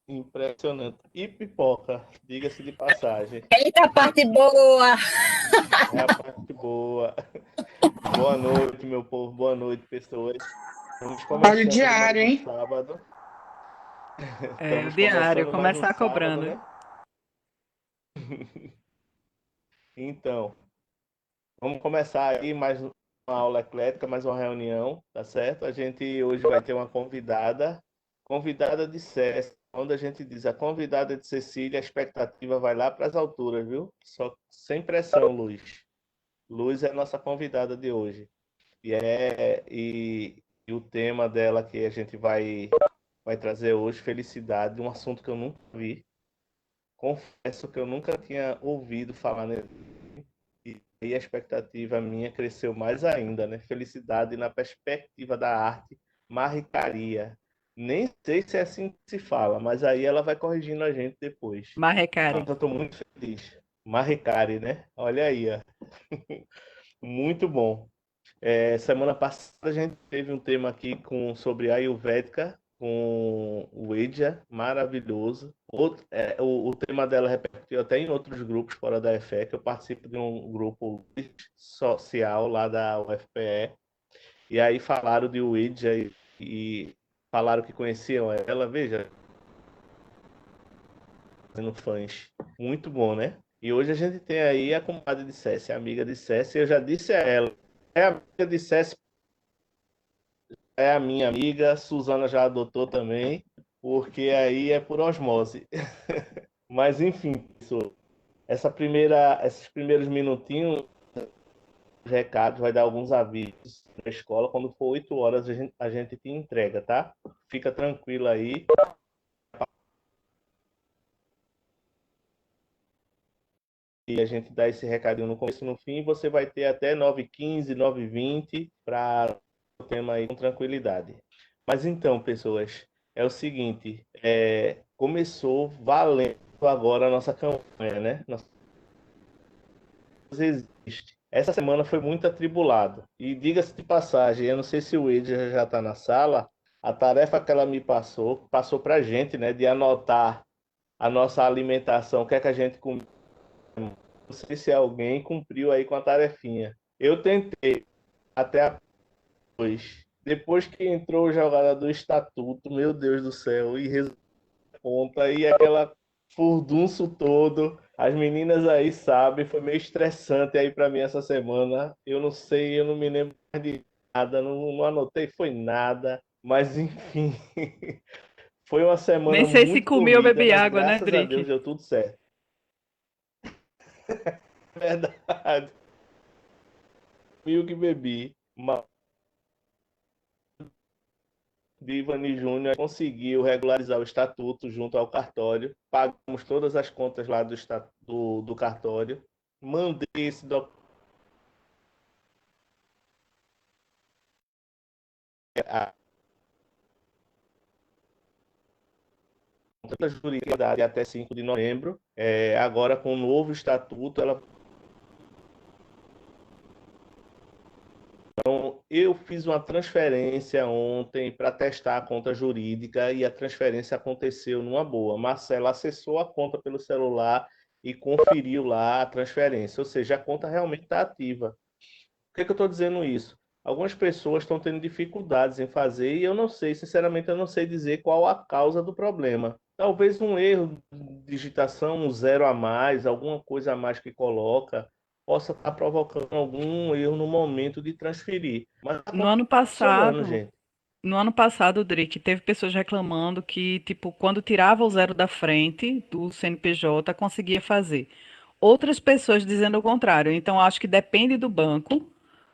Impressionante. E pipoca, diga-se de passagem. Eita, parte boa! É a parte boa. Boa noite, meu povo. Boa noite, pessoas. Estamos Trabalho começando mais diário, um hein? sábado. É, o Estamos diário, começando mais um começar sábado, cobrando. né? Então, vamos começar aí mais uma aula eclética, mais uma reunião, tá certo? A gente hoje vai ter uma convidada de César, onde a gente diz a convidada de Cecília, a expectativa vai lá para as alturas, viu? Só sem pressão, Luiz. Luz é a nossa convidada de hoje. E o tema dela que a gente vai trazer hoje, felicidade, um assunto que eu nunca vi. Confesso que eu nunca tinha ouvido falar nele. E a expectativa minha cresceu mais ainda, né? Felicidade na perspectiva da arte, marricaria. Nem sei se é assim que se fala, mas aí ela vai corrigindo a gente depois. Mas Marrecari. eu estou muito feliz. Marricari, né? Olha aí, ó. Muito bom. Semana passada a gente teve um tema aqui sobre Ayurvédica com o Edia, maravilhoso. O tema dela repercutiu até em outros grupos fora da EFE, que eu participo de um grupo social lá da UFPE, e aí falaram de Edia e falaram que conheciam ela, veja, fazendo fãs. Muito bom, né? E hoje a gente tem aí a comadre de Cécia, a amiga de Cécia, eu já disse a ela, é amiga de Cécia, é a minha amiga, Suzana já adotou também, porque aí é por osmose. Mas enfim, pessoal, esses primeiros minutinhos, os recados, vai dar alguns avisos na escola. Quando for 8 horas, a gente te entrega, tá? Fica tranquilo aí. E a gente dá esse recadinho no começo e no fim. Você vai ter até 9h15, 9h20 para o tema aí com tranquilidade. Mas então, pessoas, é o seguinte, começou valendo agora a nossa campanha, né? Nossa existe. Essa semana foi muito atribulado. E diga-se de passagem, eu não sei se o Ed já está na sala, a tarefa que ela me passou para a gente, né? De anotar a nossa alimentação, o que é que a gente come. Não sei se alguém cumpriu aí com a tarefinha. Eu tentei até depois. Depois que entrou o jogador do estatuto, meu Deus do céu, e conta e aquela furdunço todo. As meninas aí sabem, foi meio estressante aí para mim essa semana. Eu não sei, eu não me lembro mais de nada, não anotei, foi nada, mas enfim, foi uma Nem semana sei se muito comi ou corrida, bebi mas água, né, graças a Deus Drick? deu tudo certo. Verdade, viu que bebi. Mas Ivani Júnior conseguiu regularizar o estatuto junto ao cartório. Pagamos todas as contas lá do cartório. Mandei esse documento à conta jurídica até 5 de novembro. Agora, com o novo estatuto, ela. Então, eu fiz uma transferência ontem para testar a conta jurídica e a transferência aconteceu numa boa. Marcela acessou a conta pelo celular e conferiu lá a transferência, ou seja, a conta realmente está ativa. Por que eu estou dizendo isso? Algumas pessoas estão tendo dificuldades em fazer e eu não sei, sinceramente, eu não sei dizer qual a causa do problema. Talvez um erro de digitação, um zero a mais, alguma coisa a mais que coloca, possa estar provocando algum erro no momento de transferir. Mas está No ano funcionando, passado, gente. no ano passado, Drick, teve pessoas reclamando que, tipo, quando tirava o zero da frente do CNPJ, conseguia fazer. Outras pessoas dizendo o contrário. Então, acho que depende do banco,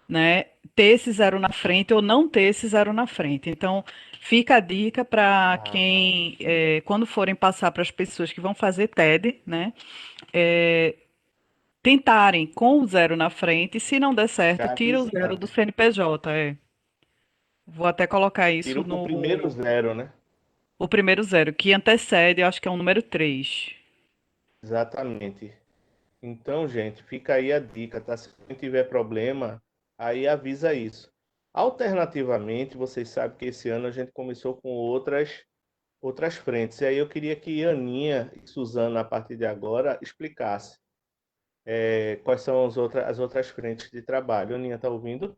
né, ter esse zero na frente ou não ter esse zero na frente. Então, fica a dica para Ah, quem, quando forem passar para as pessoas que vão fazer TED, né, é, tentarem com o zero na frente. Se não der certo, já tira o avisa zero do antes. CNPJ. Vou até colocar Tira isso o primeiro no zero, né? o primeiro zero, que antecede, eu acho que é o número 3. Exatamente. Então, gente, fica aí a dica, tá? Se alguém tiver problema, aí avisa isso. Alternativamente, vocês sabem que esse ano a gente começou com outras frentes. E aí eu queria que Aninha e Suzana, a partir de agora, explicasse quais são as outras frentes de trabalho. Aninha, está ouvindo?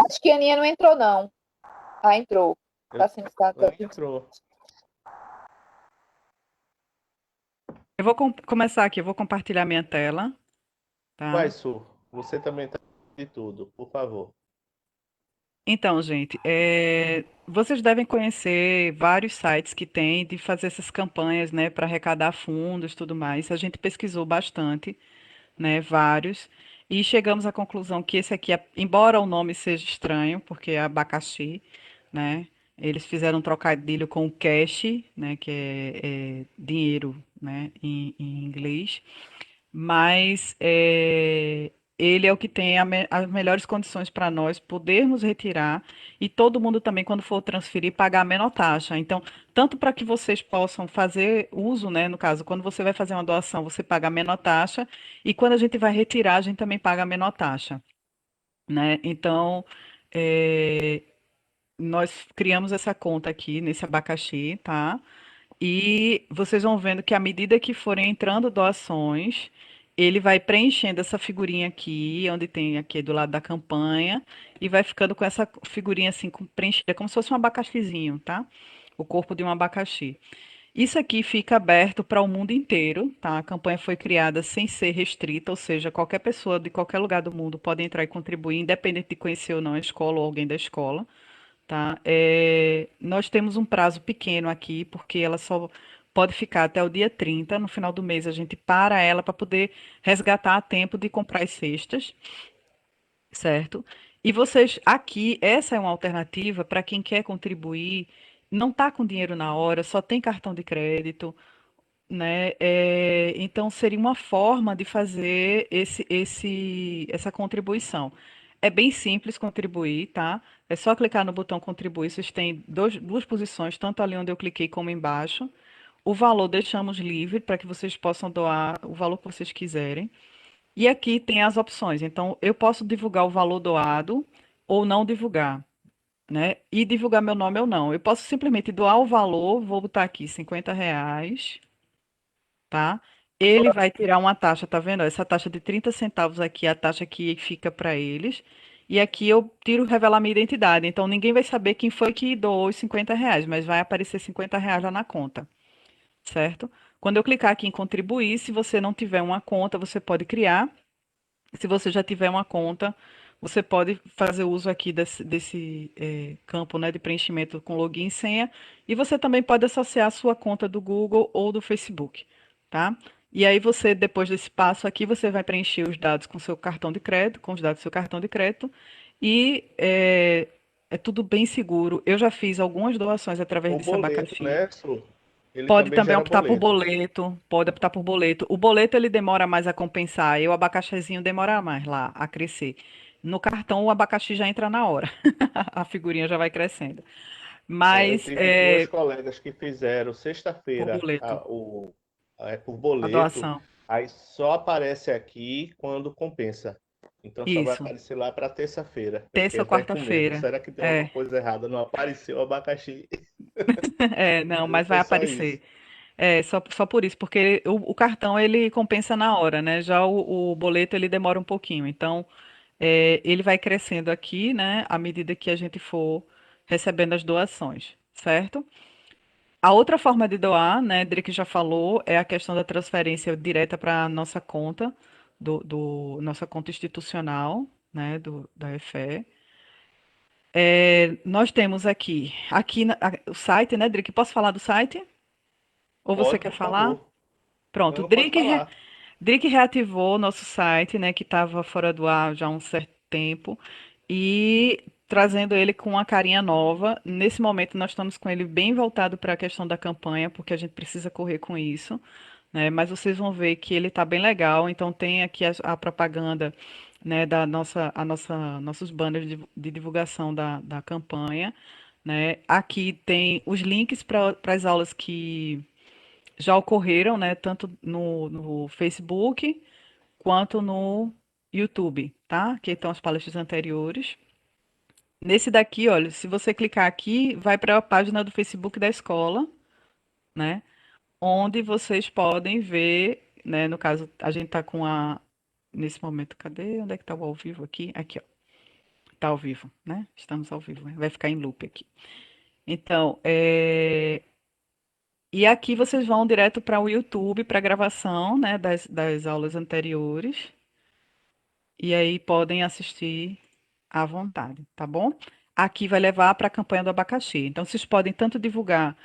Acho que a Aninha não entrou, não. Ah, entrou. Eu- Tá sendo está Aninha entrou. Eu vou começar aqui, eu vou compartilhar minha tela, Vai, tá? Su. Você também está de tudo, por favor. Então, gente, vocês devem conhecer vários sites que tem de fazer essas campanhas, né, para arrecadar fundos, e tudo mais. A gente pesquisou bastante, né, vários, e chegamos à conclusão que esse aqui, embora o nome seja estranho, porque é abacaxi, né, eles fizeram um trocadilho com o cash, né, que é dinheiro, né, em inglês. Mas ele é o que tem as melhores condições para nós podermos retirar e todo mundo também, quando for transferir, pagar a menor taxa. Então, tanto para que vocês possam fazer uso, né? No caso, quando você vai fazer uma doação, você paga a menor taxa, e quando a gente vai retirar, a gente também paga a menor taxa, né? Então, eh, nós criamos essa conta aqui nesse abacaxi, tá? E vocês vão vendo que à medida que forem entrando doações, ele vai preenchendo essa figurinha aqui, onde tem aqui do lado da campanha, e vai ficando com essa figurinha assim preenchida, como se fosse um abacaxizinho, tá? O corpo de um abacaxi. Isso aqui fica aberto para o mundo inteiro, tá? A campanha foi criada sem ser restrita, ou seja, qualquer pessoa de qualquer lugar do mundo pode entrar e contribuir, independente de conhecer ou não a escola ou alguém da escola, tá? Nós temos um prazo pequeno aqui, porque ela só pode ficar até o dia 30. No final do mês, a gente para ela para poder resgatar a tempo de comprar as cestas, certo? E vocês, aqui, essa é uma alternativa para quem quer contribuir, não está com dinheiro na hora, só tem cartão de crédito, né? Então seria uma forma de fazer essa contribuição. É bem simples contribuir, tá? É só clicar no botão contribuir. Vocês têm duas posições, tanto ali onde eu cliquei como embaixo. O valor deixamos livre para que vocês possam doar o valor que vocês quiserem. E aqui tem as opções. Então, eu posso divulgar o valor doado ou não divulgar, né? E divulgar meu nome ou não. Eu posso simplesmente doar o valor, vou botar aqui R$ 50, tá? Ele vai tirar uma taxa, tá vendo? Essa taxa de 30 centavos aqui é a taxa que fica para eles. E aqui eu tiro revelar minha identidade. Então ninguém vai saber quem foi que doou os R$ 50, mas vai aparecer R$ 50 lá na conta, certo? Quando eu clicar aqui em contribuir, se você não tiver uma conta, você pode criar. Se você já tiver uma conta, você pode fazer uso aqui desse campo, né, de preenchimento com login e senha. E você também pode associar a sua conta do Google ou do Facebook, tá? E aí você, depois desse passo aqui, você vai preencher os dados com seu cartão de crédito, com os dados do seu cartão de crédito, e é tudo bem seguro. Eu já fiz algumas doações através O desse boleto, abacaxi. né, Su? Ele Pode também também gera optar por boleto. boleto, pode optar por boleto. O boleto ele demora mais a compensar, e o abacaxizinho demora mais lá a crescer. No cartão o abacaxi já entra na hora, a figurinha já vai crescendo. Eu Mas tive duas colegas que fizeram por sexta-feira boleto, por a boleto, doação. aí só aparece aqui quando compensa. Então só vai Isso, aparecer lá para terça-feira. Eu fiquei terça ou até com medo. quarta-feira. Será que tem alguma É, coisa errada? Não apareceu o abacaxi. não, Mas mas vai foi só isso. aparecer. Só por isso, porque o cartão ele compensa na hora, né? Já o boleto ele demora um pouquinho. Então, ele vai crescendo aqui, né, à medida que a gente for recebendo as doações, certo? A outra forma de doar, né, Drick já falou, é a questão da transferência direta para a nossa conta, nossa conta institucional, né, da EFE. Nós temos aqui o site, né, Drick? Posso falar do site? Ou você Pode, quer por falar? favor. Pronto, Não, pode falar. Drick reativou nosso site, né, que estava fora do ar já há um certo tempo, e trazendo ele com uma carinha nova. Nesse momento, nós estamos com ele bem voltado para a questão da campanha, porque a gente precisa correr com isso, né? Mas vocês vão ver que ele está bem legal. Então, tem aqui a propaganda, né, nossos banners de divulgação da campanha, né? Aqui tem os links para as aulas que já ocorreram, né, tanto no Facebook quanto no YouTube, tá? Aqui estão as palestras anteriores. Nesse daqui, olha, se você clicar aqui, vai para a página do Facebook da escola, né? Onde vocês podem ver, né? No caso, a gente tá com a. Nesse momento, cadê? Onde é que tá o ao vivo aqui? Aqui, ó. Tá ao vivo, né? Estamos ao vivo. Vai ficar em loop aqui. Então, e aqui vocês vão direto para o YouTube, para a gravação, né? Das aulas anteriores. E aí podem assistir à vontade, tá bom? Aqui vai levar para a campanha do abacaxi. Então, vocês podem tanto divulgar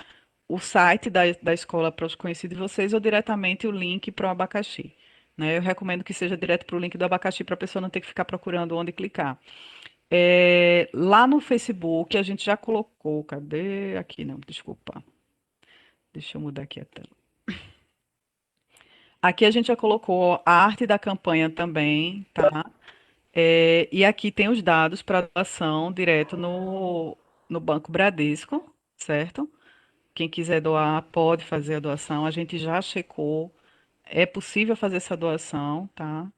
o site da escola para os conhecidos de vocês ou diretamente o link para o abacaxi. Né? Eu recomendo que seja direto para o link do abacaxi para a pessoa não ter que ficar procurando onde clicar. Lá no Facebook a gente já colocou. Cadê? Aqui não, desculpa. Deixa eu mudar aqui a tela. Aqui a gente já colocou a arte da campanha também, tá? E aqui tem os dados para doação direto no Banco Bradesco, certo? Quem quiser doar pode fazer a doação. A gente já checou, é possível fazer essa doação, tá?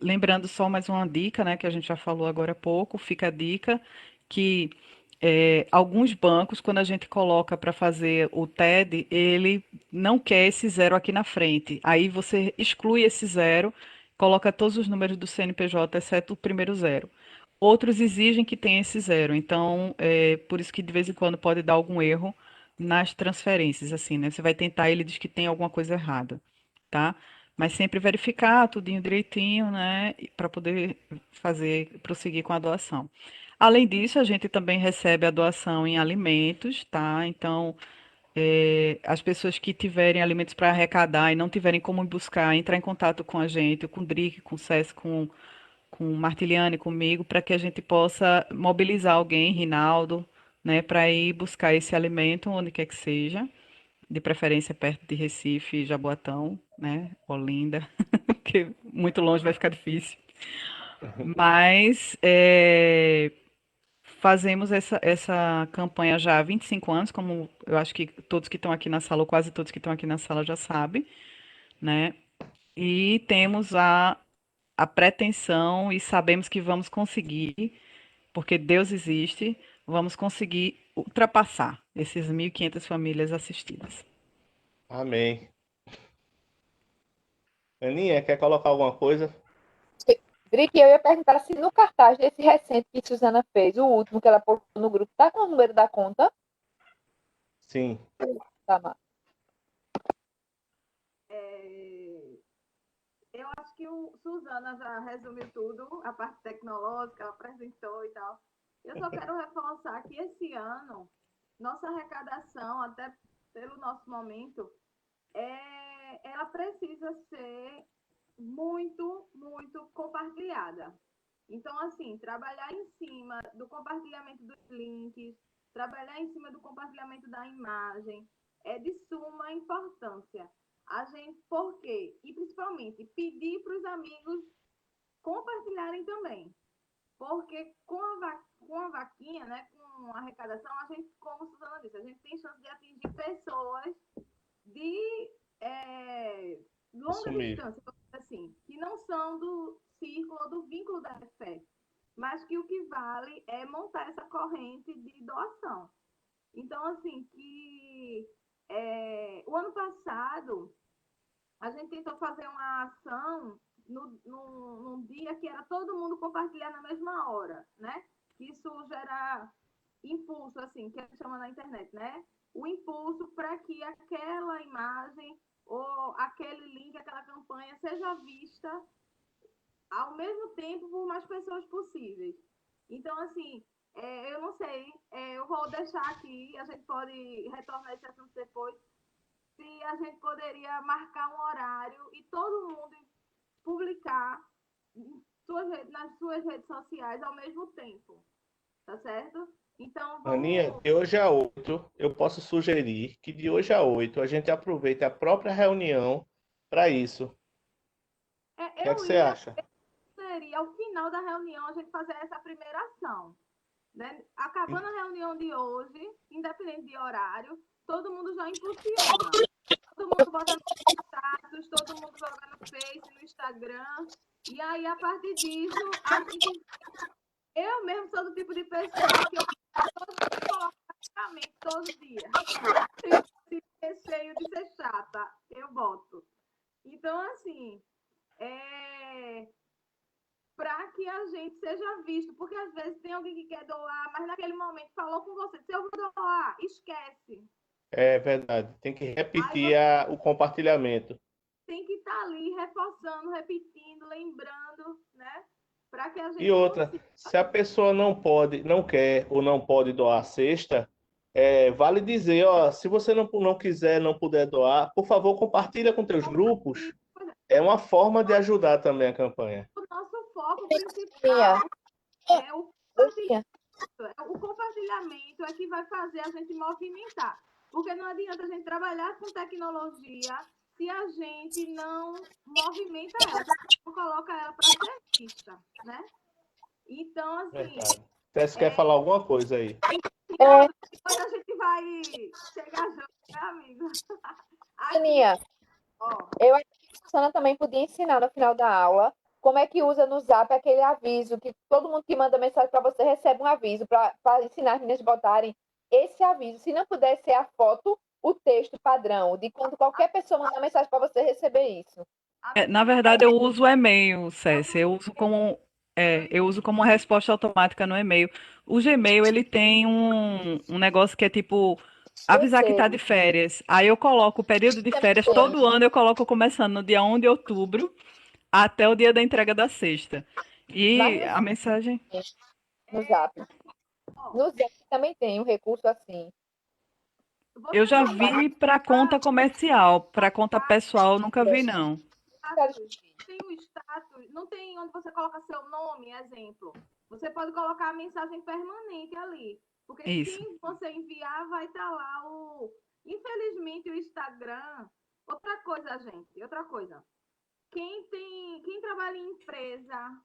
Lembrando só mais uma dica, né, que a gente já falou agora há pouco, fica a dica que alguns bancos, quando a gente coloca para fazer o TED, ele não quer esse zero aqui na frente. Aí você exclui esse zero, coloca todos os números do CNPJ, exceto o primeiro zero. Outros exigem que tenha esse zero, então por isso que de vez em quando pode dar algum erro nas transferências, assim, né? Você vai tentar, ele diz que tem alguma coisa errada, tá? Mas sempre verificar tudinho direitinho, né? Para poder fazer, prosseguir com a doação. Além disso, a gente também recebe a doação em alimentos, tá? Então, as pessoas que tiverem alimentos para arrecadar e não tiverem como buscar, entrar em contato com a gente, com o Drick, com o SES, com o Martiliane, comigo, para que a gente possa mobilizar alguém, Rinaldo, né, para ir buscar esse alimento onde quer que seja, de preferência perto de Recife, Jaboatão, né, Olinda, porque muito longe vai ficar difícil. Mas fazemos essa campanha já há 25 anos, como eu acho que todos que estão aqui na sala, ou quase todos que estão aqui na sala já sabem, né? E temos a pretensão e sabemos que vamos conseguir, porque Deus existe, vamos conseguir ultrapassar esses 1.500 famílias assistidas. Amém. Aninha, quer colocar alguma coisa? Drick, eu ia perguntar se no cartaz desse recente que Suzana fez, o último que ela postou no grupo, tá com o número da conta? Sim. Tá, Mar. Eu acho que o Suzana já resumiu tudo, a parte tecnológica, ela apresentou e tal. Eu só quero reforçar que esse ano, nossa arrecadação, até pelo nosso momento, ela precisa ser muito, muito compartilhada. Então, assim, trabalhar em cima do compartilhamento dos links, trabalhar em cima do compartilhamento da imagem, é de suma importância. A gente, por quê? E principalmente pedir para os amigos compartilharem também. Porque com a vaquinha, né, com a arrecadação, a gente, como a Suzana disse, a gente tem chance de atingir pessoas de longa distância, assim, que não são do círculo ou do vínculo da fé, mas que o que vale é montar essa corrente de doação. Então, assim, que o ano passado a gente tentou fazer uma ação num dia que era todo mundo compartilhar na mesma hora, né? Isso gera impulso, assim, que a gente chama na internet, né? O impulso para que aquela imagem ou aquele link, aquela campanha seja vista ao mesmo tempo por mais pessoas possíveis. Então, assim, eu não sei, eu vou deixar aqui, a gente pode retornar esse assunto depois, se a gente poderia marcar um horário e todo mundo publicar nas suas redes sociais ao mesmo tempo, tá certo? Então, Aninha, vamos. de hoje a 8, eu posso sugerir que de hoje a 8 a gente aproveite a própria reunião para isso. O que é que Eu você ia acha? seria ao final da reunião a gente fazer essa primeira ação. Né? Acabando a reunião de hoje, independente de horário, todo mundo já impulsiona. Todo mundo bota no status, todo mundo joga no Face, no Instagram. E aí, a partir disso, a gente Eu mesmo sou do tipo de pessoa que eu coloco praticamente todo dia. Se receio de ser chata, eu boto. Então, assim, para que a gente seja visto, porque às vezes tem alguém que quer doar, mas naquele momento falou com você, se eu vou doar, esquece. É verdade. Tem que Aí repetir você o compartilhamento. tem que estar ali reforçando, repetindo, lembrando, né? Para que a E gente outra, consiga. se a pessoa não pode, não quer ou não pode doar a cesta, vale dizer, ó, se você não quiser, não puder doar, por favor, compartilha com teus grupos. É uma forma de ajudar também a campanha. O nosso foco Tia, principal é o tia, compartilhamento é que vai fazer a gente movimentar. Porque não adianta a gente trabalhar com tecnologia se a gente não movimenta ela, se a gente não coloca ela para ser vista, né? Então, assim, Verdade. Tess quer falar alguma coisa aí? depois a gente vai chegar junto, né, amigo? Aqui, Aninha, ó, eu acho que a Susana também podia ensinar no final da aula como é que usa no Zap aquele aviso, que todo mundo que manda mensagem para você recebe um aviso, para ensinar as meninas a botarem esse aviso. Se não puder ser a foto, o texto padrão, de quando qualquer pessoa manda mensagem para você receber isso. Na verdade, eu uso o e-mail, Cécia. Eu uso como resposta automática no e-mail. O Gmail, ele tem um negócio que é tipo Eu avisar que sei, está de férias. Aí eu coloco o período de também férias, tem, todo ano eu coloco começando no dia 1 de outubro até o dia da entrega da cesta. mas E a mensagem. no Zap. ó, No Zap também tem um recurso assim. Eu você já coloca vi para conta comercial, para conta pessoal, nunca vi, não. status, tem o status, não tem onde você coloca seu nome, exemplo. Você pode colocar a mensagem permanente ali. Porque Isso. quem você enviar vai estar lá o. Infelizmente, o Instagram. Outra coisa, gente, outra coisa. Quem trabalha em empresa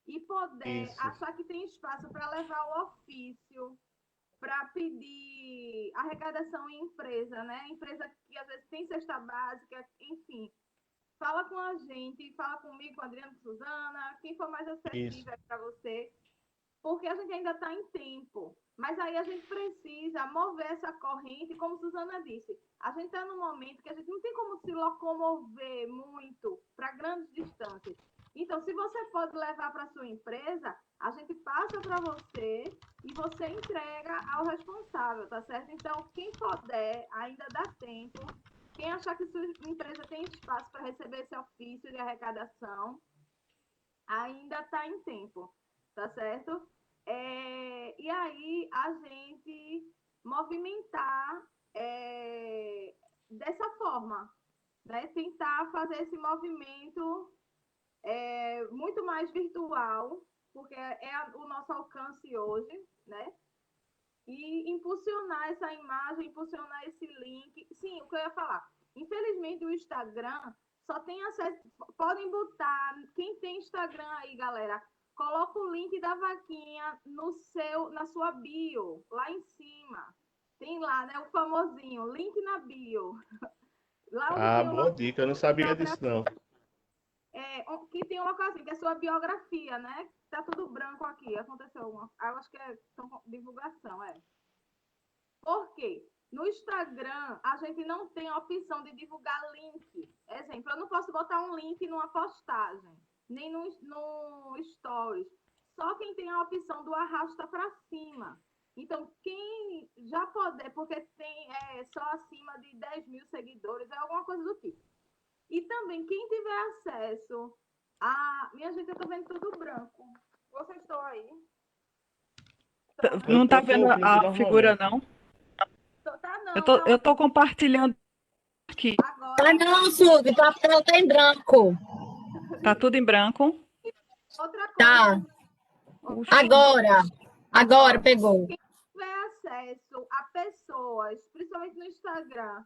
e puder Isso. achar que tem espaço para levar o ofício, para pedir arrecadação em empresa, né? Empresa que às vezes tem cesta básica, enfim. Fala com a gente, fala comigo, com a Adriana, com a Suzana, quem for mais Isso. acessível para você, porque a gente ainda está em tempo. Mas aí a gente precisa mover essa corrente, como a Suzana disse, a gente está num momento que a gente não tem como se locomover muito para grandes distâncias. Então, se você pode levar para sua empresa, a gente passa para você e você entrega ao responsável, tá certo? Então, quem puder, ainda dá tempo. Quem achar que sua empresa tem espaço para receber esse ofício de arrecadação, ainda está em tempo, tá certo? E aí a gente movimentar dessa forma, né? Tentar fazer esse movimento muito mais virtual, porque o nosso alcance hoje, né? E impulsionar essa imagem, impulsionar esse link. Sim, o que eu ia falar. Infelizmente, o Instagram só tem acesso. Podem botar. Quem tem Instagram aí, galera, coloca o link da vaquinha na sua bio, lá em cima. Tem lá, né? O famosinho, link na bio. Lá onde Ah, tem o boa local dica. Eu não sabia disso, não. que tem um local assim, que é a sua biografia, né? Tá tudo branco aqui. Aconteceu uma. Eu acho que é divulgação, é. Por quê? No Instagram, a gente não tem a opção de divulgar link. Exemplo, eu não posso botar um link numa postagem, nem no Stories. Só quem tem a opção do arrasta para cima. Então, quem já puder, porque tem só acima de 10 mil seguidores, é alguma coisa do tipo. E também, quem tiver acesso a. Minha gente, eu tô vendo tudo branco. Vocês estão aí? Não tá Eu tô vendo ouvindo a figura, normalmente. não? Tá Eu não, tô, tá eu tô compartilhando aqui. agora. Ah, não, Suzy, tua tela tá em branco. Tá tudo em branco. Outra Tá. coisa, Puxa. Agora pegou. quem tiver acesso a pessoas, principalmente no Instagram,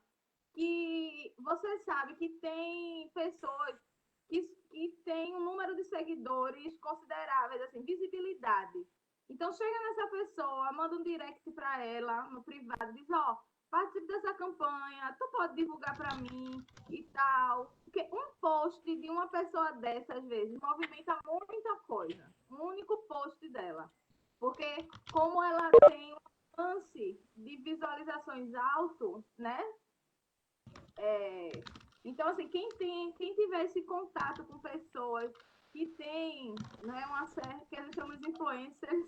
que você sabe que tem pessoas que têm um número de seguidores consideráveis, assim, visibilidade. Então, chega nessa pessoa, manda um direct para ela, no privado, diz, ó, participe dessa campanha, tu pode divulgar para mim e tal. Porque um post de uma pessoa dessa, às vezes, movimenta muita coisa. Um único post dela. Porque como ela tem um alcance de visualizações alto, né? Então, assim, quem tiver esse contato com pessoas que têm, né, uma série que a gente chama de influencers,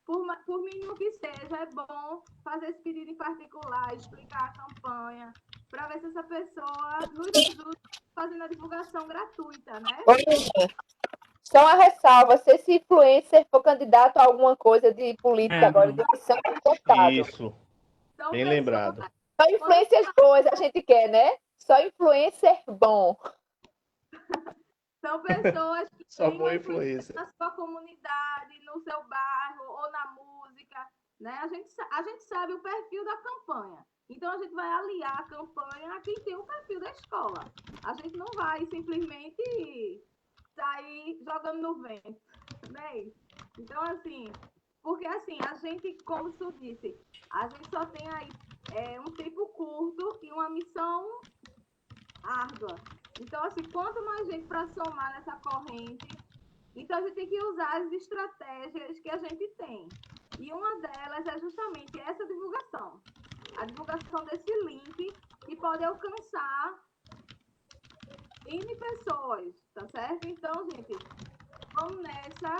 por mínimo que seja, é bom fazer esse pedido em particular, explicar a campanha, para ver se essa pessoa nos ajuda fazendo a divulgação gratuita, né? Só uma ressalva, se esse influencer for candidato a alguma coisa de política agora, de eleição, é cortado. Isso, Então, bem lembrado. Só influencers boas a gente quer, né? Só influencer bom. São pessoas que Só têm boa uma influência. na sua comunidade, no seu bairro ou na música, né? A gente sabe o perfil da campanha. Então, a gente vai aliar a campanha a quem tem o perfil da escola. A gente não vai simplesmente sair jogando no vento, né? Então, assim, porque assim, a gente, como tu disse, a gente só tem aí um tempo curto e uma missão árdua. Então, assim, quanto mais gente para somar nessa corrente, então a gente tem que usar as estratégias que a gente tem. E uma delas é justamente essa divulgação. A divulgação desse link que pode alcançar N pessoas, tá certo? Então, gente, vamos nessa.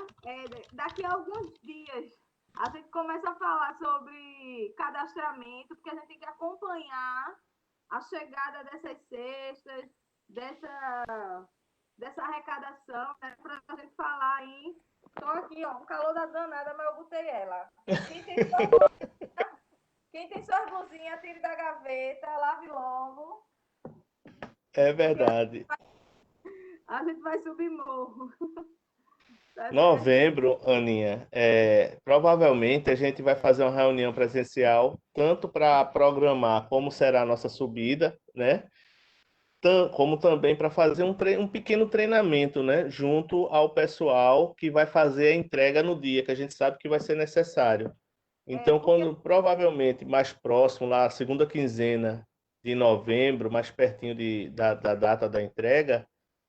Daqui a alguns dias a gente começa a falar sobre cadastramento, porque a gente tem que acompanhar a chegada dessas cestas, dessa arrecadação, né, para a gente falar em. Estou aqui, ó, um calor da danada, mas eu botei ela. Quem tem suas blusinhas, tire da gaveta, lave logo. É verdade. A gente vai subir morro. Tá certo? Novembro, Aninha, provavelmente a gente vai fazer uma reunião presencial, tanto para programar como será a nossa subida, né? Como também para fazer um pequeno treinamento, né? Junto ao pessoal que vai fazer a entrega no dia, que a gente sabe que vai ser necessário. Então, quando provavelmente mais próximo, lá, a segunda quinzena de novembro, mais pertinho da data da entrega,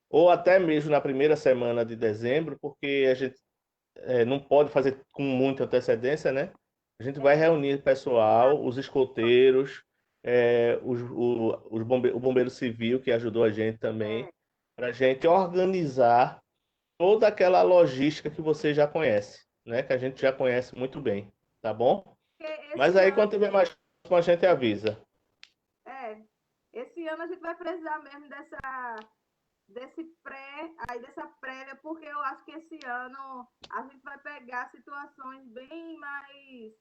ou até mesmo na primeira semana de dezembro, porque a gente não pode fazer com muita antecedência, né? A gente vai reunir o pessoal, os escoteiros, o bombeiro civil que ajudou a gente também, para a gente organizar toda aquela logística que você já conhece, né? Que a gente já conhece muito bem, tá bom? Mas aí quando tiver mais com a gente avisa. Esse ano a gente vai precisar mesmo dessa prévia, porque eu acho que esse ano a gente vai pegar situações bem mais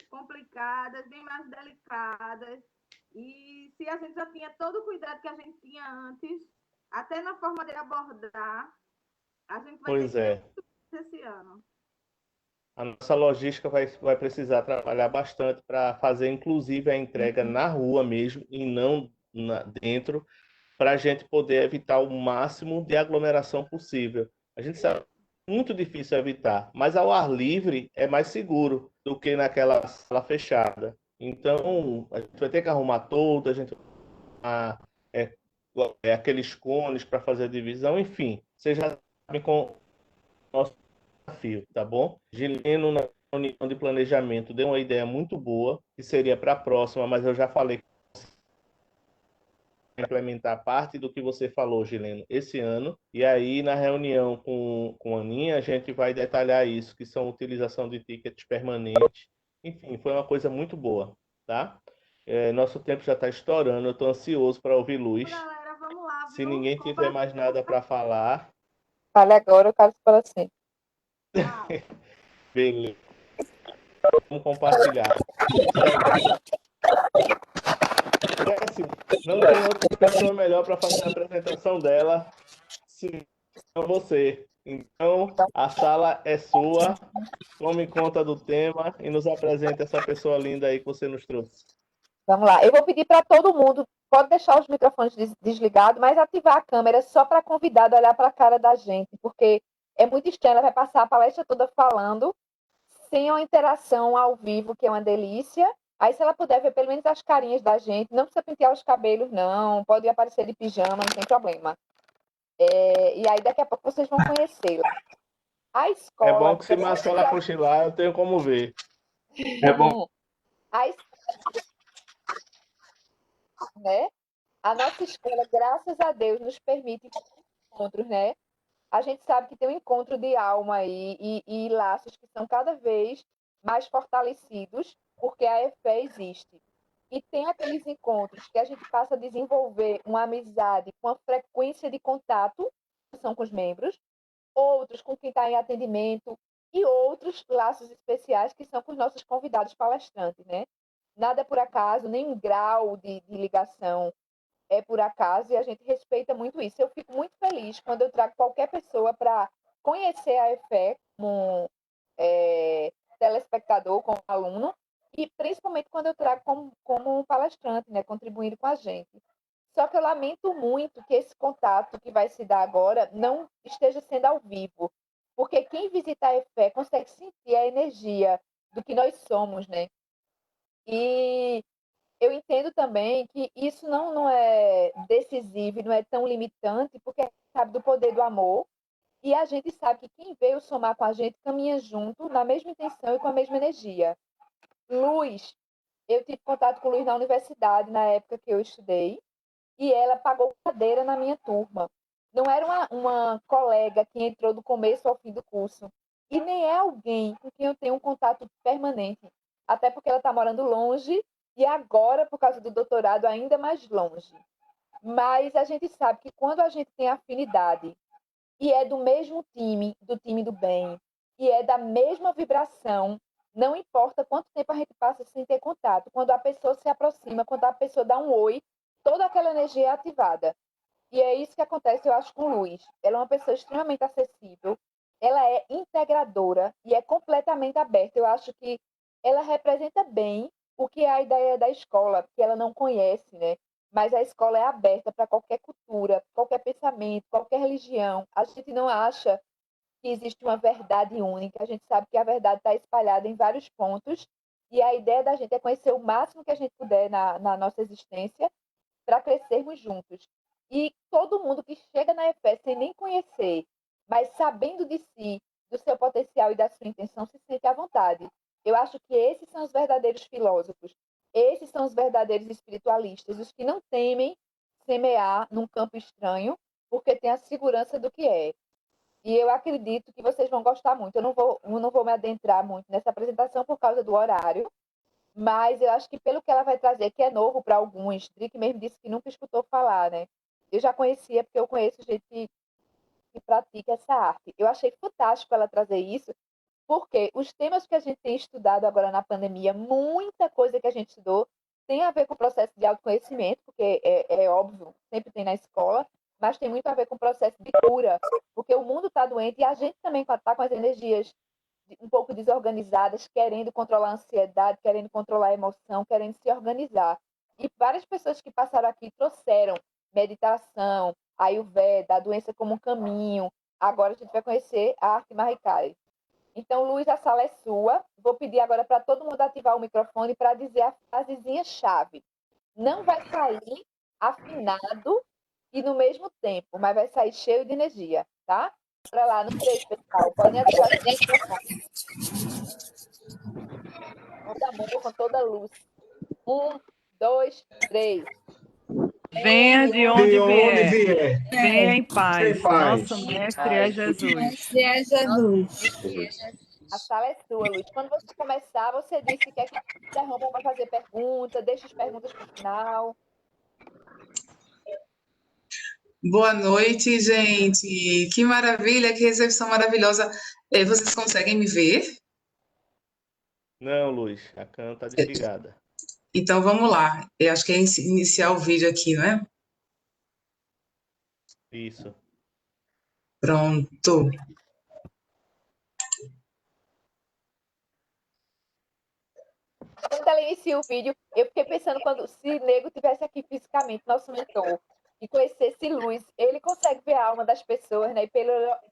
complicadas, bem mais delicadas. E se a gente já tinha todo o cuidado que a gente tinha antes, até na forma de abordar, a gente vai Pois ter é. que ter esse ano. A nossa logística vai precisar trabalhar bastante para fazer, inclusive, a entrega na rua mesmo e não dentro, para a gente poder evitar o máximo de aglomeração possível. A gente sabe que é muito difícil evitar, mas ao ar livre é mais seguro do que naquela sala fechada. Então, a gente vai ter que arrumar tudo, a gente vai aqueles cones para fazer a divisão, enfim, vocês já sabem com o nosso desafio, tá bom? Gileno, na reunião de planejamento, deu uma ideia muito boa, que seria para a próxima, mas eu já falei implementar parte do que você falou, Gileno, esse ano. E aí, na reunião com a Aninha, a gente vai detalhar isso, que são utilização de tickets permanentes. Enfim, foi uma coisa muito boa, tá? Nosso tempo já está estourando, eu estou ansioso para ouvir Luz. Galera, vamos lá, viu? Se ninguém tiver mais nada para falar... Fale agora, eu quero para sempre. Beleza. Vamos compartilhar. Assim, não tem outra pessoa melhor para fazer a apresentação dela senão você. Então, a sala é sua. Tome conta do tema e nos apresente essa pessoa linda aí que você nos trouxe. Vamos lá. Eu vou pedir para todo mundo, pode deixar os microfones desligados, mas ativar a câmera só para convidado olhar para a cara da gente, porque é muito estranho, ela vai passar a palestra toda falando, sem uma interação ao vivo, que é uma delícia. Aí, se ela puder ver pelo menos as carinhas da gente, não precisa pentear os cabelos, não, pode aparecer de pijama, não tem problema. E aí, daqui a pouco, vocês vão conhecê-la. A É bom escola, que se Marcela cochilar, eu tenho como ver. É bom. a, es- né? A nossa escola, graças a Deus, nos permite encontros, né? A gente sabe que tem um encontro de alma aí e laços que são cada vez mais fortalecidos porque a EFE existe. E tem aqueles encontros que a gente passa a desenvolver uma amizade com a frequência de contato, que são com os membros, outros com quem está em atendimento e outros laços especiais que são com os nossos convidados palestrantes, né? Nada é por acaso, nenhum grau de ligação é por acaso e a gente respeita muito isso. Eu fico muito feliz quando eu trago qualquer pessoa para conhecer a EFE como telespectador, como aluno, e principalmente quando eu trago como palestrante, né, contribuindo com a gente. Só que eu lamento muito que esse contato que vai se dar agora não esteja sendo ao vivo, porque quem visita a EFE consegue sentir a energia do que nós somos, né? E eu entendo também que isso não é decisivo, não é tão limitante, porque a gente sabe do poder do amor e a gente sabe que quem veio somar com a gente caminha junto, na mesma intenção e com a mesma energia. Luz, eu tive contato com Luz na universidade, na época que eu estudei, e ela pagou cadeira na minha turma. Não era uma colega que entrou do começo ao fim do curso, e nem é alguém com quem eu tenho um contato permanente, até porque ela está morando longe e agora, por causa do doutorado, ainda mais longe. Mas a gente sabe que quando a gente tem afinidade e é do mesmo time, do time do bem, e é da mesma vibração, não importa quanto tempo a gente passa sem ter contato, quando a pessoa se aproxima, quando a pessoa dá um oi, toda aquela energia é ativada. E é isso que acontece, eu acho, com Luz. Ela é uma pessoa extremamente acessível, ela é integradora e é completamente aberta. Eu acho que ela representa bem o que é a ideia da escola, que ela não conhece, né? Mas a escola é aberta para qualquer cultura, qualquer pensamento, qualquer religião. A gente não acha que existe uma verdade única, a gente sabe que a verdade está espalhada em vários pontos, e a ideia da gente é conhecer o máximo que a gente puder na nossa existência para crescermos juntos. E todo mundo que chega na EFE sem nem conhecer, mas sabendo de si, do seu potencial e da sua intenção, se sente à vontade. Eu acho que esses são os verdadeiros filósofos, esses são os verdadeiros espiritualistas, os que não temem semear num campo estranho, porque tem a segurança do que é. E eu acredito que vocês vão gostar muito. Eu não vou me adentrar muito nessa apresentação por causa do horário, mas eu acho que pelo que ela vai trazer, que é novo para alguns, Drick mesmo disse que nunca escutou falar, né? Eu já conhecia, porque eu conheço gente que pratica essa arte. Eu achei fantástico ela trazer isso, porque os temas que a gente tem estudado agora na pandemia, muita coisa que a gente estudou tem a ver com o processo de autoconhecimento, porque é óbvio, sempre tem na escola, mas tem muito a ver com o processo de cura, porque o mundo está doente e a gente também está com as energias um pouco desorganizadas, querendo controlar a ansiedade, querendo controlar a emoção, querendo se organizar. E várias pessoas que passaram aqui trouxeram meditação, Ayurveda, a doença como um caminho. Agora a gente vai conhecer a arte Mahikari. Então, Luiz, a sala é sua. Vou pedir agora para todo mundo ativar o microfone para dizer a frasezinha-chave. Não vai sair afinado e no mesmo tempo, mas vai sair cheio de energia, tá? Para lá, no 3, pessoal. Podem ativar o microfone. Todo amor, com toda luz. 1, 2, 3. Venha de onde De onde vier, vier, venha em sem paz. paz. Nosso mestre é Jesus. Se é Jesus. A sala é sua, Luiz. Quando você começar, você diz se quer que interrompa para fazer pergunta, deixa as perguntas para o final. Boa noite, gente. Que maravilha, que recepção maravilhosa. Vocês conseguem me ver? Não, Luz, a câmera está desligada. Então vamos lá. Eu acho que é iniciar o vídeo aqui, não é? Isso. Pronto. Quando ela inicia o vídeo, eu fiquei pensando se Nego tivesse aqui fisicamente, nosso mentor, e conhecesse Luiz, ele consegue ver a alma das pessoas, né? E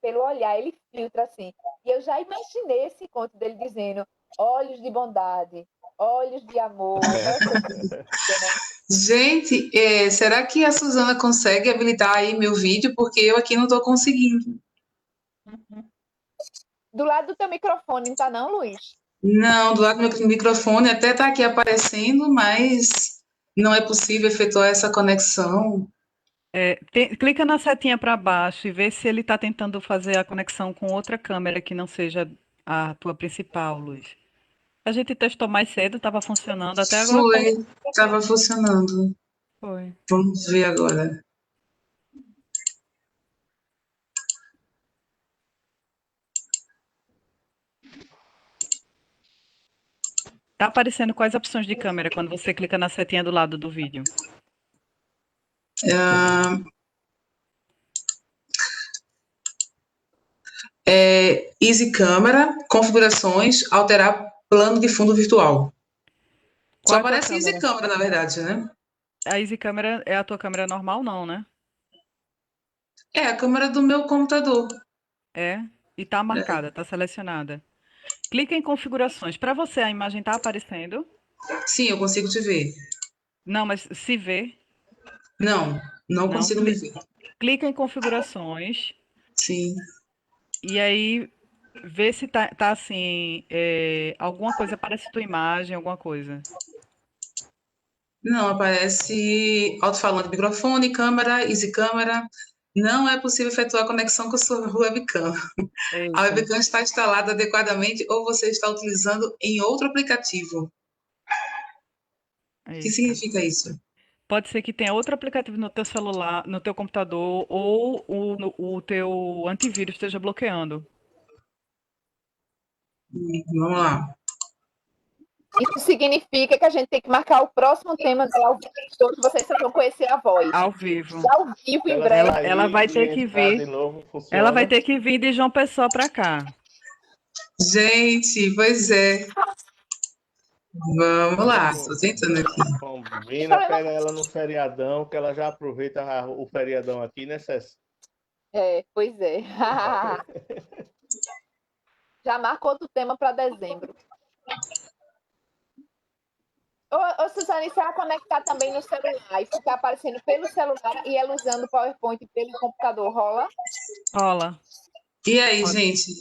pelo olhar, ele filtra assim. E eu já imaginei esse encontro dele dizendo: olhos de bondade, olhos de amor. Nossa, que delícia, né? Gente, será que a Suzana consegue habilitar aí meu vídeo? Porque eu aqui não estou conseguindo. Do lado do teu microfone, não tá não, Luiz? Não, do lado do meu microfone até está aqui aparecendo, mas não é possível efetuar essa conexão. Clica na setinha para baixo e vê se ele está tentando fazer a conexão com outra câmera que não seja a tua principal, Luiz. A gente testou mais cedo, estava funcionando, até agora tá. Foi, estava funcionando. Foi. Vamos ver agora. Tá aparecendo quais opções de câmera quando você clica na setinha do lado do vídeo? Ah, Easy Câmera, configurações, alterar plano de fundo virtual. Qual Só é a tua aparece Easy câmera? Câmera, na verdade, né? A Easy Câmera é a tua câmera normal, não, né? É a câmera do meu computador. É. E tá marcada, tá selecionada. Clica em configurações. Para você, a imagem tá aparecendo? Sim, eu consigo te ver. Não, mas se vê. Não, não Não. consigo me ver. Clica em configurações Sim. e aí vê se tá assim, alguma coisa aparece tua imagem, alguma coisa. Não, aparece alto-falante, microfone, câmera, Easy Câmera. Não é possível efetuar a conexão com a sua webcam. A Eita, webcam está instalada adequadamente ou você está utilizando em outro aplicativo. O que eita. significa isso? Pode ser que tenha outro aplicativo no teu celular, no teu computador, ou o teu antivírus esteja bloqueando. Vamos lá. Isso significa que a gente tem que marcar o próximo tema do ao vivo, todos vocês só vão conhecer a voz. Ao vivo. Ao vivo Se em ela breve. Ela vai sair ter e que entrar de vir. novo, Ela vai funciona. ter que vir de João Pessoa para cá. Gente, pois é. Vamos lá, estou tentando aqui. Combina, pega ela no feriadão, que ela já aproveita o feriadão aqui, né, César? Pois é. Já marca outro tema para dezembro. Ô, Suzane, se ela conectar também no celular e ficar aparecendo pelo celular e ela usando o PowerPoint pelo computador, rola? Rola. E aí, Pode. gente?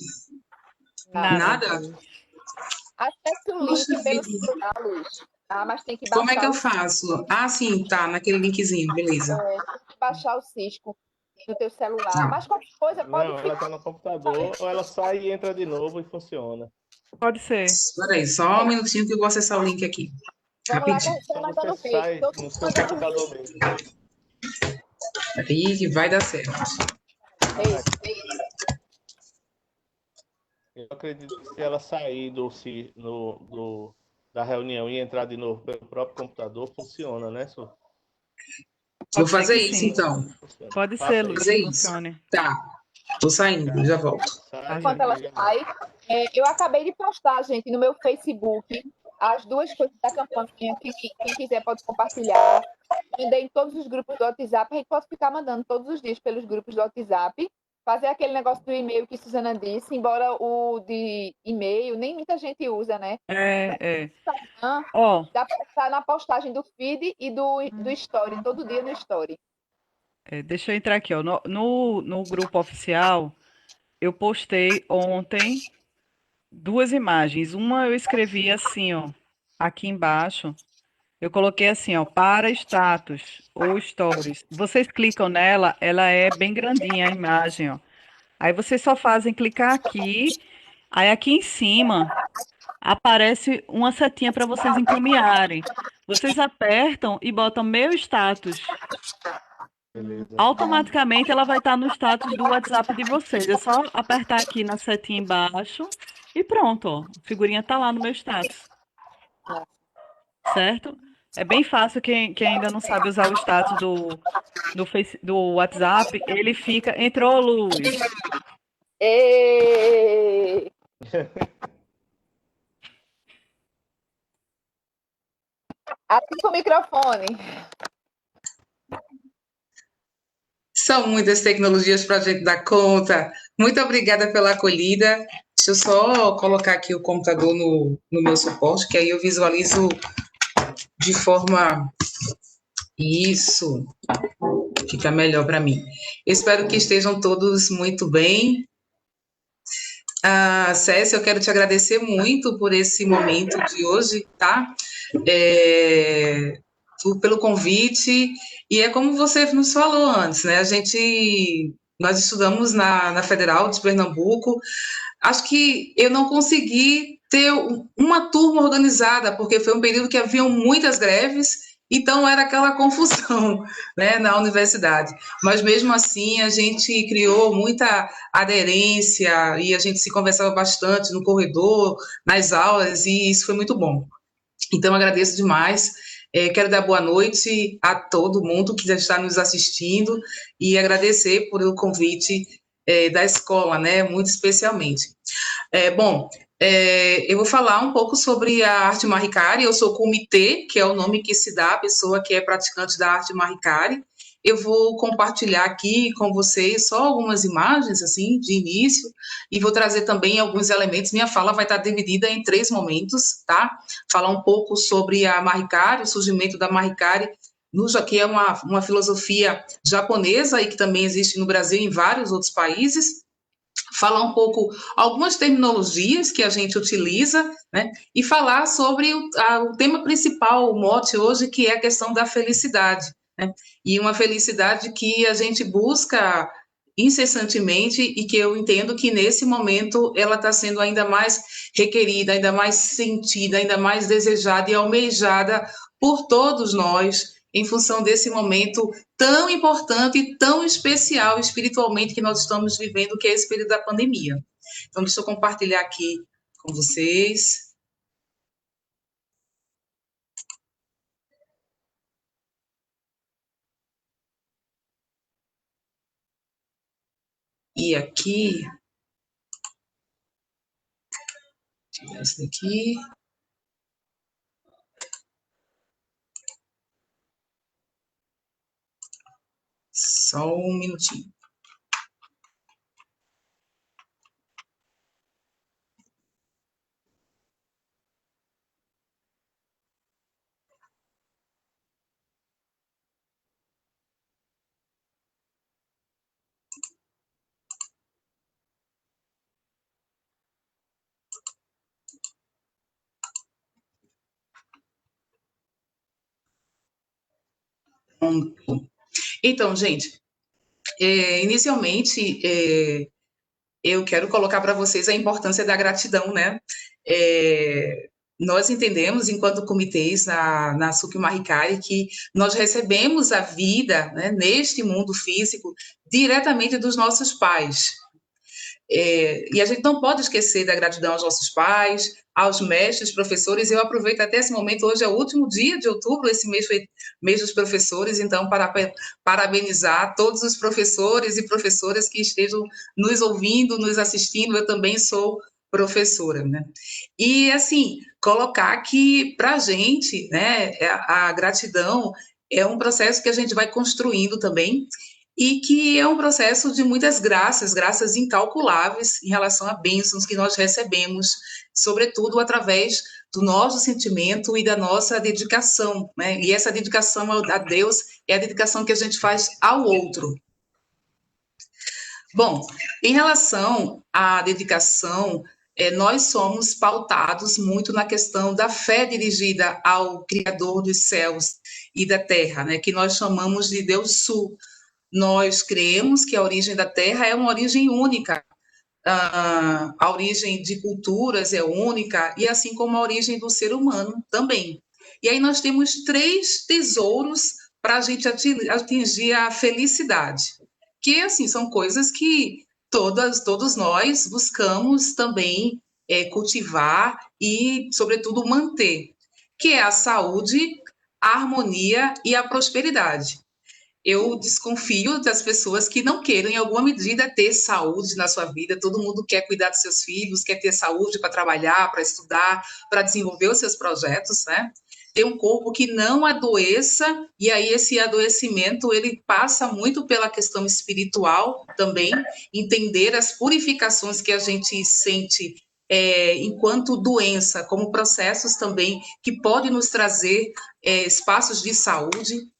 Nada. Nada? Acesse o Poxa link pelo vida. celular, Luiz. Mas tem que Como é que baixar eu faço? Ah, sim, tá, naquele linkzinho, beleza. o Cisco no teu celular. Tá. Mas qualquer coisa pode Não, ela ficar. tá no computador, ou ela sai e entra de novo e funciona. Pode ser. Espera aí, só um minutinho que eu vou acessar o link aqui. Vamos lá que a Rapidinho. gente está Só você mandando ver. sai Todo no mundo seu mandando computador ver. mesmo. Aí que vai dar certo. Eu acredito que se ela sair da reunião e entrar de novo pelo próprio computador, funciona, né, Su? Vou Pode ser fazer que isso, sim. então. Pode ser, Faça Luiz, isso. que Fazer isso. funcione. Tá, tô saindo, já volto. Sai Enquanto ela e já sai, eu acabei de postar, gente, no meu Facebook, as duas coisas da campanha. Quem quiser pode compartilhar. Mandei em todos os grupos do WhatsApp. A gente pode ficar mandando todos os dias pelos grupos do WhatsApp. Fazer aquele negócio do e-mail que Suzana disse, embora o de e-mail nem muita gente usa, né? Ó, Dá para estar na postagem do feed e do story, todo dia no story. deixa eu entrar aqui, ó. No grupo oficial, eu postei ontem duas imagens. Uma eu escrevi assim, ó, aqui embaixo. Eu coloquei assim, ó, para status ou stories. Vocês clicam nela, ela é bem grandinha a imagem, ó. Aí vocês só fazem clicar aqui, aí aqui em cima aparece uma setinha para vocês encaminharem. Vocês apertam e botam meu status. beleza. Automaticamente ela vai estar no status do WhatsApp de vocês. É só apertar aqui na setinha embaixo e pronto, ó. A figurinha tá lá no meu status. Certo? É bem fácil quem ainda não sabe usar o status do WhatsApp, ele fica. Entrou, Luz. E... Ativa o microfone. São muitas tecnologias para a gente dar conta. Muito obrigada pela acolhida. Deixa eu só colocar aqui o computador no meu suporte, que aí eu visualizo de forma. Isso fica melhor para mim. Espero que estejam todos muito bem. Cécia, eu quero te agradecer muito por esse momento de hoje, tá? Pelo convite, e é como você nos falou antes, né? Nós estudamos na Federal de Pernambuco. Acho que eu não consegui ter uma turma organizada, porque foi um período que haviam muitas greves, então era aquela confusão, né, na universidade. Mas mesmo assim a gente criou muita aderência e a gente se conversava bastante no corredor, nas aulas, e isso foi muito bom. Então agradeço demais. Quero dar boa noite a todo mundo que já está nos assistindo e agradecer por o convite da escola, né, muito especialmente. Bom, eu vou falar um pouco sobre a arte Mahikari. Eu sou Kumite, que é o nome que se dá à pessoa que é praticante da arte Mahikari. Eu vou compartilhar aqui com vocês só algumas imagens, assim, de início, e vou trazer também alguns elementos. Minha fala vai estar dividida em 3 momentos, tá? Falar um pouco sobre a Mahikari, o surgimento da Mahikari, que é uma filosofia japonesa e que também existe no Brasil e em vários outros países. Falar um pouco algumas terminologias que a gente utiliza, né? E falar sobre o tema principal, o mote hoje, que é a questão da felicidade, né? E uma felicidade que a gente busca incessantemente e que eu entendo que nesse momento ela está sendo ainda mais requerida, ainda mais sentida, ainda mais desejada e almejada por todos nós, em função desse momento tão importante e tão especial espiritualmente que nós estamos vivendo, que é esse período da pandemia. Então, deixa eu compartilhar aqui com vocês. E aqui, tirar esse daqui. Só um minutinho. Então, gente, inicialmente, eu quero colocar para vocês a importância da gratidão, né? Nós entendemos, enquanto comitês na Suki Mahikari, que nós recebemos a vida, né, neste mundo físico diretamente dos nossos pais. E a gente não pode esquecer da gratidão aos nossos pais, aos mestres, professores. Eu aproveito até esse momento, hoje é o último dia de outubro, esse mês foi mês dos professores, então para parabenizar todos os professores e professoras que estejam nos ouvindo, nos assistindo. Eu também sou professora, né? E assim, colocar que para a gente, né, a gratidão é um processo que a gente vai construindo também, e que é um processo de muitas graças, graças incalculáveis em relação a bênçãos que nós recebemos, sobretudo através do nosso sentimento e da nossa dedicação, né? E essa dedicação a Deus é a dedicação que a gente faz ao outro. Bom, em relação à dedicação, nós somos pautados muito na questão da fé dirigida ao Criador dos céus e da terra, né? Que nós chamamos de Deus Sul. Nós cremos que a origem da Terra é uma origem única, a origem de culturas é única, e assim como a origem do ser humano também. E aí nós temos 3 tesouros para a gente atingir a felicidade, que assim são coisas que todos nós buscamos também cultivar e, sobretudo, manter, que é a saúde, a harmonia e a prosperidade. Eu desconfio das pessoas que não queiram, em alguma medida, ter saúde na sua vida. Todo mundo quer cuidar dos seus filhos, quer ter saúde para trabalhar, para estudar, para desenvolver os seus projetos, né? Ter um corpo que não adoeça, e aí esse adoecimento, ele passa muito pela questão espiritual também, entender as purificações que a gente sente enquanto doença, como processos também que podem nos trazer espaços de saúde,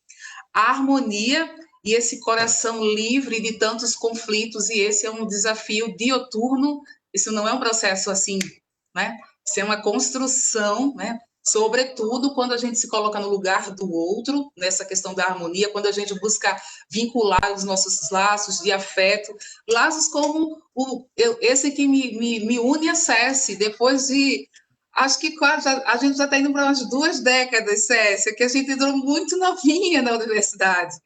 a harmonia e esse coração livre de tantos conflitos, e esse é um desafio dioturno Isso não é um processo assim, né? Isso é uma construção, né? Sobretudo quando a gente se coloca no lugar do outro, nessa questão da harmonia, quando a gente busca vincular os nossos laços de afeto, laços como esse que me une a Cési, depois de, acho que quase, a gente já está indo para umas 2 décadas, Césia, que a gente entrou muito novinha na universidade.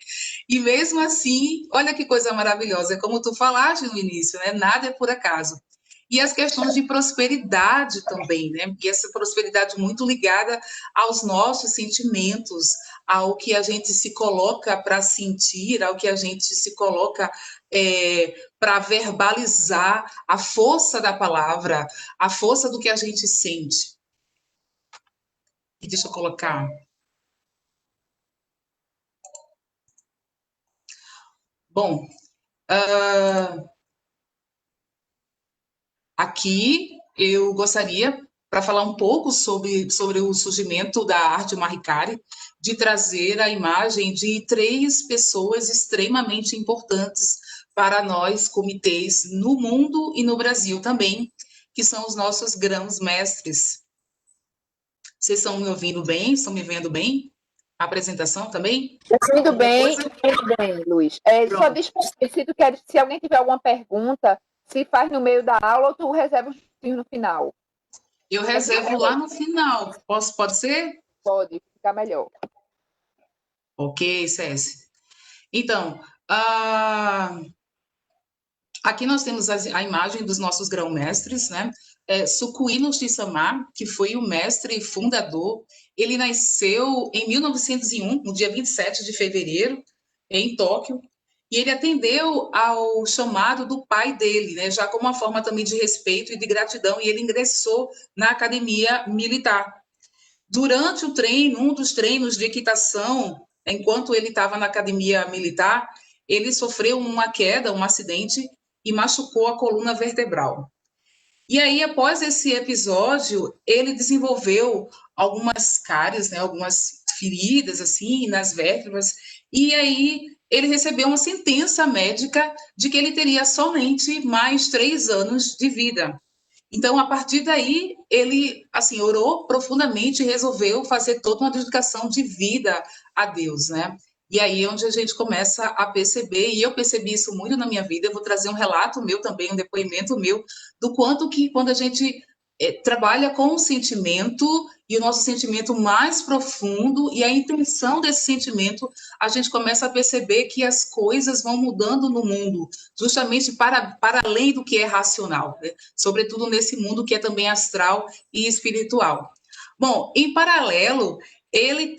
E mesmo assim, olha que coisa maravilhosa, é como tu falaste no início, né? Nada é por acaso. E as questões de prosperidade também, né? E essa prosperidade muito ligada aos nossos sentimentos, ao que a gente se coloca para sentir, ao que a gente se coloca para verbalizar a força da palavra, a força do que a gente sente. E deixa eu colocar. Bom, aqui eu gostaria, para falar um pouco sobre o surgimento da arte Mahikari, de trazer a imagem de 3 pessoas extremamente importantes para nós, comitês, no mundo e no Brasil também, que são os nossos grãos-mestres. Vocês estão me ouvindo bem? Estão me vendo bem? A apresentação também? Muito bem, muito bem, Luiz. Só diz se alguém tiver alguma pergunta, se faz no meio da aula ou tu reserva um no final. Eu reservo lá no final. Pode ser? Pode, ficar melhor. Ok, Cési. Então, aqui nós temos a imagem dos nossos grão-mestres, né? Sukuino Shisamá, que foi o mestre fundador, ele nasceu em 1901, no dia 27 de fevereiro, em Tóquio, e ele atendeu ao chamado do pai dele, né? Já como uma forma também de respeito e de gratidão, e ele ingressou na academia militar. Durante o treino, um dos treinos de equitação, enquanto ele estava na academia militar, ele sofreu uma queda, um acidente, e machucou a coluna vertebral. E aí, após esse episódio, ele desenvolveu algumas cáries, né, algumas feridas, assim, nas vértebras, e aí ele recebeu uma sentença médica de que ele teria somente mais 3 anos de vida. Então, a partir daí, ele, assim, orou profundamente e resolveu fazer toda uma dedicação de vida a Deus, né? E aí é onde a gente começa a perceber, e eu percebi isso muito na minha vida, eu vou trazer um relato meu também, um depoimento meu, do quanto que quando a gente trabalha com o sentimento, e o nosso sentimento mais profundo, e a intenção desse sentimento, a gente começa a perceber que as coisas vão mudando no mundo, justamente para além do que é racional, né? Sobretudo nesse mundo que é também astral e espiritual. Bom, em paralelo, ele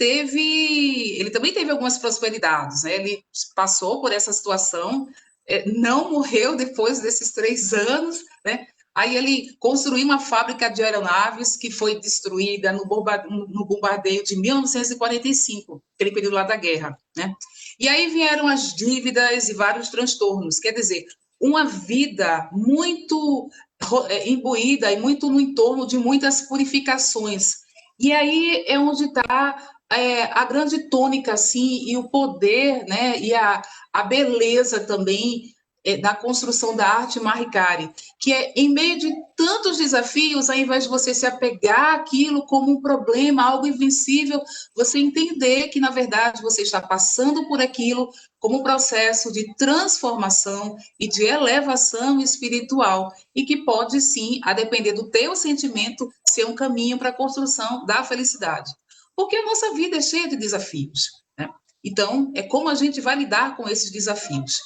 também teve algumas prosperidades, né? Ele passou por essa situação, não morreu depois desses 3 anos, né? Aí ele construiu uma fábrica de aeronaves que foi destruída no bombardeio de 1945, aquele período lá da guerra, né? E aí vieram as dívidas e vários transtornos, quer dizer, uma vida muito imbuída e muito no entorno de muitas purificações. E aí é onde está a grande tônica, assim, e o poder, né, e a beleza também da construção da arte Mahikari, que é, em meio de tantos desafios, ao invés de você se apegar àquilo como um problema, algo invencível, você entender que, na verdade, você está passando por aquilo como um processo de transformação e de elevação espiritual, e que pode, sim, a depender do teu sentimento, ser um caminho para a construção da felicidade. Porque a nossa vida é cheia de desafios, né? Então, é como a gente vai lidar com esses desafios.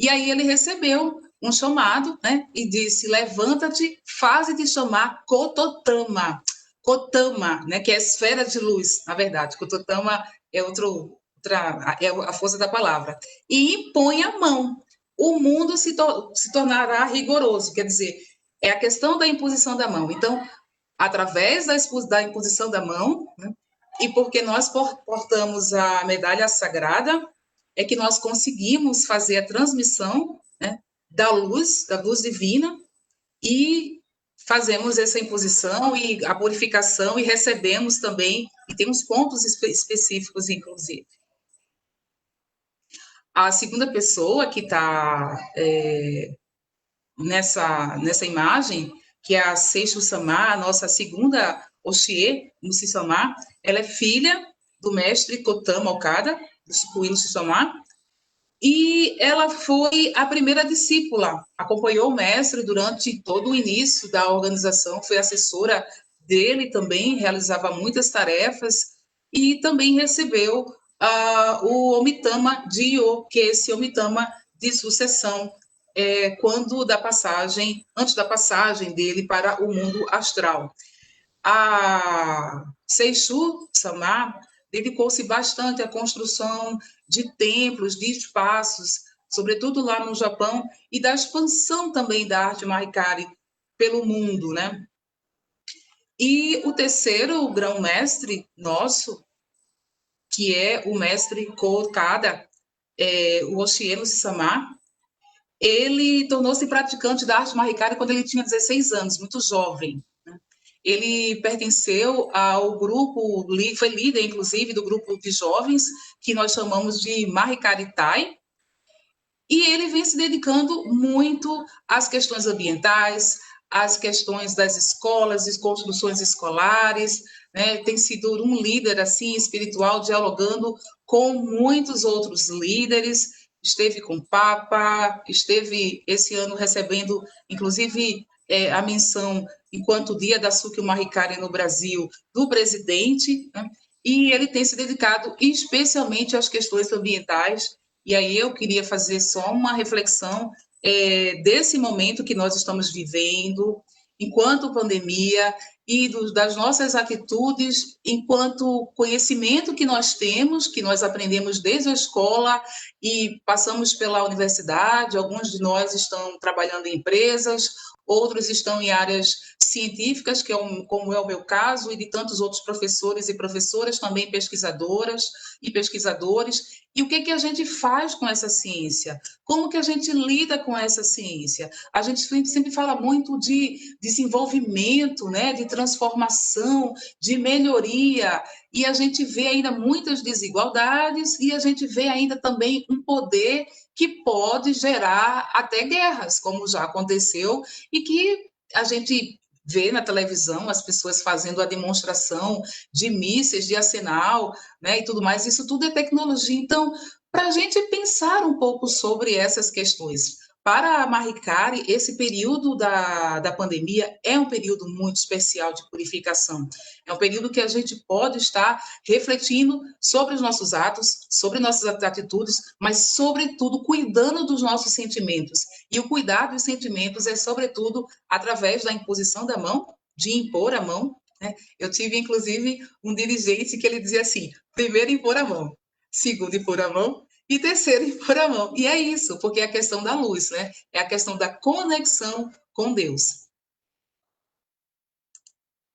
E aí ele recebeu um chamado, né? E disse: levanta-te, faze-te chamar Kototama. Kotama, né? Que é esfera de luz, na verdade. Kototama é é a força da palavra. E impõe a mão. O mundo se tornará rigoroso, quer dizer, é a questão da imposição da mão. Então, através da imposição da mão, né? E porque nós portamos a medalha sagrada, é que nós conseguimos fazer a transmissão, né, da luz divina, e fazemos essa imposição e a purificação, e recebemos também, e tem uns pontos específicos, inclusive. A segunda pessoa que está nessa imagem, que é a Seixo Samar, a nossa segunda Oxie no Sissamar, ela é filha do mestre Kotama Okada, do Sukuí no Sissamar, e ela foi a primeira discípula, acompanhou o mestre durante todo o início da organização, foi assessora dele também, realizava muitas tarefas, e também recebeu o Omitama Dio, que é esse Omitama de sucessão, antes da passagem dele para o mundo astral. A Seishu Sama dedicou-se bastante à construção de templos, de espaços, sobretudo lá no Japão, e da expansão também da arte Mahikari pelo mundo, né? E o terceiro grão-mestre nosso, que é o mestre Kokada, o Oshieno Sama, ele tornou-se praticante da arte Mahikari quando ele tinha 16 anos, muito jovem. Ele pertenceu ao grupo, foi líder, inclusive, do grupo de jovens, que nós chamamos de Mahikaritai, e ele vem se dedicando muito às questões ambientais, às questões das escolas, das construções escolares, né? Tem sido um líder assim espiritual, dialogando com muitos outros líderes, esteve com o Papa, esteve esse ano recebendo, inclusive, a menção enquanto Dia da Sukyo Mahikari no Brasil, do presidente, né? E ele tem se dedicado especialmente às questões ambientais. E aí eu queria fazer só uma reflexão desse momento que nós estamos vivendo, enquanto pandemia, e das nossas atitudes enquanto conhecimento que nós temos, que nós aprendemos desde a escola e passamos pela universidade, alguns de nós estão trabalhando em empresas, outros estão em áreas científicas, como é o meu caso, e de tantos outros professores e professoras, também pesquisadoras e pesquisadores. E o que a gente faz com essa ciência? Como que a gente lida com essa ciência? A gente sempre fala muito de desenvolvimento, né? De transformação, de melhoria, e a gente vê ainda muitas desigualdades, e a gente vê ainda também um poder que pode gerar até guerras, como já aconteceu, e que a gente vê na televisão as pessoas fazendo a demonstração de mísseis, de arsenal, né, e tudo mais. Isso tudo é tecnologia. Então, para a gente pensar um pouco sobre essas questões. Para a Mahikari, esse período da pandemia é um período muito especial de purificação. É um período que a gente pode estar refletindo sobre os nossos atos, sobre nossas atitudes, mas, sobretudo, cuidando dos nossos sentimentos. E o cuidar dos sentimentos é, sobretudo, através da imposição da mão, de impor a mão, né? Eu tive, inclusive, um dirigente que ele dizia assim: primeiro impor a mão, segundo impor a mão, e terceiro, impor a mão. E é isso, porque é a questão da luz, né? É a questão da conexão com Deus.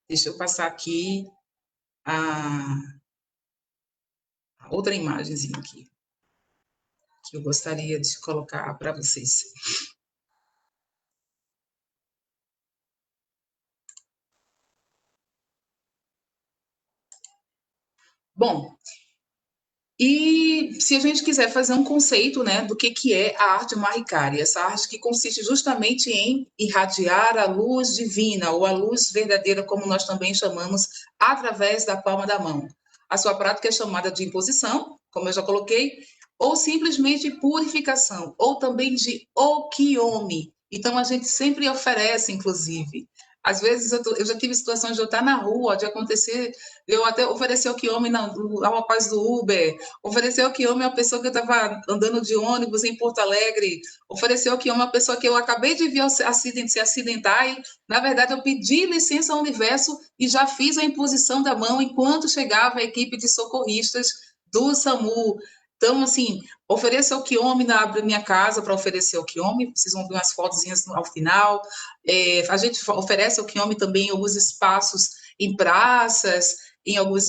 Deixa eu passar aqui a outra imagenzinha aqui, que eu gostaria de colocar para vocês. Bom, e se a gente quiser fazer um conceito, né, do que é a arte Mahikari, essa arte que consiste justamente em irradiar a luz divina, ou a luz verdadeira, como nós também chamamos, através da palma da mão. A sua prática é chamada de imposição, como eu já coloquei, ou simplesmente purificação, ou também de okiyomi. Então, a gente sempre oferece, inclusive. Às vezes, eu já tive situações de eu estar na rua, de acontecer, eu até oferecer o quiome ao rapaz do Uber, oferecer o quiome à pessoa que eu estava andando de ônibus em Porto Alegre, oferecer o quiome à pessoa que eu acabei de ver se acidentar e, na verdade, eu pedi licença ao universo e já fiz a imposição da mão enquanto chegava a equipe de socorristas do SAMU. Então, assim, ofereça o quiome na minha casa para oferecer o quiome, vocês vão ver umas fotozinhas ao final. A gente oferece o quiome também em alguns espaços, em praças, em alguns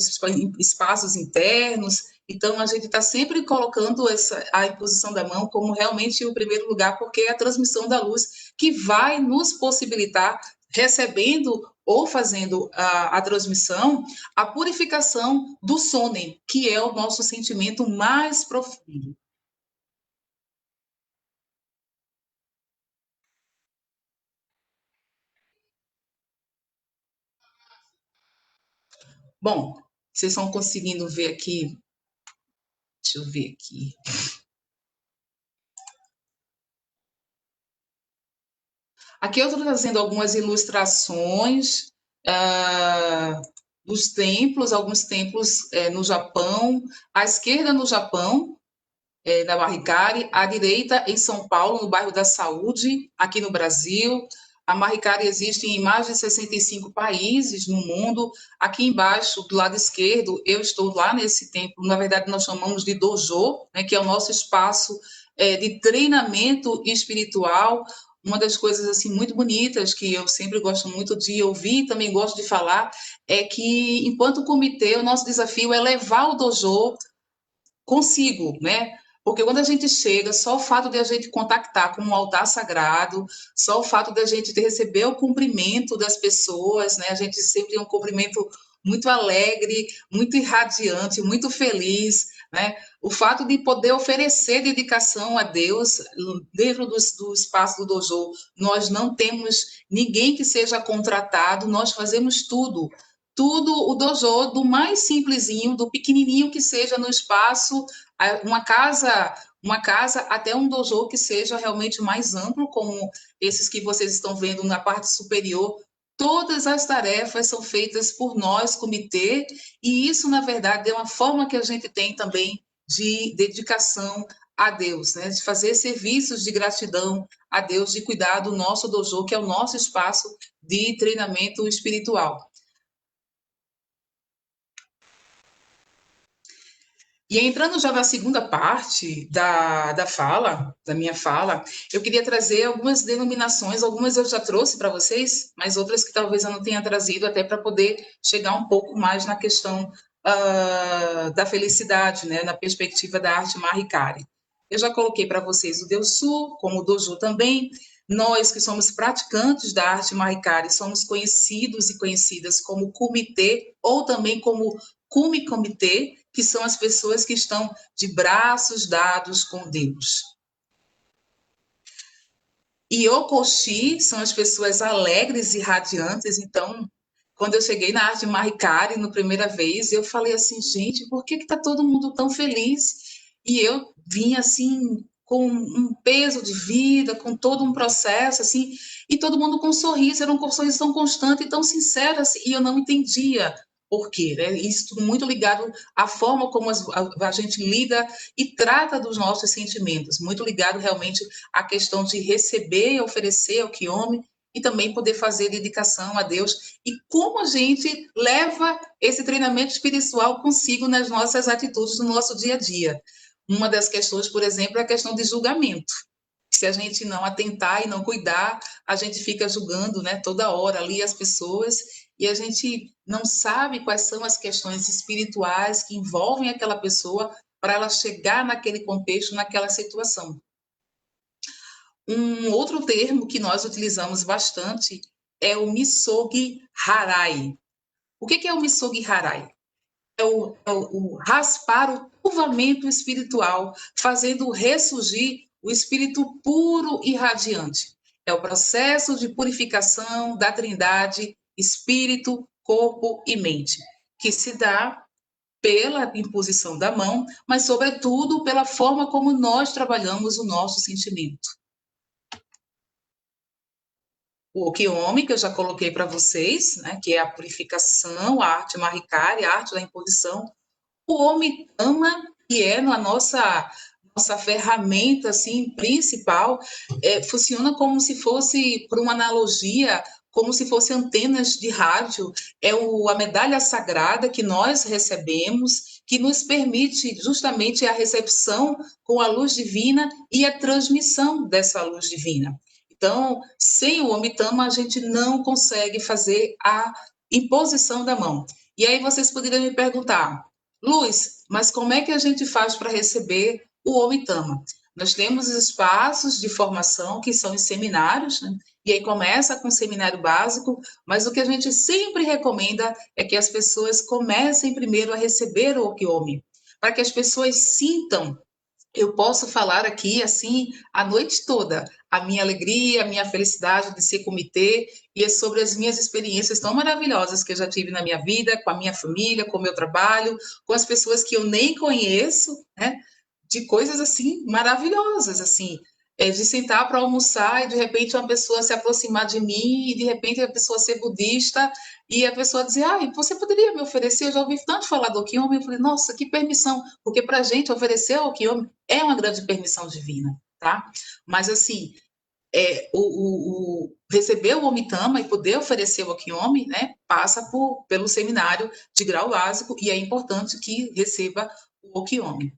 espaços internos. Então, a gente está sempre colocando a imposição da mão como realmente o primeiro lugar, porque é a transmissão da luz que vai nos possibilitar, recebendo ou fazendo a transmissão, a purificação do sonen, que é o nosso sentimento mais profundo. Bom, vocês estão conseguindo ver aqui? Deixa eu ver aqui. Aqui eu estou trazendo algumas ilustrações dos templos, alguns templos no Japão. À esquerda, no Japão, da Mahikari, à direita, em São Paulo, no bairro da Saúde, aqui no Brasil. A Mahikari existe em mais de 65 países no mundo. Aqui embaixo, do lado esquerdo, eu estou lá nesse templo. Na verdade, nós chamamos de dojo, né, que é o nosso espaço de treinamento espiritual. Uma das coisas assim muito bonitas que eu sempre gosto muito de ouvir e também gosto de falar é que, enquanto comitê, o nosso desafio é levar o dojo consigo, né? Porque quando a gente chega, só o fato de a gente contactar com um altar sagrado, só o fato de a gente receber o cumprimento das pessoas, né? A gente sempre tem um cumprimento muito alegre, muito irradiante, muito feliz, né? O fato de poder oferecer dedicação a Deus dentro do espaço do dojo, nós não temos ninguém que seja contratado, nós fazemos tudo o dojo, do mais simplesinho, do pequenininho que seja no espaço, uma casa até um dojo que seja realmente mais amplo, como esses que vocês estão vendo na parte superior. Todas as tarefas são feitas por nós, comitê, e isso, na verdade, é uma forma que a gente tem também de dedicação a Deus, né? De fazer serviços de gratidão a Deus, de cuidar do nosso dojo, que é o nosso espaço de treinamento espiritual. E entrando já na segunda parte da minha fala, eu queria trazer algumas denominações, algumas eu já trouxe para vocês, mas outras que talvez eu não tenha trazido, até para poder chegar um pouco mais na questão da felicidade, né, na perspectiva da arte Mahikari. Eu já coloquei para vocês o Deus Su, como o Dojo também. Nós que somos praticantes da arte Mahikari somos conhecidos e conhecidas como Kumite, ou também como Kumi-Comitê, que são as pessoas que estão de braços dados com Deus. E Okoshi são as pessoas alegres e radiantes. Então, quando eu cheguei na arte Mahikari na primeira vez, eu falei assim, gente, por que está todo mundo tão feliz? E eu vim assim, com um peso de vida, com todo um processo, assim, e todo mundo com um sorriso, era um sorriso tão constante e tão sincero, assim, e eu não entendia por quê, né? Isso muito ligado à forma como a gente lida e trata dos nossos sentimentos, muito ligado realmente à questão de receber e oferecer ao Kiyome e também poder fazer dedicação a Deus e como a gente leva esse treinamento espiritual consigo nas nossas atitudes no nosso dia a dia. Uma das questões, por exemplo, é a questão de julgamento. Se a gente não atentar e não cuidar, a gente fica julgando, né, toda hora ali as pessoas e a gente não sabe quais são as questões espirituais que envolvem aquela pessoa para ela chegar naquele contexto, naquela situação. Um outro termo que nós utilizamos bastante é o Misogi Harai. O que é o Misogi Harai? É o raspar o turvamento espiritual, fazendo ressurgir o espírito puro e radiante. É o processo de purificação da trindade, espírito, corpo e mente, que se dá pela imposição da mão, mas, sobretudo, pela forma como nós trabalhamos o nosso sentimento. O Okiyome, que eu já coloquei para vocês, né, que é a purificação, a arte Mahikari, a arte da imposição. O Omitama, que é a nossa ferramenta assim, principal, funciona como se fosse, por uma analogia, como se fossem antenas de rádio. É a medalha sagrada que nós recebemos, que nos permite justamente a recepção com a luz divina e a transmissão dessa luz divina. Então, sem o Omitama, a gente não consegue fazer a imposição da mão. E aí vocês poderiam me perguntar, Luz, mas como é que a gente faz para receber o Omitama? Nós temos espaços de formação que são os seminários, né? E aí começa com o seminário básico, mas o que a gente sempre recomenda é que as pessoas comecem primeiro a receber o Okiyome, para que as pessoas sintam eu posso falar aqui, assim, a noite toda, a minha alegria, a minha felicidade de ser comitê, e é sobre as minhas experiências tão maravilhosas que eu já tive na minha vida, com a minha família, com o meu trabalho, com as pessoas que eu nem conheço, né? De coisas, assim, maravilhosas, assim, de sentar para almoçar e, de repente, uma pessoa se aproximar de mim e, de repente, a pessoa ser budista e a pessoa dizer, você poderia me oferecer? Eu já ouvi tanto falar do Okiyome, eu falei, nossa, que permissão, porque para a gente oferecer o Okiyome é uma grande permissão divina, tá? Mas, assim, receber o Omitama e poder oferecer o Okiyome, né, passa pelo seminário de grau básico e é importante que receba o Okiyome.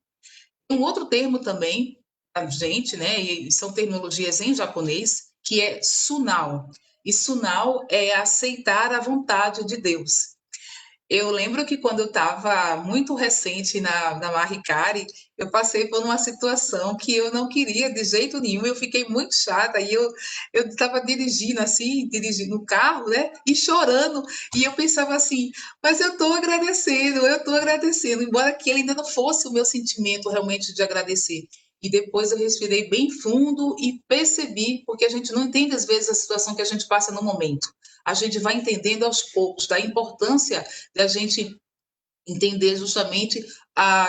Um outro termo também, a gente, né, e são terminologias em japonês, que é sunao. E sunao é aceitar a vontade de Deus. Eu lembro que quando eu estava muito recente na Mahikari, eu passei por uma situação que eu não queria de jeito nenhum, eu fiquei muito chata, e eu estava dirigindo assim, dirigindo o carro, né, e chorando, e eu pensava assim, mas eu estou agradecendo, embora que ele ainda não fosse o meu sentimento realmente de agradecer. E depois eu respirei bem fundo e percebi, porque a gente não entende às vezes a situação que a gente passa no momento. A gente vai entendendo aos poucos da importância da gente entender justamente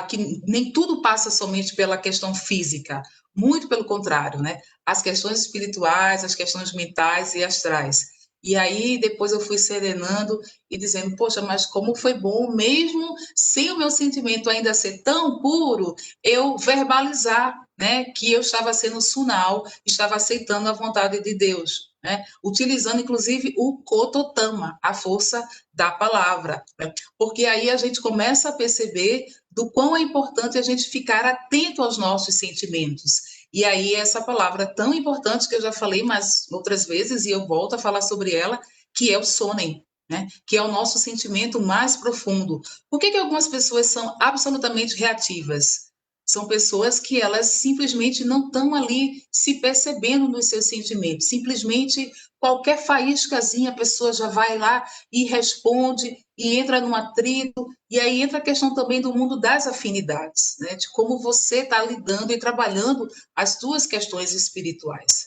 que nem tudo passa somente pela questão física, muito pelo contrário, né? As questões espirituais, as questões mentais e astrais. E aí depois eu fui serenando e dizendo, poxa, mas como foi bom, mesmo sem o meu sentimento ainda ser tão puro, eu verbalizar, né, que eu estava sendo sunal, estava aceitando a vontade de Deus, né? Utilizando inclusive o kototama, a força da palavra, né? Porque aí a gente começa a perceber do quão é importante a gente ficar atento aos nossos sentimentos. E aí essa palavra tão importante que eu já falei mais outras vezes, e eu volto a falar sobre ela, que é o sonen, né? Que é o nosso sentimento mais profundo. Por que algumas pessoas são absolutamente reativas? São pessoas que elas simplesmente não estão ali se percebendo nos seus sentimentos. Simplesmente qualquer faíscazinha a pessoa já vai lá e responde e entra num atrito. E aí entra a questão também do mundo das afinidades, né? De como você está lidando e trabalhando as suas questões espirituais.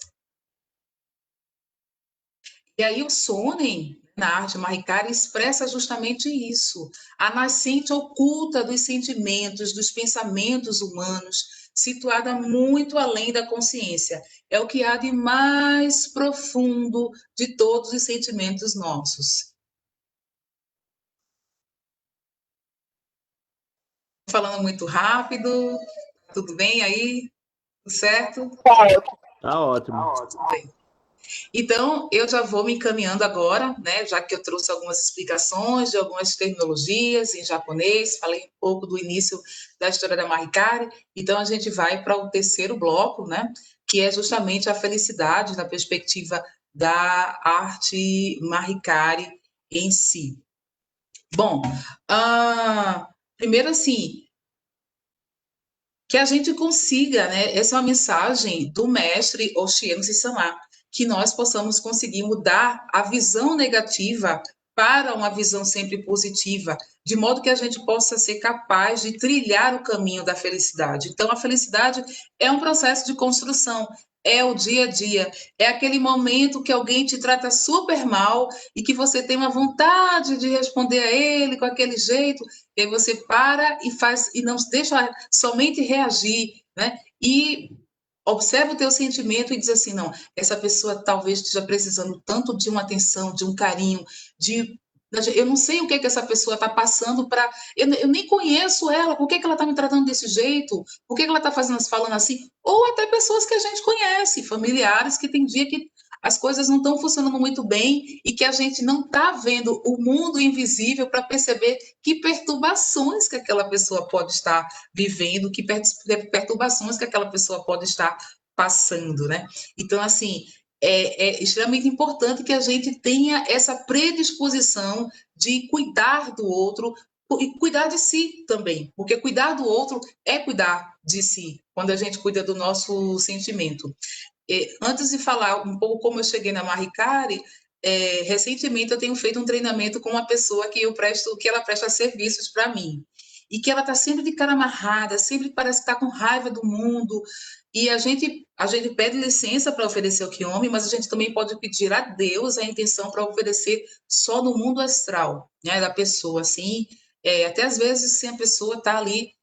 E aí o Sonen, na arte Mahikari, expressa justamente isso, a nascente oculta dos sentimentos, dos pensamentos humanos, situada muito além da consciência. É o que há de mais profundo de todos os sentimentos nossos. Falando muito rápido, tudo bem aí? Tudo certo? Tá ótimo. Tudo bem. Então, eu já vou me encaminhando agora, né, já que eu trouxe algumas explicações de algumas terminologias em japonês, falei um pouco do início da história da Mahikari, então a gente vai para o terceiro bloco, né, que é justamente a felicidade na perspectiva da arte Mahikari em si. Bom, primeiro assim, que a gente consiga, né, essa é uma mensagem do mestre Oshiyama Sama, que nós possamos conseguir mudar a visão negativa para uma visão sempre positiva, de modo que a gente possa ser capaz de trilhar o caminho da felicidade. Então, a felicidade é um processo de construção, é o dia a dia, é aquele momento que alguém te trata super mal e que você tem uma vontade de responder a ele com aquele jeito, e aí você para e faz, e não deixa somente reagir, né? E observa o teu sentimento e diz assim, não, essa pessoa talvez esteja precisando tanto de uma atenção, de um carinho, eu não sei o que essa pessoa está passando para... Eu nem conheço ela, por que ela está me tratando desse jeito? Por que ela está falando assim? Ou até pessoas que a gente conhece, familiares, que tem dia que as coisas não estão funcionando muito bem e que a gente não está vendo o mundo invisível para perceber que perturbações que aquela pessoa pode estar vivendo, que perturbações que aquela pessoa pode estar passando, né? Então, assim, é extremamente importante que a gente tenha essa predisposição de cuidar do outro e cuidar de si também, porque cuidar do outro é cuidar de si, quando a gente cuida do nosso sentimento. Antes de falar um pouco como eu cheguei na Mahikari, recentemente eu tenho feito um treinamento com uma pessoa que ela presta serviços para mim. e que ela está sempre de cara amarrada, sempre parece que está com raiva do mundo. E a gente pede licença para oferecer o quiome, mas a gente também pode pedir a Deus a intenção para oferecer só no mundo astral, né, da pessoa, assim. Até às vezes, se a pessoa está ali,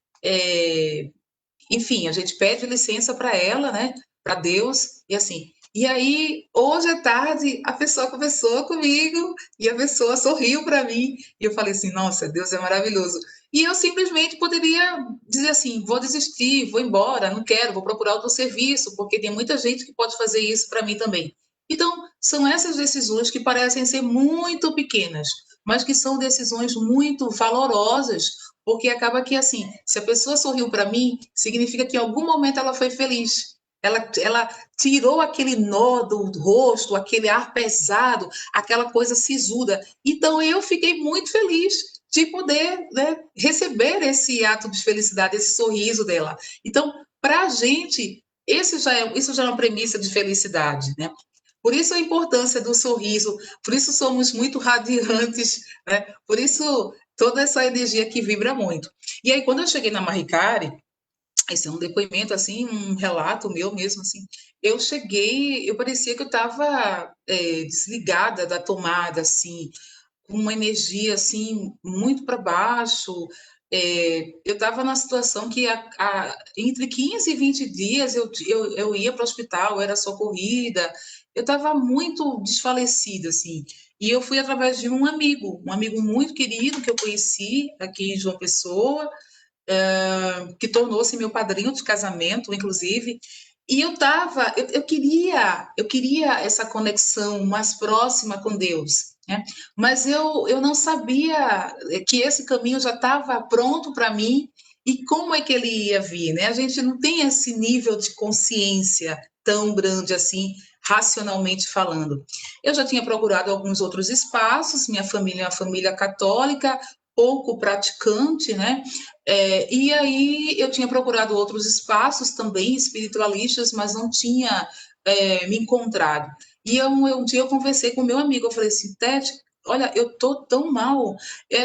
enfim, a gente pede licença para ela, né, para Deus, e assim. E aí, hoje à tarde, a pessoa conversou comigo e a pessoa sorriu para mim. E eu falei assim: nossa, Deus é maravilhoso. E eu simplesmente poderia dizer assim: vou desistir, vou embora, não quero, vou procurar outro serviço, porque tem muita gente que pode fazer isso para mim também. Então, são essas decisões que parecem ser muito pequenas, mas que são decisões muito valorosas, porque acaba que, assim, se a pessoa sorriu para mim, significa que em algum momento ela foi feliz. Ela tirou aquele nó do rosto, aquele ar pesado, aquela coisa sisuda. Então, eu fiquei muito feliz de poder, né, receber esse ato de felicidade, esse sorriso dela. Então, para a gente, isso já é uma premissa de felicidade, né? Por isso a importância do sorriso, por isso somos muito radiantes, né? Por isso toda essa energia que vibra muito. E aí, quando eu cheguei na Maricari, esse é um depoimento, assim, um relato meu mesmo, assim, eu cheguei, eu parecia que eu estava desligada da tomada, assim, com uma energia, assim, muito para baixo. Eu estava numa situação que entre 15 e 20 dias eu ia para o hospital, eu era socorrida, eu estava muito desfalecida, assim. E eu fui através de um amigo muito querido que eu conheci aqui em João Pessoa, que tornou-se meu padrinho de casamento, inclusive. E eu queria essa conexão mais próxima com Deus, né? Mas eu não sabia que esse caminho já estava pronto para mim e como é que ele ia vir, né? A gente não tem esse nível de consciência tão grande assim, racionalmente falando. Eu já tinha procurado alguns outros espaços, minha família é uma família católica, pouco praticante, né? E aí eu tinha procurado outros espaços também espiritualistas, mas não tinha me encontrado. E um dia eu conversei com meu amigo, eu falei assim: Tete, olha, eu tô tão mal,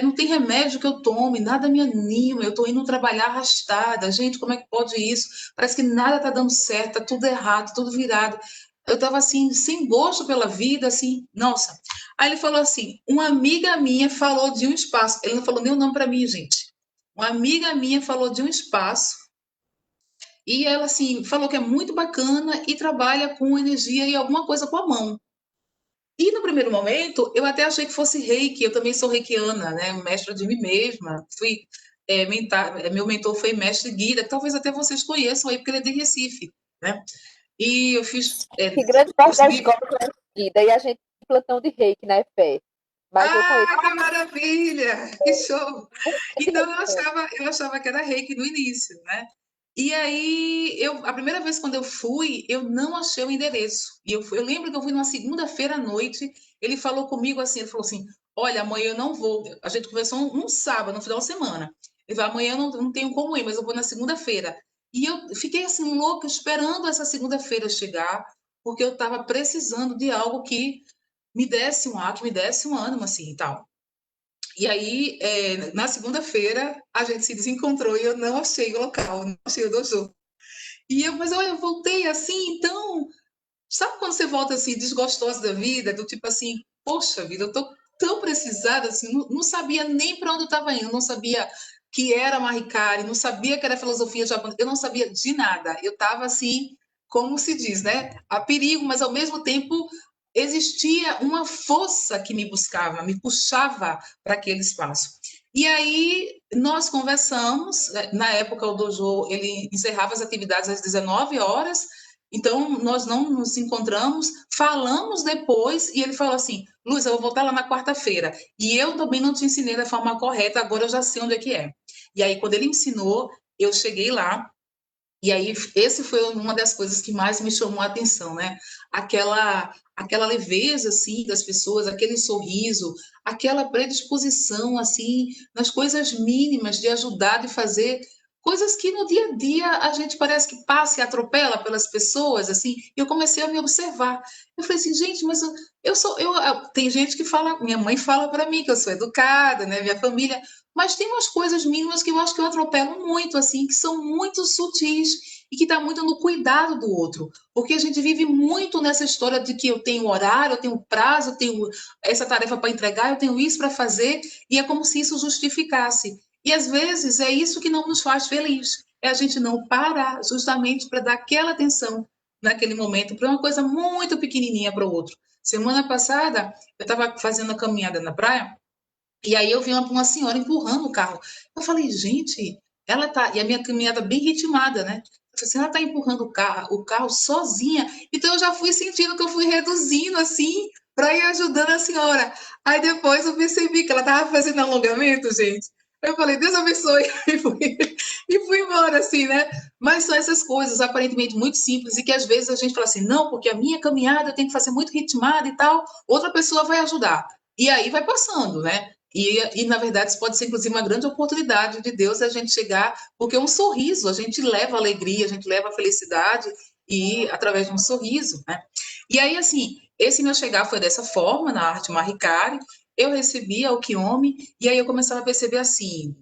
não tem remédio que eu tome, nada me anima, eu tô indo trabalhar arrastada, gente, como é que pode isso? Parece que nada tá dando certo, tá tudo errado, tudo virado. Eu estava assim, sem gosto pela vida, assim, nossa. Aí ele falou assim: uma amiga minha falou de um espaço, ele não falou nem o nome para mim, gente. Uma amiga minha falou de um espaço e ela assim falou que é muito bacana e trabalha com energia e alguma coisa com a mão. E no primeiro momento eu até achei que fosse reiki, eu também sou reikiana, né, mestra de mim mesma. Meu mentor foi mestre Guida, que talvez até vocês conheçam aí porque ele é de Recife, né? E eu fiz, Que grande parte da consegui. escola é seguida e a gente tem plantão de reiki na EFE. Mas eu conheço. Ah, que maravilha! Que show! Então eu achava que era reiki no início, né? E aí, a primeira vez quando eu fui, eu não achei o endereço. E eu lembro que eu fui numa segunda-feira à noite, ele falou comigo assim, ele falou assim: olha, amanhã eu não vou. A gente conversou um sábado, no final de semana. Ele falou: amanhã eu não tenho como ir, mas eu vou na segunda-feira. E eu fiquei assim, louca, esperando essa segunda-feira chegar, porque eu estava precisando de algo que me desse um ar, que me desse um ânimo, assim, e tal. E aí, na segunda-feira, a gente se desencontrou e eu não achei o local, não achei o dojo. Mas olha, eu voltei assim, então, sabe quando você volta assim, desgostosa da vida, do tipo assim, poxa vida, eu tô tão precisada, assim, não sabia nem para onde eu estava indo, não sabia que era Mahikari, não sabia que era filosofia japonesa, eu não sabia de nada. Eu estava assim, como se diz, né? A perigo, mas ao mesmo tempo existia uma força que me buscava, me puxava para aquele espaço. E aí nós conversamos, na época o dojo ele encerrava as atividades às 19 horas, então nós não nos encontramos, falamos depois e ele falou assim: Luz, eu vou voltar lá na quarta-feira. E eu também não te ensinei da forma correta, agora eu já sei onde é que é. E aí quando ele ensinou, eu cheguei lá. E aí, esse foi uma das coisas que mais me chamou a atenção, né? Aquela leveza, assim, das pessoas, aquele sorriso, aquela predisposição, assim, nas coisas mínimas de ajudar, de fazer coisas que no dia a dia a gente parece que passa e atropela pelas pessoas, assim. E eu comecei a me observar. Eu falei assim, gente, mas tem gente que fala, minha mãe fala para mim que eu sou educada, né? Minha família, Mas tem umas coisas mínimas que eu acho que eu atropelo muito, assim, que são muito sutis e que está muito no cuidado do outro. Porque a gente vive muito nessa história de que eu tenho horário, eu tenho prazo, eu tenho essa tarefa para entregar, eu tenho isso para fazer, e é como se isso justificasse. E às vezes é isso que não nos faz feliz. É a gente não parar justamente para dar aquela atenção naquele momento para uma coisa muito pequenininha para o outro. Semana passada, eu estava fazendo a caminhada na praia, e aí eu vi uma senhora empurrando o carro. Eu falei, gente, ela tá. E a minha caminhada bem ritmada, né? Eu falei assim, ela tá empurrando o carro sozinha. Então eu já fui sentindo que eu fui reduzindo assim para ir ajudando a senhora. Aí depois eu percebi que ela tava fazendo alongamento, gente. Eu falei, Deus abençoe, e fui embora, assim, né? Mas são essas coisas aparentemente muito simples e que às vezes a gente fala assim, não, porque a minha caminhada eu tenho que fazer muito ritmada e tal, outra pessoa vai ajudar. E aí vai passando, né? Na verdade, isso pode ser, inclusive, uma grande oportunidade de Deus a gente chegar, porque um sorriso, a gente leva alegria, a gente leva felicidade, e através de um sorriso, né? E aí, assim, esse meu chegar foi dessa forma, na arte Maricari, eu recebia o Kiyomi, e aí eu começava a perceber assim,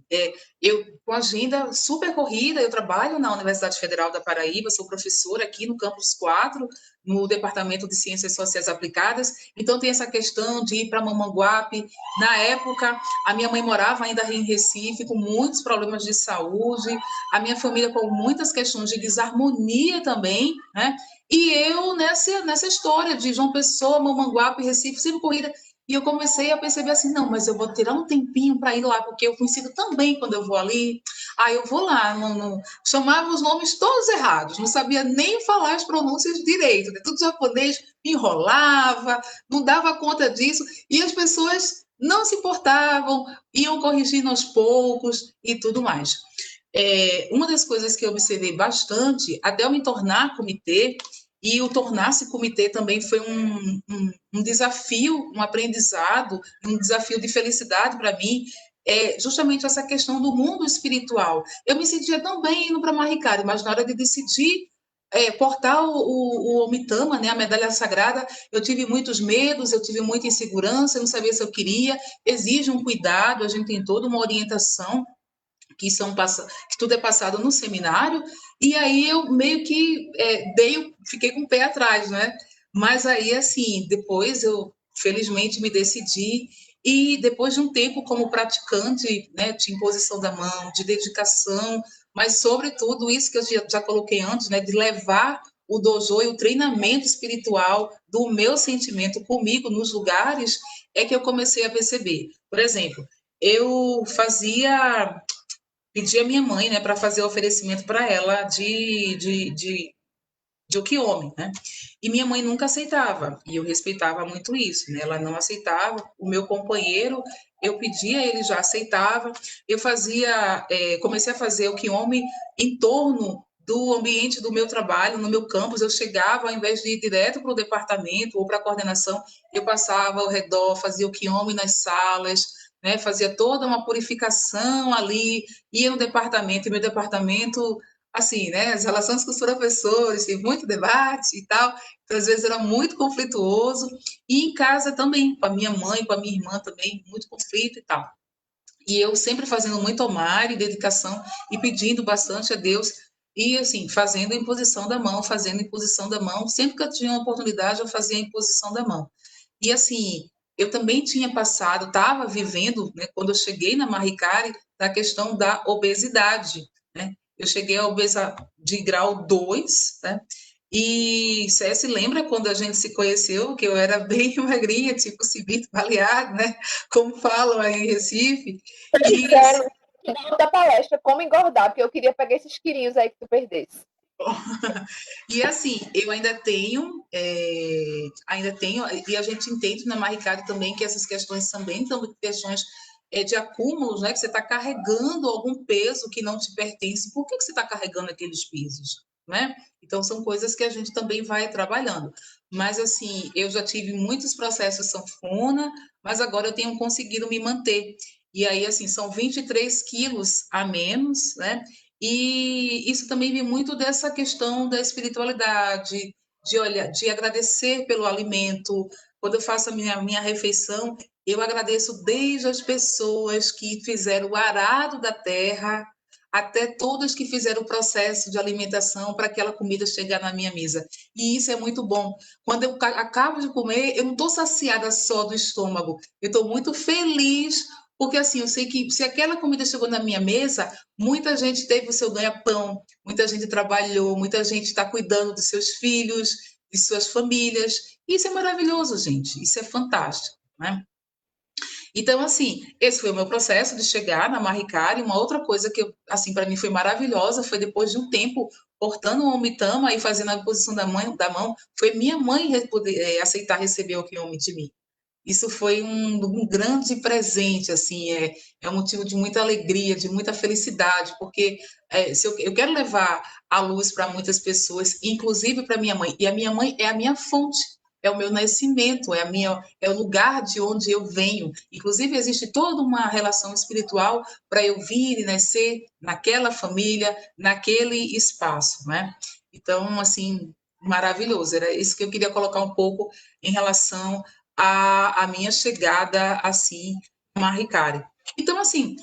eu com agenda super corrida, eu trabalho na Universidade Federal da Paraíba, sou professora aqui no Campus 4, no Departamento de Ciências Sociais Aplicadas, então tem essa questão de ir para Mamanguape. Na época, a minha mãe morava ainda em Recife, com muitos problemas de saúde, a minha família com muitas questões de desarmonia também, né? E eu nessa história de João Pessoa, Mamanguape, Recife, sempre corrida. E eu comecei a perceber assim, não, mas eu vou tirar um tempinho para ir lá, porque eu coincido também quando eu vou ali. Aí eu vou lá, chamava os nomes todos errados, não sabia nem falar as pronúncias direito, né? Tudo japonês, me enrolava, não dava conta disso, e as pessoas não se importavam, iam corrigindo aos poucos e tudo mais. Uma das coisas que eu observei bastante, até eu me tornar comitê, e o tornar-se comitê também foi um desafio, um aprendizado, um desafio de felicidade para mim, justamente essa questão do mundo espiritual. Eu me sentia tão bem indo para Maricari, mas na hora de decidir portar o Omitama, né, a medalha sagrada, eu tive muitos medos, eu tive muita insegurança, eu não sabia se eu queria, exige um cuidado, a gente tem toda uma orientação, que tudo é passado no seminário, e aí eu meio que fiquei com o pé atrás, né? Mas aí, assim, depois eu, felizmente, me decidi, e depois de um tempo como praticante, né, de imposição da mão, de dedicação, mas, sobretudo, isso que eu já coloquei antes, né, de levar o dojo e o treinamento espiritual do meu sentimento comigo nos lugares, é que eu comecei a perceber. Por exemplo, eu pedi a minha mãe, né, para fazer o oferecimento para ela de Okiomi, né? E minha mãe nunca aceitava, e eu respeitava muito isso, né? Ela não aceitava. O meu companheiro, eu pedia, ele já aceitava. Eu comecei a fazer o Okiomi em torno do ambiente do meu trabalho, no meu campus. Eu chegava, ao invés de ir direto para o departamento ou para a coordenação, eu passava ao redor, fazia o Okiomi nas salas, né? Fazia toda uma purificação ali, ia no departamento, e meu departamento, assim, né, as relações com os professores, tem muito debate e tal, então às vezes era muito conflituoso, e em casa também, com a minha mãe, com a minha irmã também, muito conflito e tal. E eu sempre fazendo muito omar e dedicação e pedindo bastante a Deus, e assim, fazendo a imposição da mão, sempre que eu tinha uma oportunidade eu fazia a imposição da mão. E assim, eu também tinha passado, estava vivendo, né, quando eu cheguei na Maricari, da questão da obesidade, né? Eu cheguei a obesa de grau 2, né? E você se lembra quando a gente se conheceu, que eu era bem magrinha, tipo cibito baleado, né? Como falam aí em Recife. E Sério, da palestra, como engordar, porque eu queria pegar esses quilinhos aí que tu perdesse. E assim, eu ainda tenho, e a gente entende na Maricari também que essas questões também são questões de acúmulos, né? Que você está carregando algum peso que não te pertence. Por que você está carregando aqueles pesos, né? Então, são coisas que a gente também vai trabalhando. Mas, assim, eu já tive muitos processos sanfona, mas agora eu tenho conseguido me manter. E aí, assim, são 23 quilos a menos, né? E isso também vem muito dessa questão da espiritualidade, de agradecer pelo alimento. Quando eu faço a minha refeição, Eu agradeço desde as pessoas que fizeram o arado da terra, até todas que fizeram o processo de alimentação para aquela comida chegar na minha mesa. E isso é muito bom. Quando eu acabo de comer, eu não estou saciada só do estômago, eu estou muito feliz, porque assim, eu sei que se aquela comida chegou na minha mesa, muita gente teve o seu ganha-pão, muita gente trabalhou, muita gente está cuidando dos seus filhos, de suas famílias. Isso é maravilhoso, gente. Isso é fantástico, né? Então, assim, esse foi o meu processo de chegar na Maricari. Uma outra coisa que, assim, para mim foi maravilhosa foi depois de um tempo portando o Omitama e fazendo a posição da mão, foi minha mãe poder aceitar receber o Kiyomi de mim. Isso foi um grande presente, assim, é um motivo de muita alegria, de muita felicidade, porque se eu quero levar a luz para muitas pessoas, inclusive para minha mãe, e a minha mãe é a minha fonte, é o meu nascimento, é o lugar de onde eu venho. Inclusive, existe toda uma relação espiritual para eu vir e nascer naquela família, naquele espaço, né? Então, assim, maravilhoso. Era isso que eu queria colocar um pouco em relação à minha chegada, assim, na Ricari. Então, assim,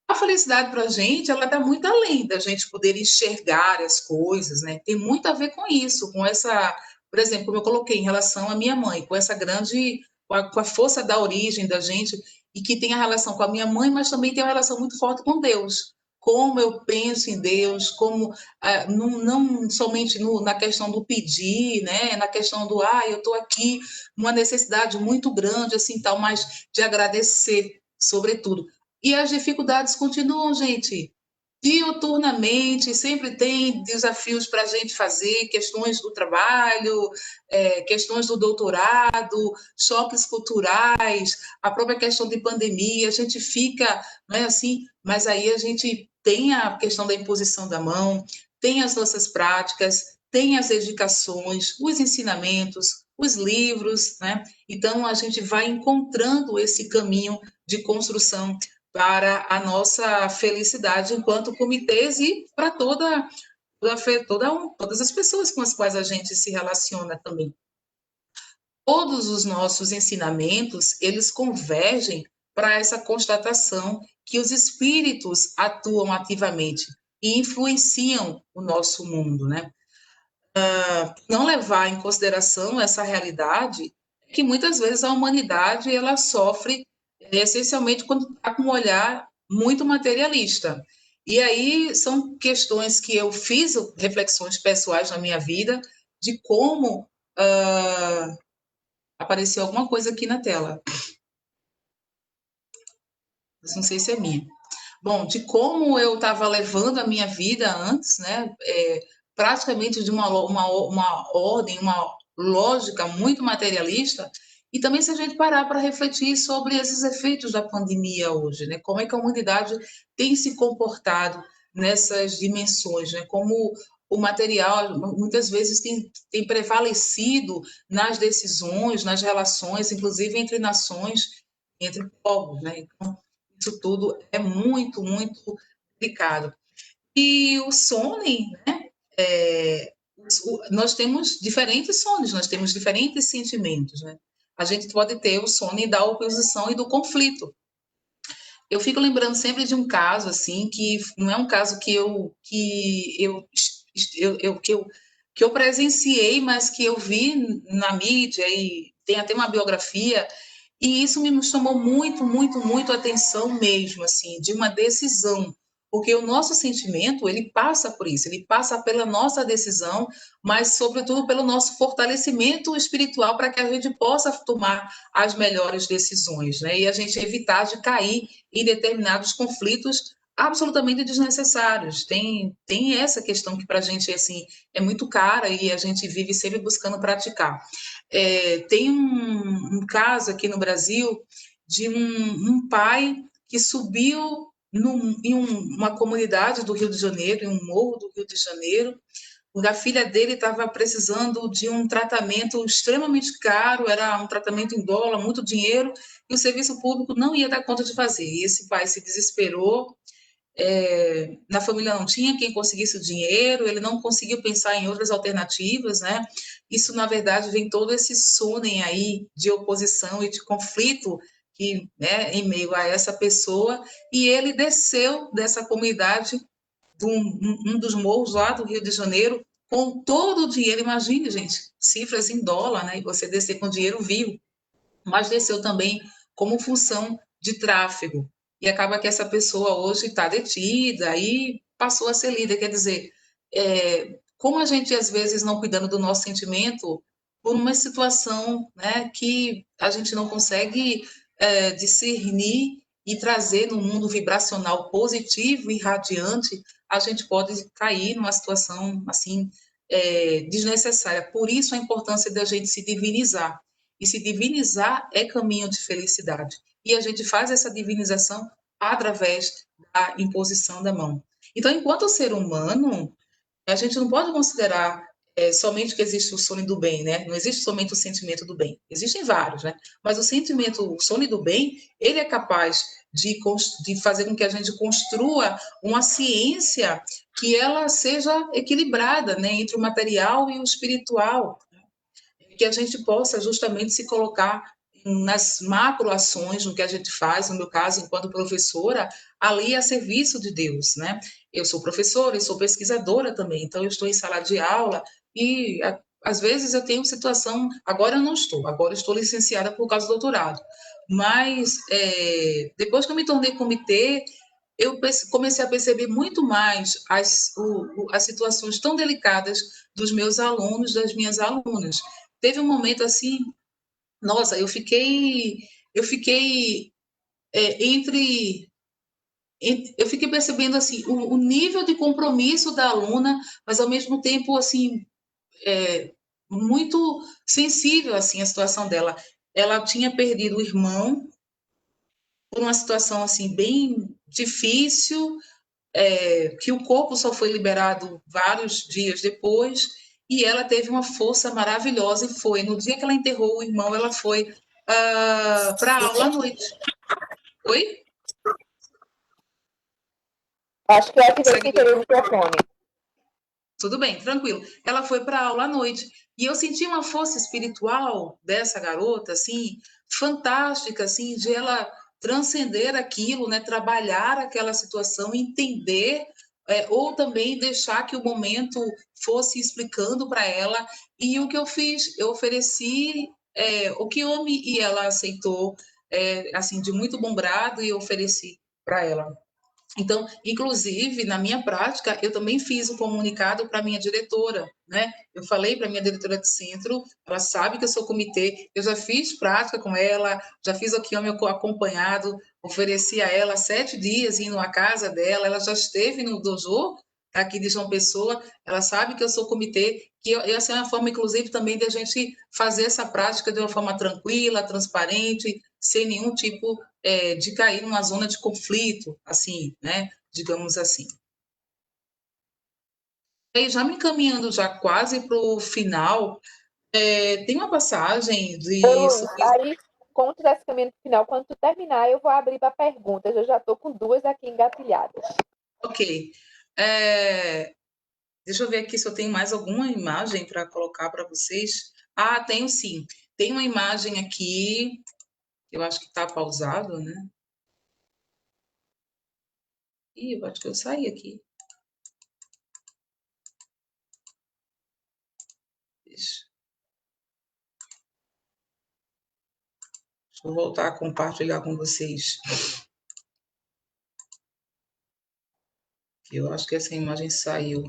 a felicidade para a gente, ela está muito além da gente poder enxergar as coisas, né? Tem muito a ver com isso, com essa, por exemplo, como eu coloquei em relação à minha mãe, com essa grande, com a força da origem da gente, e que tem a relação com a minha mãe, mas também tem uma relação muito forte com Deus. Como eu penso em Deus, como não somente na questão do pedir, né? Na questão do, eu estou aqui numa necessidade muito grande, assim, tal, mas de agradecer, sobretudo. E as dificuldades continuam, gente. Diuturnamente, sempre tem desafios para a gente fazer, questões do trabalho, questões do doutorado, choques culturais, a própria questão de pandemia, a gente fica, não é assim, mas aí a gente tem a questão da imposição da mão, tem as nossas práticas, tem as dedicações, os ensinamentos, os livros, né? Então a gente vai encontrando esse caminho de construção para a nossa felicidade enquanto comitês e para todas as pessoas com as quais a gente se relaciona também. Todos os nossos ensinamentos, eles convergem para essa constatação que os espíritos atuam ativamente e influenciam o nosso mundo, né? Não levar em consideração essa realidade que muitas vezes a humanidade ela sofre essencialmente quando está com um olhar muito materialista. E aí são questões que eu fiz, reflexões pessoais na minha vida, de como apareceu alguma coisa aqui na tela. Mas não sei se é minha. Bom, de como eu estava levando a minha vida antes, né? Praticamente de uma ordem, uma lógica muito materialista, e também se a gente parar para refletir sobre esses efeitos da pandemia hoje, né? Como é que a humanidade tem se comportado nessas dimensões, né? Como o material muitas vezes tem prevalecido nas decisões, nas relações, inclusive entre nações, entre povos, né? Então, isso tudo é muito, muito delicado. E o Sony, né? Nós temos diferentes Sonys, nós temos diferentes sentimentos, né? A gente pode ter o Sony da oposição e do conflito. Eu fico lembrando sempre de um caso assim que não é um caso que eu presenciei, mas que eu vi na mídia e tem até uma biografia. E isso me chamou muito, muito, muito atenção mesmo, assim, de uma decisão, porque o nosso sentimento, ele passa por isso, ele passa pela nossa decisão, mas, sobretudo, pelo nosso fortalecimento espiritual para que a gente possa tomar as melhores decisões, né? E a gente evitar de cair em determinados conflitos absolutamente desnecessários. Tem essa questão que para a gente assim, é muito cara e a gente vive sempre buscando praticar. Tem um caso aqui no Brasil de um pai que subiu em uma comunidade do Rio de Janeiro, em um morro do Rio de Janeiro, onde a filha dele estava precisando de um tratamento extremamente caro, era um tratamento em dólar, muito dinheiro, e o serviço público não ia dar conta de fazer. E esse pai se desesperou, na família não tinha quem conseguisse o dinheiro, ele não conseguiu pensar em outras alternativas, né? Isso, na verdade, vem todo esse sonem aí de oposição e de conflito que, né, em meio a essa pessoa, e ele desceu dessa comunidade, um dos morros lá do Rio de Janeiro, com todo o dinheiro. Imagine, gente, cifras em dólar, né? E você descer com dinheiro vivo, mas desceu também como função de tráfego. E acaba que essa pessoa hoje está detida e passou a ser líder. Quer dizer, como a gente, às vezes, não cuidando do nosso sentimento, por uma situação, né, que a gente não consegue discernir e trazer no mundo vibracional positivo e radiante, a gente pode cair numa situação assim desnecessária. Por isso a importância da gente se divinizar. E se divinizar é caminho de felicidade. E a gente faz essa divinização através da imposição da mão. Então, enquanto ser humano, a gente não pode considerar somente que existe o sonho do bem, né? Não existe somente o sentimento do bem. Existem vários, né? Mas o sentimento, o sonho do bem, ele é capaz de fazer com que a gente construa uma ciência que ela seja equilibrada, né? Entre o material e o espiritual, que a gente possa justamente se colocar nas macroações, no que a gente faz, no meu caso, enquanto professora, ali a serviço de Deus, né? Eu sou professora, eu sou pesquisadora também, então eu estou em sala de aula e às vezes eu tenho situação, agora eu não estou, agora eu estou licenciada por causa do doutorado, mas depois que eu me tornei comitê, eu comecei a perceber muito mais as situações tão delicadas dos meus alunos, das minhas alunas. Teve um momento assim, nossa, eu fiquei eu fiquei percebendo assim o nível de compromisso da aluna, mas ao mesmo tempo assim muito sensível assim a situação dela. Ela tinha perdido o irmão por uma situação assim bem difícil, que o corpo só foi liberado vários dias depois, e ela teve uma força maravilhosa e foi. No dia que ela enterrou o irmão, ela foi para a aula à noite. Oi? Acho que eu ativei Consegue sem ver? querer o microfone. Tudo bem, tranquilo. Ela foi para a aula à noite. E eu senti uma força espiritual dessa garota, assim, fantástica, assim, de ela transcender aquilo, né? Trabalhar aquela situação, entender, ou também deixar que o momento fosse explicando para ela. E o que eu fiz? Eu ofereci o Kiyomi e ela aceitou, assim, de muito bom grado, e eu ofereci para ela. Então, inclusive, na minha prática, eu também fiz o comunicado para a minha diretora, né? Eu falei para a minha diretora de centro, ela sabe que eu sou comitê, eu já fiz prática com ela, já fiz aqui o meu acompanhado, ofereci a ela 7 dias indo à casa dela, ela já esteve no dojo aqui de João Pessoa, ela sabe que eu sou comitê, que essa é uma forma, inclusive, também de a gente fazer essa prática de uma forma tranquila, transparente, sem nenhum tipo de cair numa zona de conflito, assim, né? Digamos assim. E já me encaminhando já quase para o final, tem uma passagem de... Luiz, aí, quando tu esse caminho final, quando tu terminar, eu vou abrir para perguntas. Eu já estou com 2 aqui engatilhadas. Ok. Deixa eu ver aqui se eu tenho mais alguma imagem para colocar para vocês. Ah, tenho sim. Tem uma imagem aqui, eu acho que está pausado, né? Ih, eu acho que eu saí aqui. Deixa eu voltar a compartilhar com vocês. Eu acho que essa imagem saiu.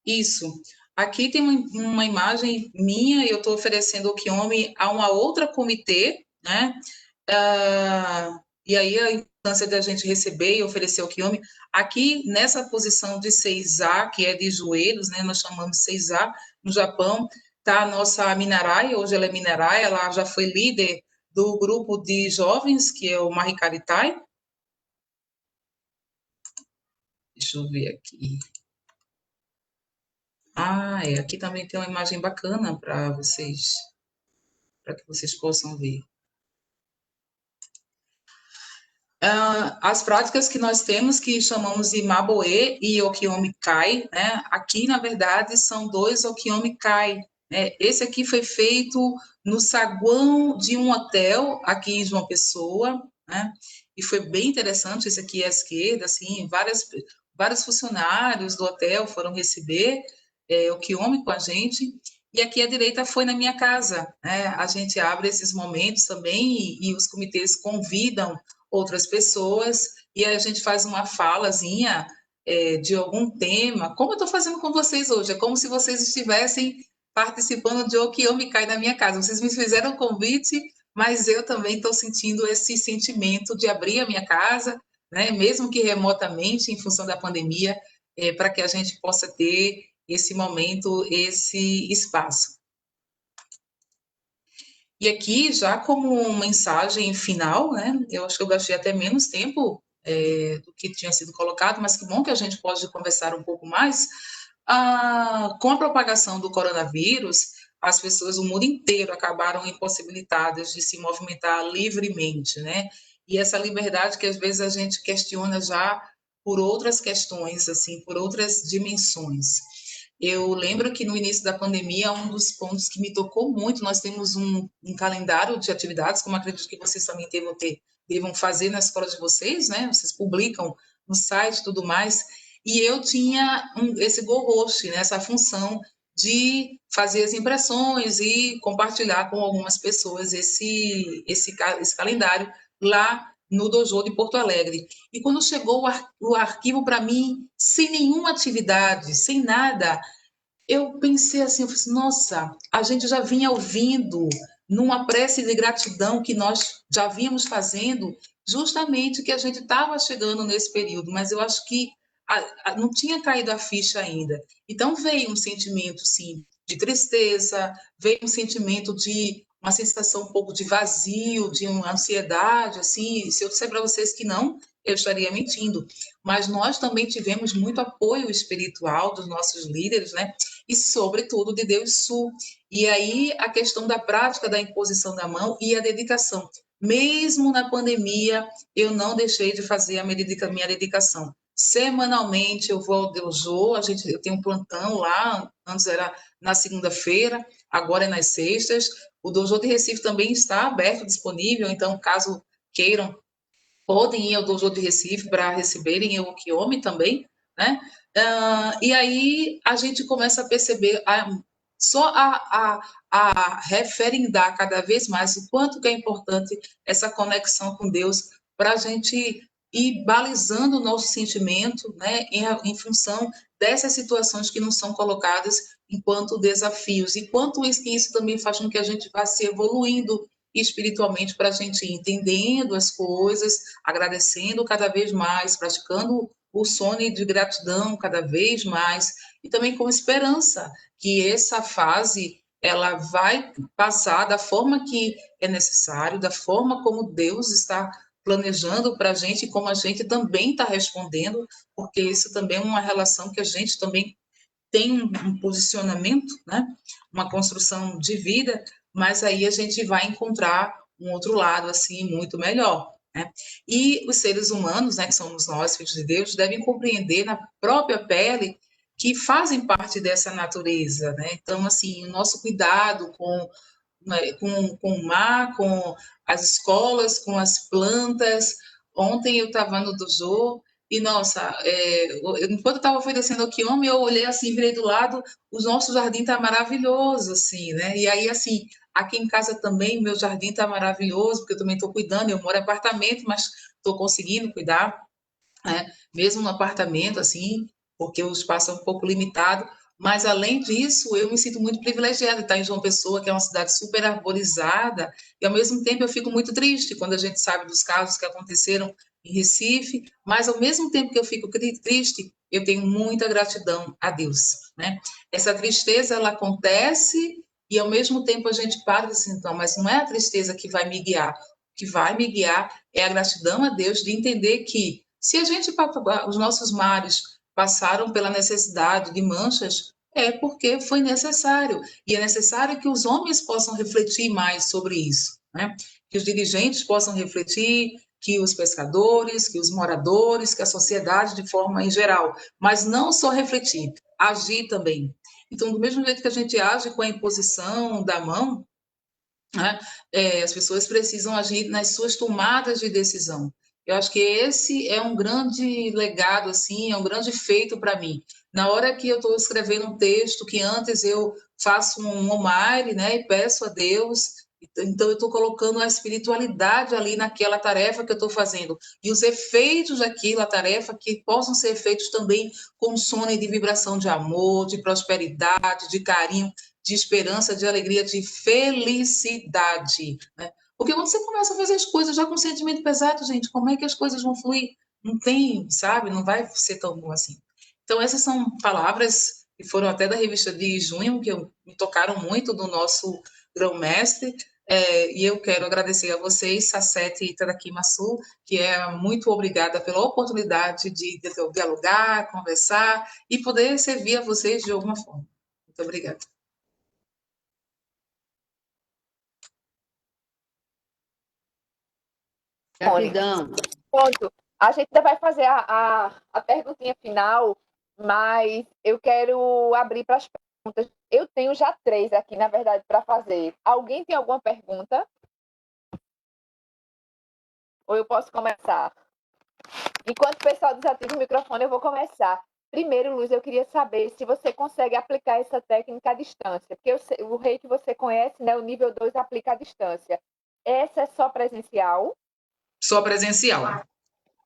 Isso. Aqui tem uma imagem minha, eu estou oferecendo o Kiyomi a uma outra comitê, né? E aí a importância da gente receber e oferecer o Kiyomi. Aqui, nessa posição de 6A, que é de joelhos, né? Nós chamamos 6A no Japão, está a nossa Minarai, hoje ela é Minarai, ela já foi líder do grupo de jovens, que é o Mahikaritai. Deixa eu ver aqui. Aqui também tem uma imagem bacana para que vocês possam ver. As práticas que nós temos, que chamamos de Maboe e Okiomi Kai, né? Aqui, na verdade, são 2 Okiomi Kai, né? Esse aqui foi feito no saguão de um hotel aqui em João Pessoa, né? E foi bem interessante. Esse aqui à esquerda, assim, vários funcionários do hotel foram receber o Quiome com a gente. E aqui à direita foi na minha casa, né? A gente abre esses momentos também e os comitês convidam outras pessoas e a gente faz uma falazinha de algum tema, como eu estou fazendo com vocês hoje. É como se vocês estivessem participando de O Que Eu Me Cai na minha casa. Vocês me fizeram o convite, mas eu também estou sentindo esse sentimento de abrir a minha casa, né? Mesmo que remotamente, em função da pandemia, para que a gente possa ter esse momento, esse espaço. E aqui, já como mensagem final, né, eu acho que eu gastei até menos tempo do que tinha sido colocado, mas que bom que a gente pode conversar um pouco mais. Com a propagação do coronavírus, as pessoas, o mundo inteiro, acabaram impossibilitadas de se movimentar livremente, né? E essa liberdade que às vezes a gente questiona já por outras questões, assim, por outras dimensões. Eu lembro que no início da pandemia, um dos pontos que me tocou muito, nós temos um calendário de atividades, como acredito que vocês também devam fazer na escola de vocês, né? Vocês publicam no site e tudo mais. E eu tinha esse go-host, né? Essa função de fazer as impressões e compartilhar com algumas pessoas esse calendário lá no Dojo de Porto Alegre. E quando chegou o arquivo para mim, sem nenhuma atividade, sem nada, eu pensei assim, eu falei assim, nossa, a gente já vinha ouvindo numa prece de gratidão que nós já vínhamos fazendo, justamente que a gente estava chegando nesse período, mas eu acho que não tinha caído a ficha ainda. Então veio um sentimento, sim, de tristeza, veio um sentimento de uma sensação um pouco de vazio, de uma ansiedade, assim, se eu disser para vocês que não, eu estaria mentindo. Mas nós também tivemos muito apoio espiritual dos nossos líderes, né? E, sobretudo, de Deus Sul. E aí a questão da prática da imposição da mão e a dedicação. Mesmo na pandemia, eu não deixei de fazer a minha dedicação. Semanalmente eu vou ao Dojo, eu tenho um plantão lá, antes era na segunda-feira, agora é nas sextas. O Dojo de Recife também está aberto, disponível, então, caso queiram, podem ir ao Dojo de Recife para receberem o Quiome também, né? E aí a gente começa a perceber só a referendar cada vez mais o quanto que é importante essa conexão com Deus para a gente ir balizando o nosso sentimento, né, em função dessas situações que nos são colocadas enquanto desafios, e quanto isso também faz com que a gente vá se evoluindo espiritualmente para a gente ir entendendo as coisas, agradecendo cada vez mais, praticando o sono de gratidão cada vez mais, e também com esperança que essa fase ela vai passar da forma que é necessário, da forma como Deus está planejando para a gente e como a gente também está respondendo, porque isso também é uma relação que a gente também tem um posicionamento, né? Uma construção de vida, mas aí a gente vai encontrar um outro lado assim muito melhor, né? E os seres humanos, né, que somos nós, filhos de Deus, devem compreender na própria pele que fazem parte dessa natureza, né? Então, assim, o nosso cuidado com o mar, com as escolas, com as plantas. Ontem eu estava no dojo e, nossa, enquanto eu estava oferecendo o quiome, eu olhei assim, virei do lado, o nosso jardim está maravilhoso, assim, né? E aí, assim, aqui em casa também, meu jardim está maravilhoso, porque eu também estou cuidando, eu moro em apartamento, mas estou conseguindo cuidar, né? Mesmo no apartamento, assim, porque o espaço é um pouco limitado, mas além disso, eu me sinto muito privilegiada de estar em João Pessoa, que é uma cidade super arborizada, e ao mesmo tempo eu fico muito triste quando a gente sabe dos casos que aconteceram em Recife, mas ao mesmo tempo que eu fico triste, eu tenho muita gratidão a Deus, né? Essa tristeza, ela acontece e ao mesmo tempo a gente para assim, então, mas não é a tristeza que vai me guiar. O que vai me guiar é a gratidão a Deus de entender que se a gente, os nossos mares passaram pela necessidade de manchas, é porque foi necessário. E é necessário que os homens possam refletir mais sobre isso, né? Que os dirigentes possam refletir, que os pescadores, que os moradores, que a sociedade de forma em geral. Mas não só refletir, agir também. Então, do mesmo jeito que a gente age com a imposição da mão, né, as pessoas precisam agir nas suas tomadas de decisão. Eu acho que esse é um grande legado, assim, é um grande feito para mim. Na hora que eu estou escrevendo um texto, que antes eu faço um omare, né, e peço a Deus, então eu estou colocando a espiritualidade ali naquela tarefa que eu estou fazendo. E os efeitos daquela tarefa que possam ser feitos também com sono de vibração de amor, de prosperidade, de carinho, de esperança, de alegria, de felicidade, né? Porque quando você começa a fazer as coisas já com sentimento pesado, gente, como é que as coisas vão fluir? Não tem, sabe? Não vai ser tão bom assim. Então, essas são palavras que foram até da revista de junho, que me tocaram muito do nosso grão-mestre, e eu quero agradecer a vocês, Sacete e Itadaki Masu, que é muito obrigada pela oportunidade de dialogar, conversar e poder servir a vocês de alguma forma. Muito obrigada. Gratidão. Pronto. A gente ainda vai fazer a perguntinha final, mas eu quero abrir para as perguntas. Eu tenho já 3 aqui, na verdade, para fazer. Alguém tem alguma pergunta? Ou eu posso começar? Enquanto o pessoal desativa o microfone, eu vou começar. Primeiro, Luz, eu queria saber se você consegue aplicar essa técnica à distância, porque o rei que você conhece, né, o nível 2 aplica à distância. Essa é só presencial? Só presencial.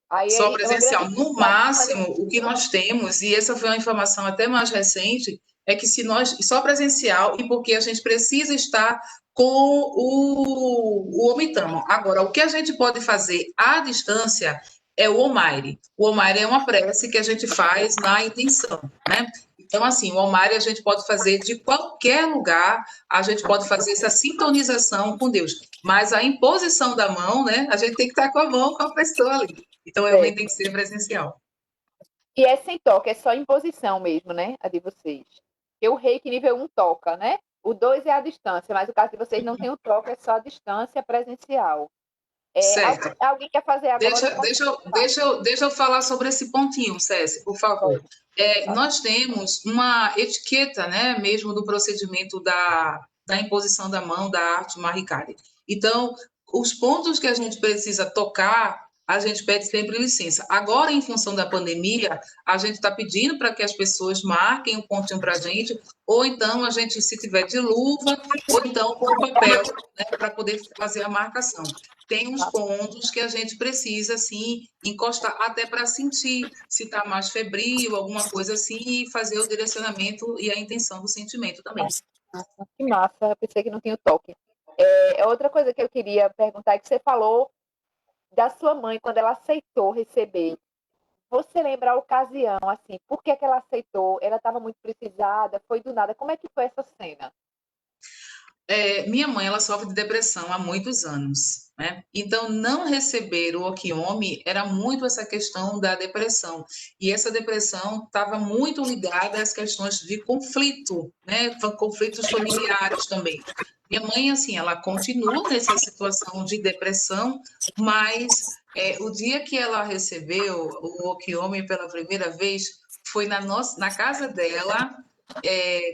Aí, Só presencial. No máximo, o que nós temos, e essa foi uma informação até mais recente, é que se nós só presencial e porque a gente precisa estar com o Omitamo. Agora, o que a gente pode fazer à distância é o Omaire. O Omaire é uma prece que a gente faz na intenção, né? Então, assim, o Omaire a gente pode fazer de qualquer lugar, a gente pode fazer essa sintonização com Deus. Mas a imposição da mão, né? A gente tem que estar com a mão com a pessoa ali. Então, realmente tem que ser presencial. E é sem toque, é só imposição mesmo, né? A de vocês. Porque o reiki nível 1 toca, né? O 2 é a distância, mas o caso de vocês não tem o toque, é só a distância presencial. Certo. Alguém quer fazer agora? Deixa eu falar sobre esse pontinho, Cési, por favor. Nós temos uma etiqueta, né, mesmo do procedimento da imposição da mão da arte Mahikari. Então, os pontos que a gente precisa tocar, a gente pede sempre licença. Agora, em função da pandemia, a gente está pedindo para que as pessoas marquem um pontinho para a gente, ou então a gente, se tiver de luva, ou então com papel, né, para poder fazer a marcação. Tem uns pontos que a gente precisa, assim, encostar até para sentir se está mais febril, alguma coisa assim, e fazer o direcionamento e a intenção do sentimento também. Que massa, eu pensei que não tinha o toque. Outra coisa que eu queria perguntar é que você falou da sua mãe, quando ela aceitou receber. Você lembra a ocasião, assim, por que ela aceitou? Ela estava muito precisada, foi do nada. Como é que foi essa cena? Minha mãe, ela sofre de depressão há muitos anos, né? Então, não receber o Okiomi era muito essa questão da depressão. E essa depressão estava muito ligada às questões de conflito, né? Conflitos familiares também. Minha mãe, assim, ela continua nessa situação de depressão, mas o dia que ela recebeu o Okiomi pela primeira vez foi na casa dela.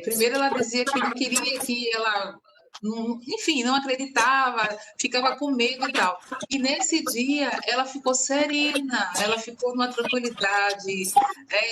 Primeiro ela dizia que não queria que ela enfim, não acreditava, ficava com medo e tal. E nesse dia ela ficou serena, ela ficou numa tranquilidade.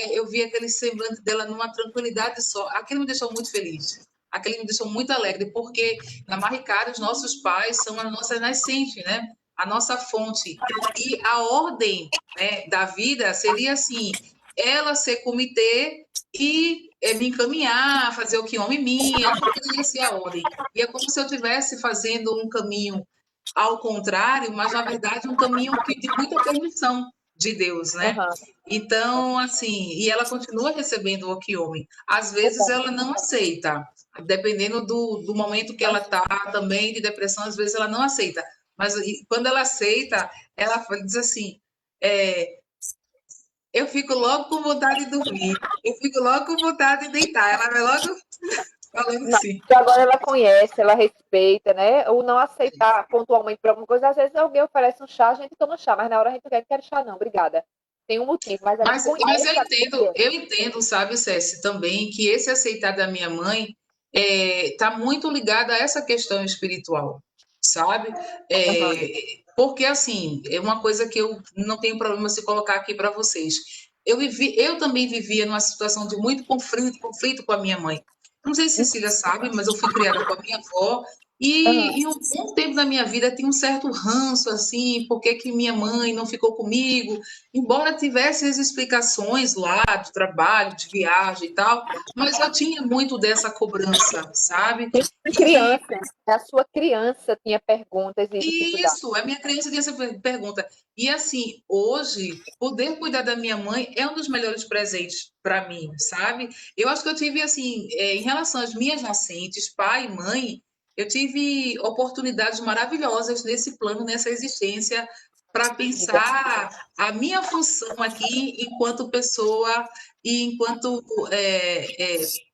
Eu vi aquele semblante dela numa tranquilidade só. Aquilo me deixou muito feliz. Aquilo me deixou muito alegre, porque na Maricária os nossos pais são a nossa nascente, né? A nossa fonte. E a ordem, né, da vida seria assim: ela ser comitê e me encaminhar, fazer o que homem minha, poderia ser a ordem. E é como se eu estivesse fazendo um caminho ao contrário, mas na verdade um caminho de muita permissão de Deus, né? Então, assim, e ela continua recebendo o Okiomi. Às vezes ela não aceita, dependendo do momento que ela está também de depressão, às vezes ela não aceita. Mas quando ela aceita, ela diz assim, eu fico logo com vontade de dormir, eu fico logo com vontade de deitar. Ela vai logo falando assim. Agora ela conhece, ela respeita, né? Ou não aceitar pontualmente por alguma coisa. Às vezes alguém oferece um chá, a gente toma chá, mas na hora a gente não quer chá, não, obrigada. tem um motivo, mas ela Mas conhece a Bíblia. eu entendo, sabe, Cési, também que esse aceitar da minha mãe está muito ligado a essa questão espiritual, sabe? Aham. Porque, assim, é uma coisa que eu não tenho problema se colocar aqui para vocês. Eu também vivia numa situação de muito conflito com a minha mãe. Não sei se Cecília sabe, mas eu fui criada com a minha avó Aham. e um bom tempo da minha vida tinha um certo ranço, assim, por que que minha mãe não ficou comigo? Embora tivesse as explicações lá de trabalho, de viagem e tal, mas eu tinha muito dessa cobrança, sabe? Tem uma E criança, a sua criança tinha perguntas e dificuldades. isso, a minha criança tinha essa pergunta. E assim, hoje, poder cuidar da minha mãe é um dos melhores presentes para mim, sabe? Eu acho que eu tive, assim, em relação às minhas nascentes, pai e mãe, eu tive oportunidades maravilhosas nesse plano, nessa existência, para pensar a minha função aqui enquanto pessoa e enquanto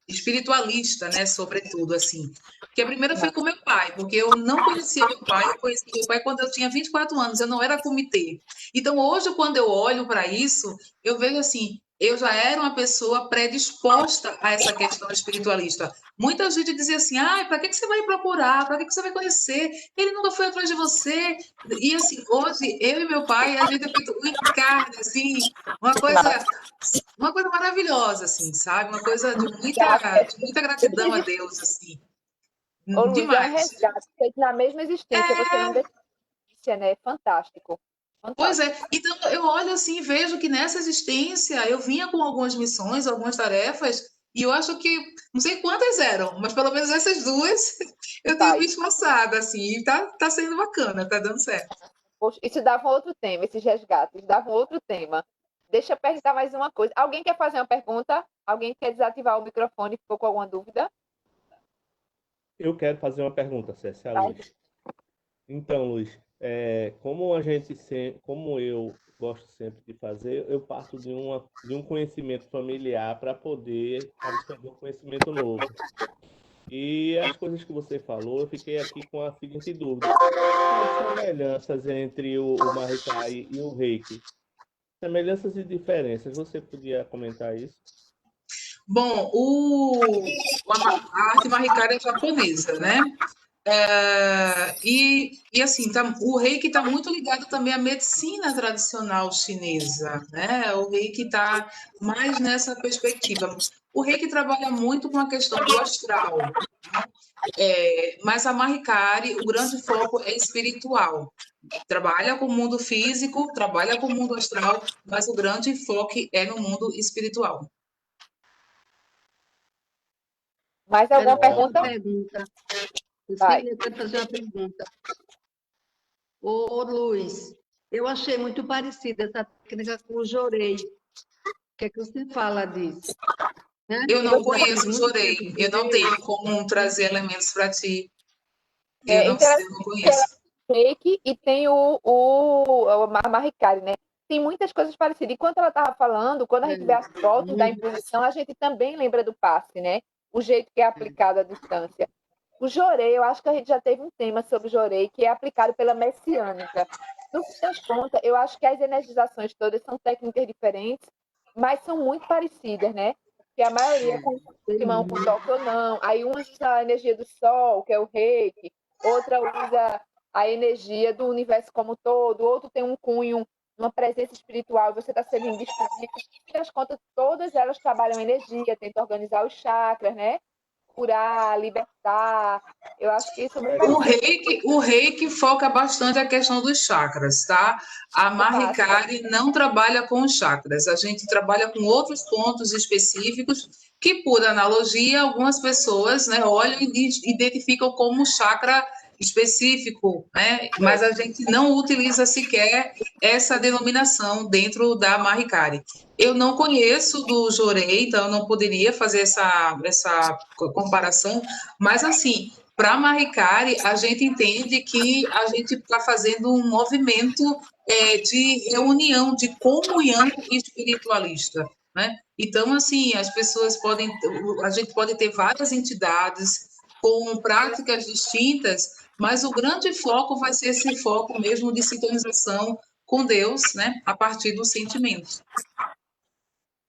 espiritualista, né, sobretudo, assim. Porque a primeira foi com meu pai, porque eu não conhecia meu pai, eu conheci meu pai quando eu tinha 24 anos, eu não era comitê. Então, hoje, quando eu olho para isso, eu vejo assim, eu já era uma pessoa predisposta a essa questão espiritualista. Muita gente dizia assim, para que você vai procurar? Para que você vai conhecer? Ele nunca foi atrás de você. E assim, hoje, eu e meu pai, a gente é feito um encarne, assim, uma coisa, uma coisa maravilhosa, assim, sabe? Uma coisa de muita gratidão a Deus, assim. Ô, Luiz, é um Demais. resgate feito na mesma existência, você ainda existe, né? Fantástico. Pois Fantástico. é. Então, eu olho assim e vejo que nessa existência eu vinha com algumas missões, algumas tarefas, e eu acho que, não sei quantas eram, mas pelo menos essas duas eu tenho me Faz. esforçado, assim, e tá sendo bacana, tá dando certo. Poxa, isso dava um outro tema, esses resgates, davam outro tema. Deixa eu perguntar mais uma coisa. Alguém quer fazer uma pergunta? Alguém quer desativar o microfone? Ficou com alguma dúvida? Eu quero fazer uma pergunta, Cécia, a Vai. Luiz. Então, Luiz, como como eu gosto sempre de fazer, eu parto de um conhecimento familiar para poder absorver um conhecimento novo. E as coisas que você falou, eu fiquei aqui com a seguinte dúvida: quais as semelhanças entre o Mahikari e o Reiki? Semelhanças e diferenças, você podia comentar isso? Bom, a arte maricária é japonesa, né? Assim, o reiki está muito ligado também à medicina tradicional chinesa, né? O reiki está mais nessa perspectiva. O reiki trabalha muito com a questão do astral, né? Mas a Mahikari, o grande foco é espiritual. Trabalha com o mundo físico, trabalha com o mundo astral, mas o grande foco é no mundo espiritual. Mais Quero alguma fazer uma pergunta? pergunta. Vai. Cecília, eu quero fazer uma pergunta. Ô, Luiz, eu achei muito parecida essa técnica com o Jorei. O que é que você fala disso? Né? Eu não Já fiz conheço o muito Jorei, tempo de eu não Reiki. tenho como trazer elementos para ti. Eu não sei, Interessante eu não que ela conheço. tem reiki e tem a Mahikari, né? Tem muitas coisas parecidas. Enquanto ela estava falando, quando a gente vê as fotos da imposição, a gente também lembra do passe, né? O jeito que é aplicado à distância. O Jorei, eu acho que a gente já teve um tema sobre o Jorei, que é aplicado pela messiânica. No fim das contas, eu acho que as energizações todas são técnicas diferentes, mas são muito parecidas, né? Que a maioria correspondem com toque ou não. Aí um usa a energia do sol, que é o reiki, outra usa a energia do universo como um todo, outro tem um cunho, uma presença espiritual, você está servindo de instrumento. No fim das contas, todas elas trabalham energia, tentam organizar os chakras, né? Curar, libertar. Eu acho que isso é muito parecido. O reiki foca bastante a questão dos chakras, tá? A Mahikari não trabalha com os chakras, a gente trabalha com outros pontos específicos que, por analogia, algumas pessoas, né, olham e identificam como chakra específico, né? Mas a gente não utiliza sequer essa denominação dentro da Mahikari. Eu não conheço do Jorei, então eu não poderia fazer essa comparação, mas assim, para a Mahikari, a gente entende que a gente está fazendo um movimento de reunião, de comunhão espiritualista, né? Então, assim, a gente pode ter várias entidades com práticas distintas, mas o grande foco vai ser esse foco mesmo de sintonização com Deus, né, a partir do sentimento.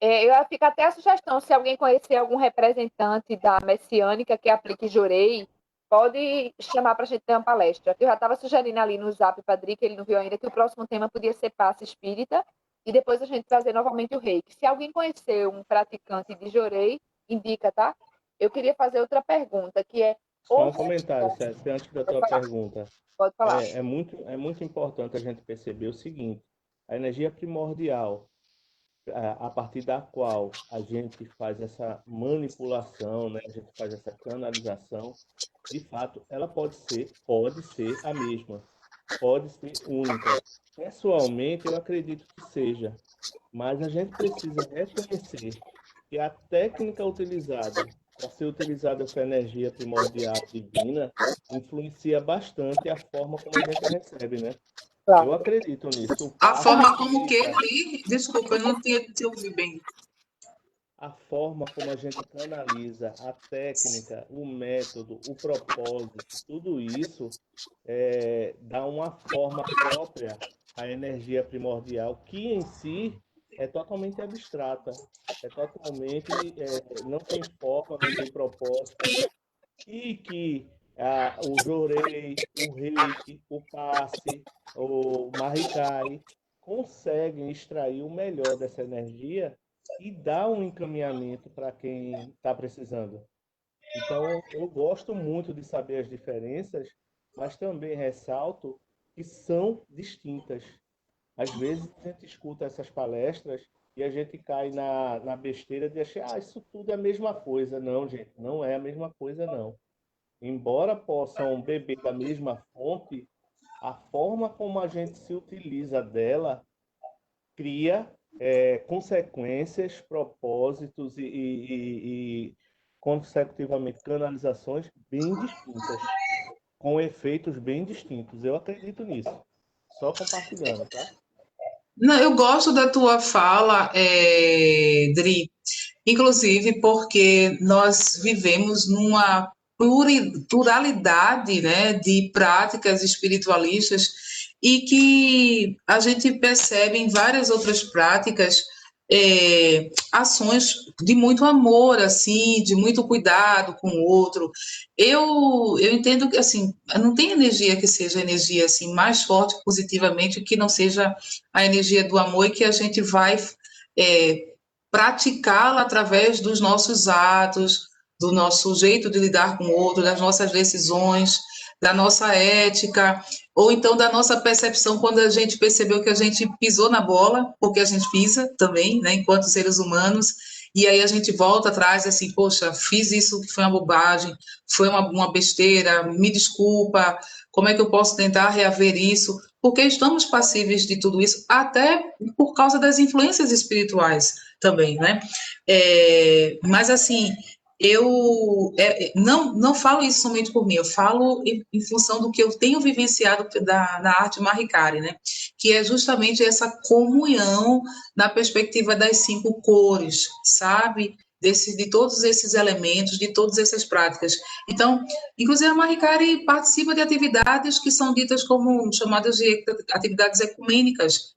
Eu fico até a sugestão, se alguém conhecer algum representante da Messiânica que aplique Jorei, pode chamar para a gente ter uma palestra. Eu já estava sugerindo ali no Zap para Adri, que ele não viu ainda, que o próximo tema podia ser passe espírita, e depois a gente trazer novamente o reiki. Se alguém conhecer um praticante de Jorei, indica, tá? Eu queria fazer outra pergunta, que é... Só um comentário, César, antes da tua pergunta. Pode falar. É muito importante a gente perceber o seguinte: a energia primordial, a partir da qual a gente faz essa manipulação, né? A gente faz essa canalização, de fato, ela pode ser a mesma, pode ser única. Pessoalmente, eu acredito que seja, mas a gente precisa reconhecer que a técnica utilizada para ser utilizada essa energia primordial divina influencia bastante a forma como a gente recebe, né? Claro. Eu acredito nisso. A forma como que, desculpa, eu não tinha te ouvido bem. A forma como a gente canaliza, a técnica, o método, o propósito, tudo isso dá uma forma própria à energia primordial, que em si é totalmente abstrata, é totalmente, não tem forma, não tem propósito, e que o Jorei, o Reiki, o Passe, o Mahrikai conseguem extrair o melhor dessa energia e dar um encaminhamento para quem está precisando. Então, eu gosto muito de saber as diferenças, mas também ressalto que são distintas. Às vezes a gente escuta essas palestras e a gente cai na besteira de achar, isso tudo é a mesma coisa. Não, gente, não é a mesma coisa, não. Embora possam beber da mesma fonte, a forma como a gente se utiliza dela cria consequências, propósitos e consecutivamente canalizações bem distintas, com efeitos bem distintos. Eu acredito nisso. Só compartilhando, tá? Não, eu gosto da tua fala, Dri, inclusive porque nós vivemos numa pluralidade, né, de práticas espiritualistas e que a gente percebe em várias outras práticas ações de muito amor, assim, de muito cuidado com o outro. Eu entendo que, assim, não tem energia que seja energia, assim, mais forte positivamente que não seja a energia do amor e que a gente vai praticá-la através dos nossos atos, do nosso jeito de lidar com o outro, das nossas decisões, da nossa ética, ou então da nossa percepção quando a gente percebeu que a gente pisou na bola, porque a gente pisa também, né, enquanto seres humanos, e aí a gente volta atrás assim, poxa, fiz isso que foi uma bobagem, foi uma besteira, me desculpa, como é que eu posso tentar reaver isso? Porque estamos passíveis de tudo isso, até por causa das influências espirituais também, né? Mas assim, eu não falo isso somente por mim, eu falo em função do que eu tenho vivenciado na arte Mahikari, né? Que é justamente essa comunhão na perspectiva das 5 cores, sabe? De todos esses elementos, de todas essas práticas. Então, inclusive a Mahikari participa de atividades que são ditas como chamadas de atividades ecumênicas,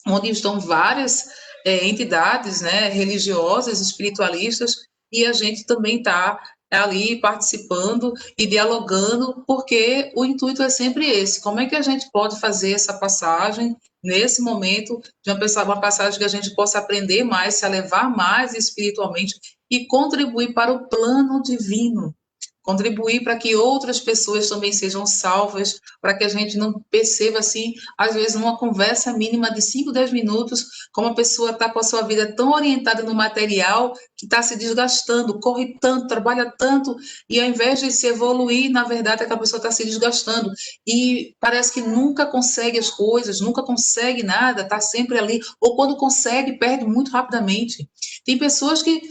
onde estão várias entidades, né, religiosas, espiritualistas, e a gente também está ali participando e dialogando, porque o intuito é sempre esse: como é que a gente pode fazer essa passagem, nesse momento, de uma passagem que a gente possa aprender mais, se elevar mais espiritualmente e contribuir para o plano divino, contribuir para que outras pessoas também sejam salvas, para que a gente não perceba, assim, às vezes, numa conversa mínima de 5, 10 minutos, como a pessoa está com a sua vida tão orientada no material, que está se desgastando, corre tanto, trabalha tanto, e ao invés de se evoluir, na verdade, é que a pessoa está se desgastando, e parece que nunca consegue as coisas, nunca consegue nada, está sempre ali, ou quando consegue, perde muito rapidamente. Tem pessoas que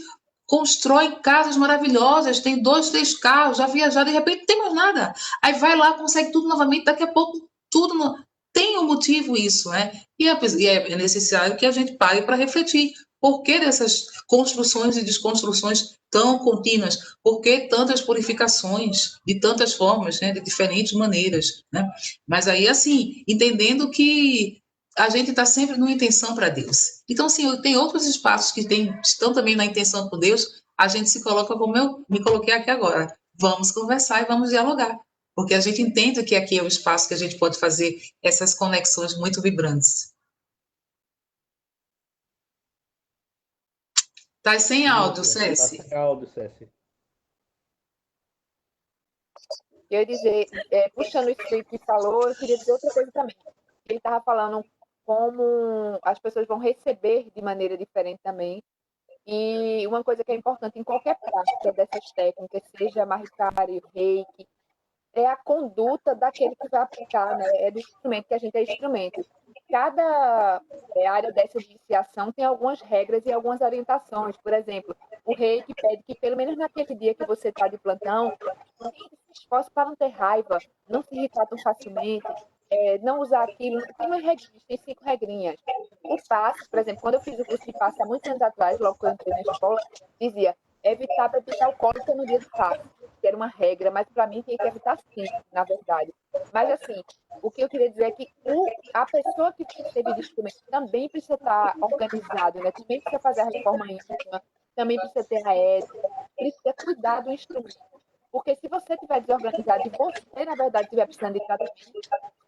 constrói casas maravilhosas, tem 2, 3 carros, já viajaram, de repente não tem mais nada. Aí vai lá, consegue tudo novamente, daqui a pouco tudo tem um motivo isso, né? E é necessário que a gente pare para refletir. Por que dessas construções e desconstruções tão contínuas? Por que tantas purificações de tantas formas, né? De diferentes maneiras, né? Mas aí, assim, entendendo que a gente está sempre numa intenção para Deus. Então, assim, tem outros espaços que estão também na intenção por Deus, a gente se coloca como eu me coloquei aqui agora. Vamos conversar e vamos dialogar. Porque a gente entende que aqui é o espaço que a gente pode fazer essas conexões muito vibrantes. Tá sem áudio, Isso, tá Ceci. sem áudio, Ceci. Eu ia dizer, puxando isso que ele falou, eu queria dizer outra coisa também. Ele estava falando como as pessoas vão receber de maneira diferente também. E uma coisa que é importante em qualquer prática dessas técnicas, seja Mahikari, Reiki, é a conduta daquele que vai aplicar, né? É do instrumento, que a gente é instrumento. Cada área dessa de iniciação tem algumas regras e algumas orientações. Por exemplo, o reiki pede que, pelo menos naquele dia que você está de plantão, se esforce para não ter raiva, não se irritar tão facilmente, não usar aquilo. Tem umas regrinhas, tem 5 regrinhas. O passe, por exemplo, quando eu fiz o curso de passe há muitos anos atrás, logo que eu entrei na escola, dizia evitar beber alcoólica no dia do passe, que era uma regra, mas para mim tem que evitar sim, na verdade. Mas assim, o que eu queria dizer é que a pessoa que teve de instrumento também precisa estar organizado, né? Também precisa fazer a reforma íntima, também precisa ter a ética, precisa cuidar do instrumento. Porque se você estiver desorganizado e você, na verdade, estiver precisando de tratamento,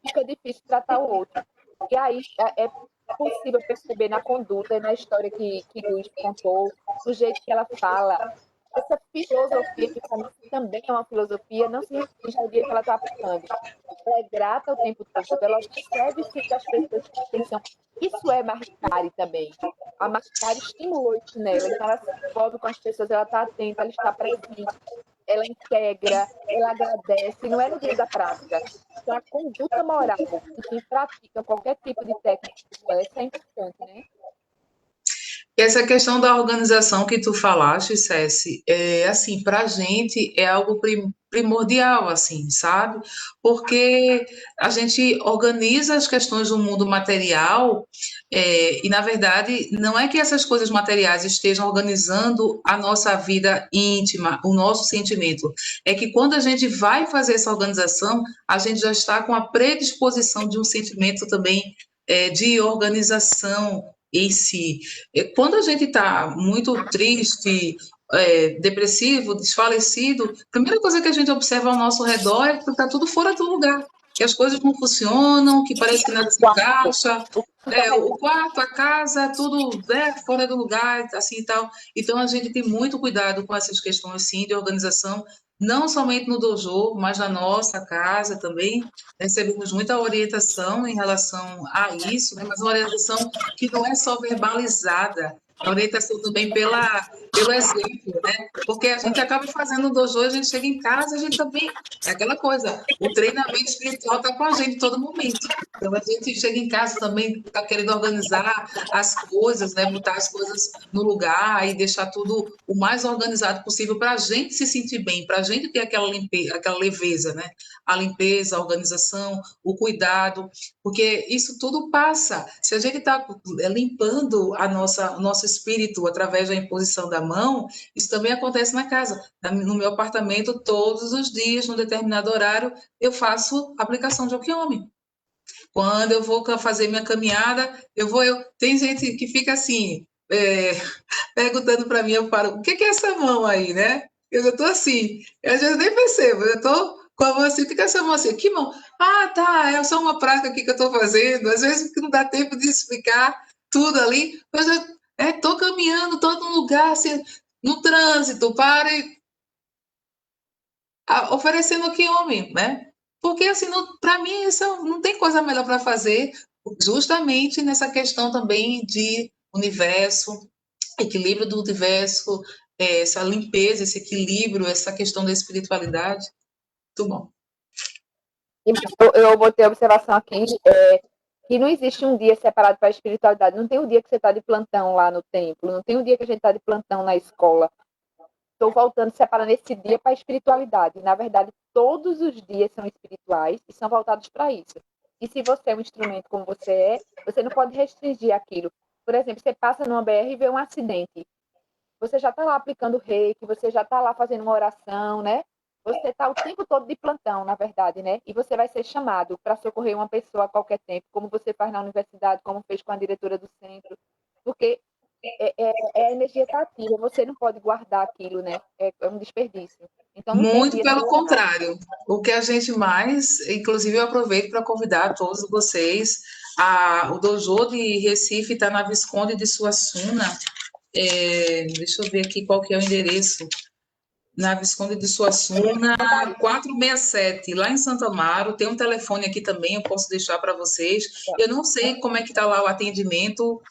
fica difícil tratar o outro. E aí é possível perceber na conduta e na história que Luiz contou, do jeito que ela fala. Essa filosofia, que para mim também é uma filosofia, não se restringe ao dia que ela está aplicando. Ela é grata o tempo todo, ela observa-se das pessoas que pensam. Isso é Mahikari também. A Mahikari estimulou isso nela, então ela se envolve com as pessoas, ela está atenta, ela está presente, ela integra, ela agradece, não é no dia da prática. Então, a conduta moral de quem pratica qualquer tipo de técnica como essa é importante, né? Essa questão da organização que tu falaste, Ceci, assim, para a gente é algo primordial, assim, sabe? Porque a gente organiza as questões do mundo material e, na verdade, não é que essas coisas materiais estejam organizando a nossa vida íntima, o nosso sentimento. É que quando a gente vai fazer essa organização, a gente já está com a predisposição de um sentimento também de organização em si. Quando a gente está muito triste, depressivo, desfalecido, a primeira coisa que a gente observa ao nosso redor é que está tudo fora do lugar, que as coisas não funcionam, que parece que nada se encaixa, o quarto, a casa, tudo fora do lugar, assim e tal. Então, a gente tem muito cuidado com essas questões, sim, de organização, não somente no dojo, mas na nossa casa também. Recebemos muita orientação em relação a isso, né? Mas uma orientação que não é só verbalizada, a orientação também pelo exemplo, né? Porque a gente acaba fazendo o dojo, a gente chega em casa, a gente também. É aquela coisa, o treinamento espiritual está com a gente em todo momento. Então, a gente chega em casa também, está querendo organizar as coisas, né? Botar as coisas no lugar e deixar tudo o mais organizado possível para a gente se sentir bem, para a gente ter aquela limpeza, aquela leveza, né? A limpeza, a organização, o cuidado, porque isso tudo passa. Se a gente está limpando o nosso espírito através da imposição da mão, isso também acontece na casa. No meu apartamento, todos os dias, num determinado horário, eu faço aplicação de Okyomi. Quando eu vou fazer minha caminhada, tem gente que fica assim, perguntando para mim, eu falo, o que é essa mão aí, né? Eu já estou assim, eu já nem percebo, eu estou com a mão assim, o que é essa mão assim? Que mão? Ah, tá, é só uma prática aqui que eu estou fazendo, às vezes não dá tempo de explicar tudo ali, mas eu estou caminhando, estou num lugar, assim, no trânsito, oferecendo aqui homem, né? Porque, assim, para mim, isso não tem coisa melhor para fazer, justamente nessa questão também de universo, equilíbrio do universo, essa limpeza, esse equilíbrio, essa questão da espiritualidade. Muito bom. Eu botei a observação aqui, que não existe um dia separado para a espiritualidade. Não tem um dia que você está de plantão lá no templo, não tem um dia que a gente está de plantão na escola. Estou voltando, separando esse dia para a espiritualidade. Na verdade, todos os dias são espirituais e são voltados para isso. E se você é um instrumento como você não pode restringir aquilo. Por exemplo, você passa numa BR e vê um acidente. Você já está lá aplicando reiki, você já está lá fazendo uma oração, né? você está o tempo todo de plantão, na verdade, né? E você vai ser chamado para socorrer uma pessoa a qualquer tempo, como você faz na universidade, como fez com a diretora do centro, porque a energia está ativa, você não pode guardar aquilo, né? É um desperdício. Então, não tem Muito dia sem pelo chamar. contrário. O que a gente mais, inclusive eu aproveito para convidar todos vocês, o Dojo de Recife está na Visconde de Suassuna. Deixa eu ver aqui qual que é o endereço. Na Visconde de Suassuna, 467, lá em Santo Amaro. Tem um telefone aqui também, eu posso deixar para vocês. Eu não sei como é que está lá o atendimento.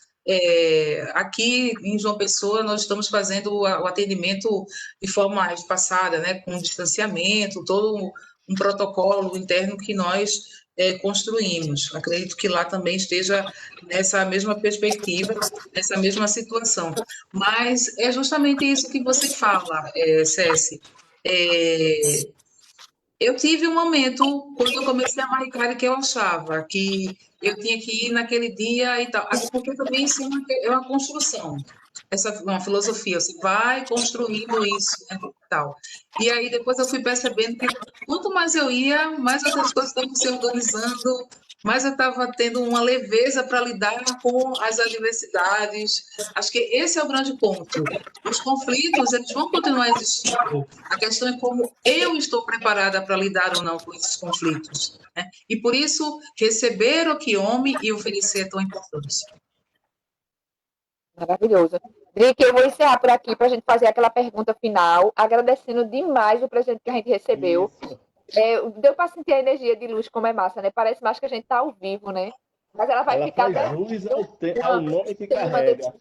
Aqui em João Pessoa, nós estamos fazendo o atendimento de forma espaçada, né, com distanciamento, todo um protocolo interno que nós construímos. Acredito que lá também esteja nessa mesma perspectiva, nessa mesma situação. Mas é justamente isso que você fala, Ceci. Eu tive um momento, quando eu comecei a marcar, que eu achava que eu tinha que ir naquele dia e tal. Até porque também isso é uma construção. Essa é uma filosofia, você vai construindo isso, né, e tal. E aí depois eu fui percebendo que quanto mais eu ia, mais outras coisas estavam se organizando, mais eu estava tendo uma leveza para lidar com as adversidades. Acho que esse é o grande ponto. Os conflitos, eles vão continuar existindo. A questão é como eu estou preparada para lidar ou não com esses conflitos, né? E por isso, receber o Kiyomi e oferecer é tão importante. Maravilhoso. Drick, eu vou encerrar por aqui para a gente fazer aquela pergunta final, agradecendo demais o presente que a gente recebeu. Isso. Deu para sentir a energia de luz, como é massa, né? Parece mais que a gente está ao vivo, né? Mas ela vai Ela ficar faz jus ao nome que carrega.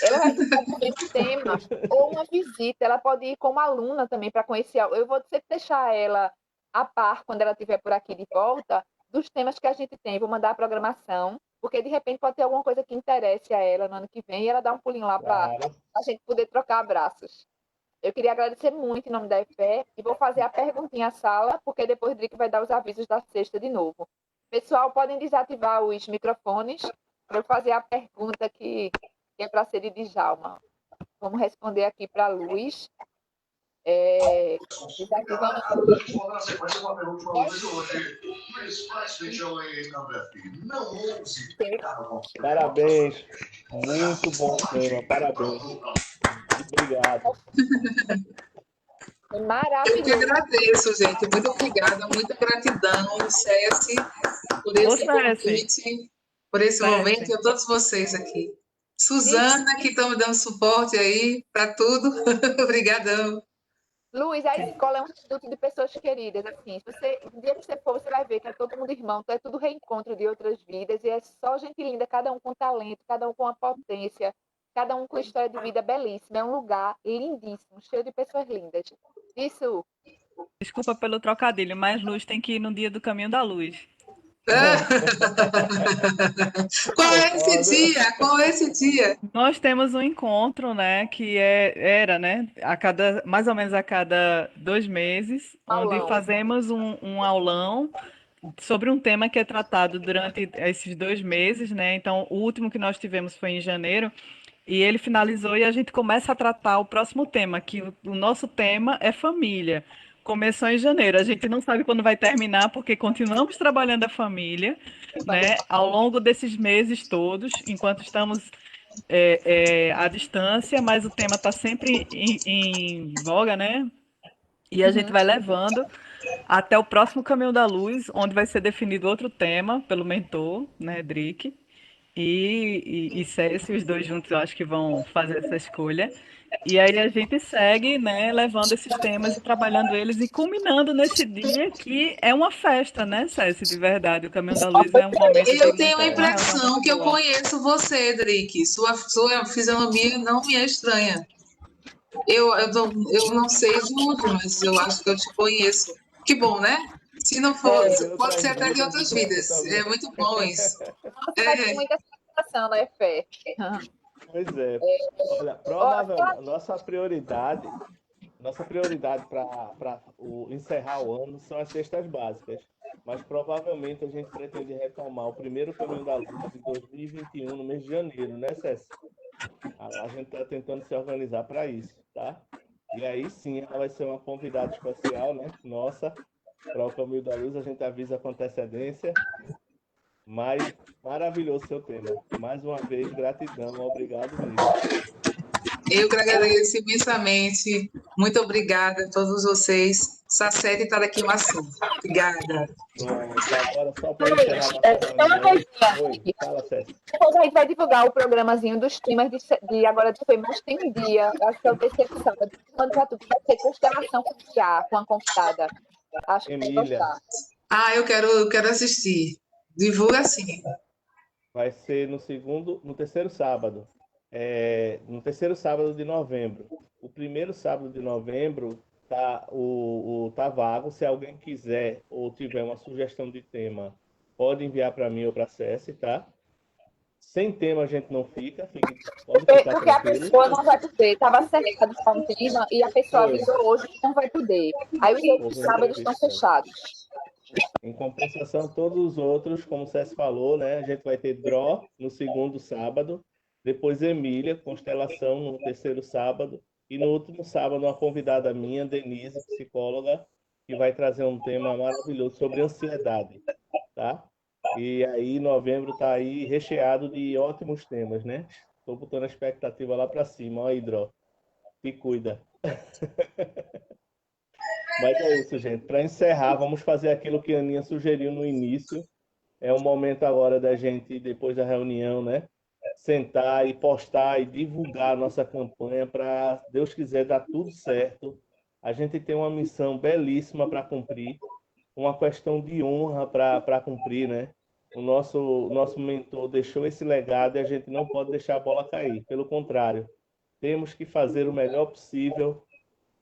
ela vai ficar também um tema ou uma visita. Ela pode ir como aluna também para conhecer. Eu vou sempre deixar ela a par quando ela estiver por aqui de volta dos temas que a gente tem. Vou mandar a programação, porque de repente pode ter alguma coisa que interesse a ela no ano que vem e ela dá um pulinho lá para Claro. a gente poder trocar abraços. Eu queria agradecer muito em nome da EFE e vou fazer a perguntinha à sala, porque depois o Drick vai dar os avisos da sexta de novo. Pessoal, podem desativar os microfones para eu fazer a pergunta que é para ser de Djalma. Vamos responder aqui para a Luz. Desativando. Vou dar sequência com a pergunta para você hoje. Luiz, faz feijão aí na BF. Não ouse pecar no Parabéns. Muito bom tema. Parabéns. Obrigado. É Eu que maravilhoso. agradeço, gente. Muito obrigada, muita gratidão, Ceci, por esse convite, por esse momento e a todos vocês aqui. Suzana, que estão me dando suporte aí para tudo. Obrigadão. Luiz, a escola é um instituto de pessoas queridas, assim, um dia que você for, você vai ver que é todo mundo irmão, é tudo reencontro de outras vidas, e é só gente linda, cada um com talento, cada um com uma potência, cada um com história de vida belíssima, é um lugar lindíssimo, cheio de pessoas lindas. Isso. Desculpa pelo trocadilho, mas Luz tem que ir no dia do Caminho da Luz. Qual é esse dia? Qual é esse dia? Nós temos um encontro, né, que era, né, mais ou menos a cada 2 meses, onde Aulão. fazemos um aulão sobre um tema que é tratado durante esses 2 meses, né? Então, o último que nós tivemos foi em janeiro, e ele finalizou e a gente começa a tratar o próximo tema, que o nosso tema é família. Começou em janeiro, a gente não sabe quando vai terminar, porque continuamos trabalhando a família, né, ao longo desses meses todos, enquanto estamos à distância, mas o tema está sempre em voga, né? E a gente vai levando até o próximo Caminho da Luz, onde vai ser definido outro tema pelo mentor, né, Drick, e Cécio, os dois juntos eu acho que vão fazer essa escolha. E aí a gente segue, né, levando esses temas e trabalhando eles e culminando nesse dia que é uma festa, né, Cécio, de verdade. O Caminho da Luz é um momento Eu de tenho a uma reunião impressão muito que eu boa. conheço você, Drick. Sua fisionomia não me é estranha. Eu não sei de onde, mas eu acho que eu te conheço. Que bom, né? Se não for, De pode outras ser até de vidas, outras então, vidas. É também. muito bom isso. Nossa, vai ter muita satisfação na EFE. Pois é. Olha, Ó, provavelmente nossa prioridade para encerrar o ano são as cestas básicas. Mas provavelmente a gente pretende retomar o primeiro Caminho da Luz de 2021 no mês de janeiro, né, Cécio? A gente está tentando se organizar para isso, tá? E aí sim, ela vai ser uma convidada especial, né? Nossa, para o Caminho da Luz, a gente avisa com antecedência. Mas maravilhoso seu tema. Mais uma vez, gratidão, obrigado mesmo. Eu que agradeço imensamente. Muito obrigada a todos vocês. Sacete Itaraquimaçu. Obrigada. Pronto, agora só para Luiz, encerrar nossa só uma reunião. coisinha Oi, aqui. fala, César. Depois a gente vai divulgar o programazinho dos temas de agora de fevereiro, mas tem um dia, acho que é o terceiro sábado, quando pra tu, que vai ser constelação familiar com a convidada. Acho que vai Emília, gostar. Ah, eu quero assistir. Divulga sim. vai ser no terceiro sábado. No terceiro sábado de novembro. O primeiro sábado de novembro tá vago. Se alguém quiser ou tiver uma sugestão de tema, pode enviar para mim ou para a Cessi, tá? Sem tema a gente não pode ficar Porque a tranquilo. pessoa não vai poder. Estava cercado para um tema e a pessoa avisou hoje que não vai poder. Aí os outros Houve um sábados estão imprevisto, fechados. Em compensação, todos os outros, como o César falou, né? A gente vai ter Dró no segundo sábado, depois Emília, Constelação no terceiro sábado, e no último sábado, uma convidada minha, Denise, psicóloga, que vai trazer um tema maravilhoso sobre ansiedade, tá? E aí, novembro está aí recheado de ótimos temas, né? Estou botando a expectativa lá para cima. Olha aí, Dró, te cuida. Mas é isso, gente. Para encerrar, vamos fazer aquilo que a Aninha sugeriu no início. É o momento agora da gente, depois da reunião, né? Sentar e postar e divulgar a nossa campanha para, Deus quiser, dar tudo certo. A gente tem uma missão belíssima para cumprir, uma questão de honra para cumprir, né? O nosso mentor deixou esse legado e a gente não pode deixar a bola cair. Pelo contrário, temos que fazer o melhor possível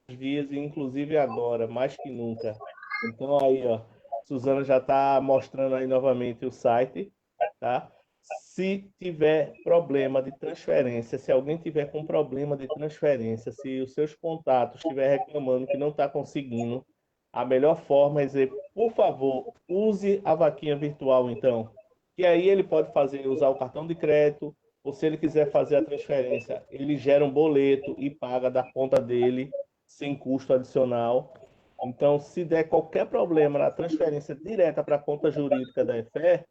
nos dias e inclusive agora, mais que nunca. Então aí, ó, Suzana já está mostrando aí novamente o site, tá? Se tiver problema de transferência, se alguém tiver com problema de transferência, se os seus contatos estiver reclamando que não está conseguindo, a melhor forma é dizer, por favor, use a vaquinha virtual, então. E aí ele pode usar o cartão de crédito, ou se ele quiser fazer a transferência, ele gera um boleto e paga da conta dele, sem custo adicional. Então, se der qualquer problema na transferência direta para a conta jurídica da EFE,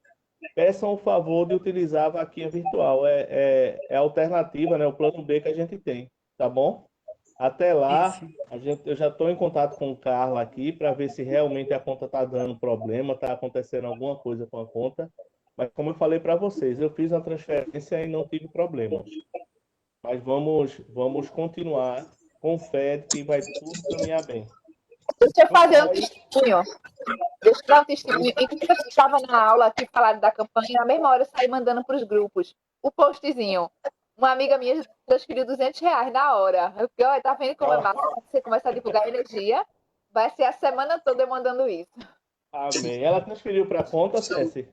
peçam o favor de utilizar a vaquinha virtual. É a alternativa, né? O plano B que a gente tem, tá bom? Até lá, Isso. eu já estou em contato com o Carlos aqui para ver se realmente a conta está dando problema, está acontecendo alguma coisa com a conta. Mas como eu falei para vocês, eu fiz a transferência e não tive problemas. Mas vamos continuar com fé de que vai tudo caminhar bem. Deixa eu fazer um Aí, testemunho. Deixa eu dar um testemunho. Enquanto eu estava na aula aqui falando da campanha, na mesma hora eu saí mandando para os grupos o postzinho. Uma amiga minha transferiu R$ 200 na hora. Eu fiquei, olha, tá vendo como é massa? Você começa a divulgar energia. Vai ser a semana toda eu mandando isso. amém. Ela transferiu para a conta, Cessi?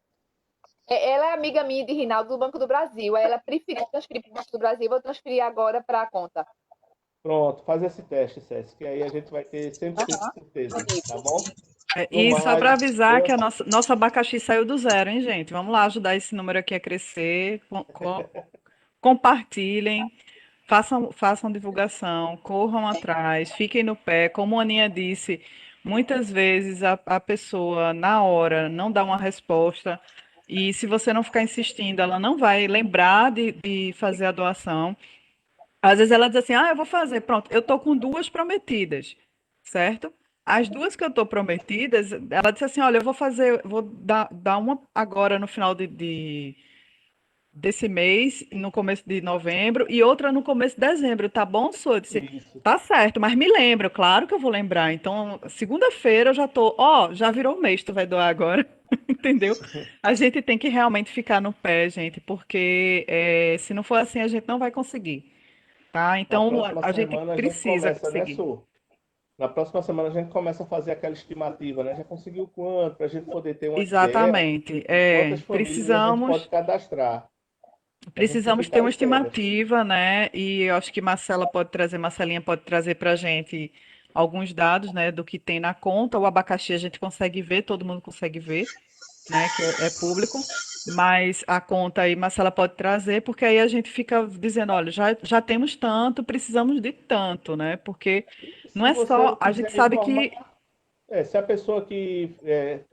Ela é amiga minha de Rinaldo do Banco do Brasil. Aí ela preferiu transferir para o Banco do Brasil. Vou transferir agora para a conta. Pronto, faz esse teste, Cessi, que aí a gente vai ter 100% de certeza, tá bom? E só para mais, avisar que a nosso abacaxi saiu do zero, hein, gente? Vamos lá ajudar esse número aqui a crescer. Compartilhem, façam divulgação, corram atrás, fiquem no pé. Como a Aninha disse, muitas vezes a pessoa, na hora, não dá uma resposta. E se você não ficar insistindo, ela não vai lembrar de fazer a doação. Às vezes ela diz assim: ah, eu vou fazer, pronto, eu tô com duas prometidas, certo? As duas que eu tô prometidas, ela disse assim: olha, eu vou fazer, vou dar uma agora no final desse mês, no começo de novembro, e outra no começo de dezembro, tá bom, Sô? Eu disse: isso. tá certo, mas me lembra, claro que eu vou lembrar. Então, segunda-feira eu já tô, já virou o mês, tu vai doar agora, entendeu? A gente tem que realmente ficar no pé, gente, porque se não for assim, a gente não vai conseguir. Tá? Na Então, próxima a gente semana a gente precisa começa, né, conseguir. Su? Na próxima semana a gente começa a fazer aquela estimativa, né? Já conseguiu quanto, para a gente poder ter uma ideia Exatamente. de quantas famílias a gente pode cadastrar. A gente Precisamos ter ficar uma em pé. estimativa, né? E eu acho que Marcelinha pode trazer para a gente alguns dados, né, do que tem na conta. O abacaxi a gente consegue ver, todo mundo consegue ver. né, que é público, mas a conta aí Marcela pode trazer, porque aí a gente fica dizendo, olha, já temos tanto, precisamos de tanto, né? Porque não Se é você só, a gente quiser sabe informar, que se a pessoa que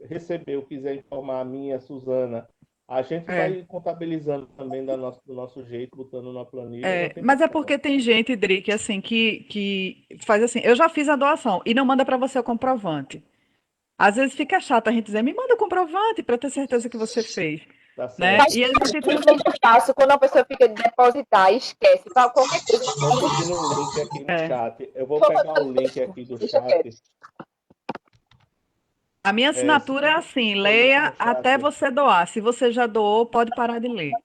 recebeu quiser informar a minha, a Suzana, a gente é, vai contabilizando também do nosso jeito, botando na planilha, não tem mas é problema. porque tem gente, Dri, que assim, que faz assim, eu já fiz a doação e não manda para você o comprovante. Às vezes fica chato a gente dizer, me manda o comprovante para ter certeza que você fez, Tá né? certo. Mas E a gente é muito fácil quando a pessoa fica de depositar e esquece. Fala qualquer coisa. Estou pedindo o link aqui no é, chat. Eu vou Vou pegar mandar o link aqui do deixa quieto. chat. a minha Se assinatura é quiser assim, o link leia no até chat. você doar. Se você já doou, pode parar de ler.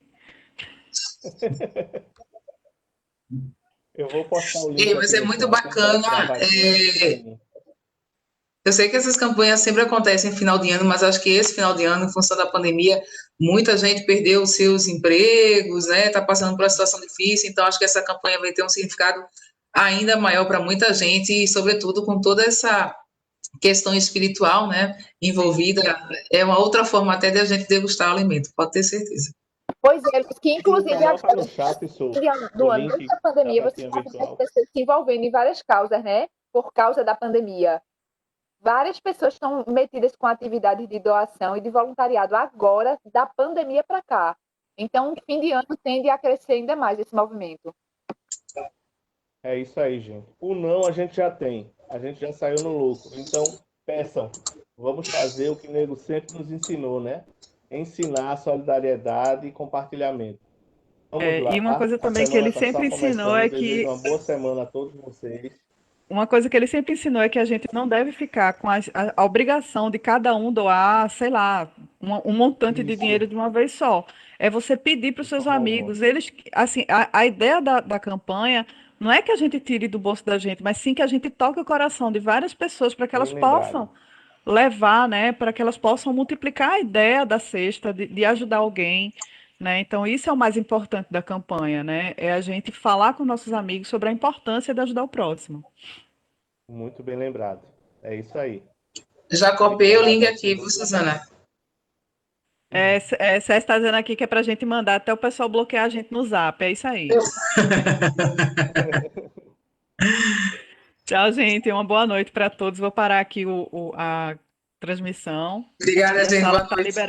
Eu vou postar o link Mas aqui é no muito chat da bacana. vaquinha do Itaim. Eu sei que essas campanhas sempre acontecem em final de ano, mas acho que esse final de ano, em função da pandemia, muita gente perdeu os seus empregos, né? Está passando por uma situação difícil, então acho que essa campanha vai ter um significado ainda maior para muita gente e, sobretudo, com toda essa questão espiritual, né, envolvida, é uma outra forma até de a gente degustar o alimento, pode ter certeza. Pois é, que Sim, inclusive coloca agora, no chat, Su, do o ano, durante link a da pandemia, você vaquinha está vendo as virtual. pessoas se envolvendo em várias causas, né? Por causa da pandemia. Várias pessoas estão metidas com atividades de doação e de voluntariado agora, da pandemia para cá. Então, fim de ano tende a crescer ainda mais esse movimento. É isso aí, gente. O não a gente já tem. A gente já saiu no lucro. Então, peçam. Vamos fazer o que o nego sempre nos ensinou, né? Ensinar solidariedade e compartilhamento. Vamos E uma lá. coisa A também que semana ele está só sempre ensinou começando. é Desejo que uma boa semana a todos vocês. uma coisa que ele sempre ensinou é que a gente não deve ficar com a obrigação de cada um doar, sei lá, um montante de Isso, dinheiro de uma vez só. É você pedir para os de seus forma alguma. amigos. Eles, assim, a ideia da campanha não é que a gente tire do bolso da gente, mas sim que a gente toque o coração de várias pessoas para que elas Bem lembrado. possam levar, né, para que elas possam multiplicar a ideia da cesta, de ajudar alguém, né? Então, isso é o mais importante da campanha, né? É a gente falar com nossos amigos sobre a importância de ajudar o próximo. Muito bem lembrado. É isso aí. Já copiei o Obrigado link a aqui, viu, todos. Suzana? César está dizendo aqui que é para a gente mandar até o pessoal bloquear a gente no Zap. É isso aí. Tchau, gente. Uma boa noite para todos. Vou parar aqui a transmissão Obrigada, e a gente. sala Boa está noite. liberada.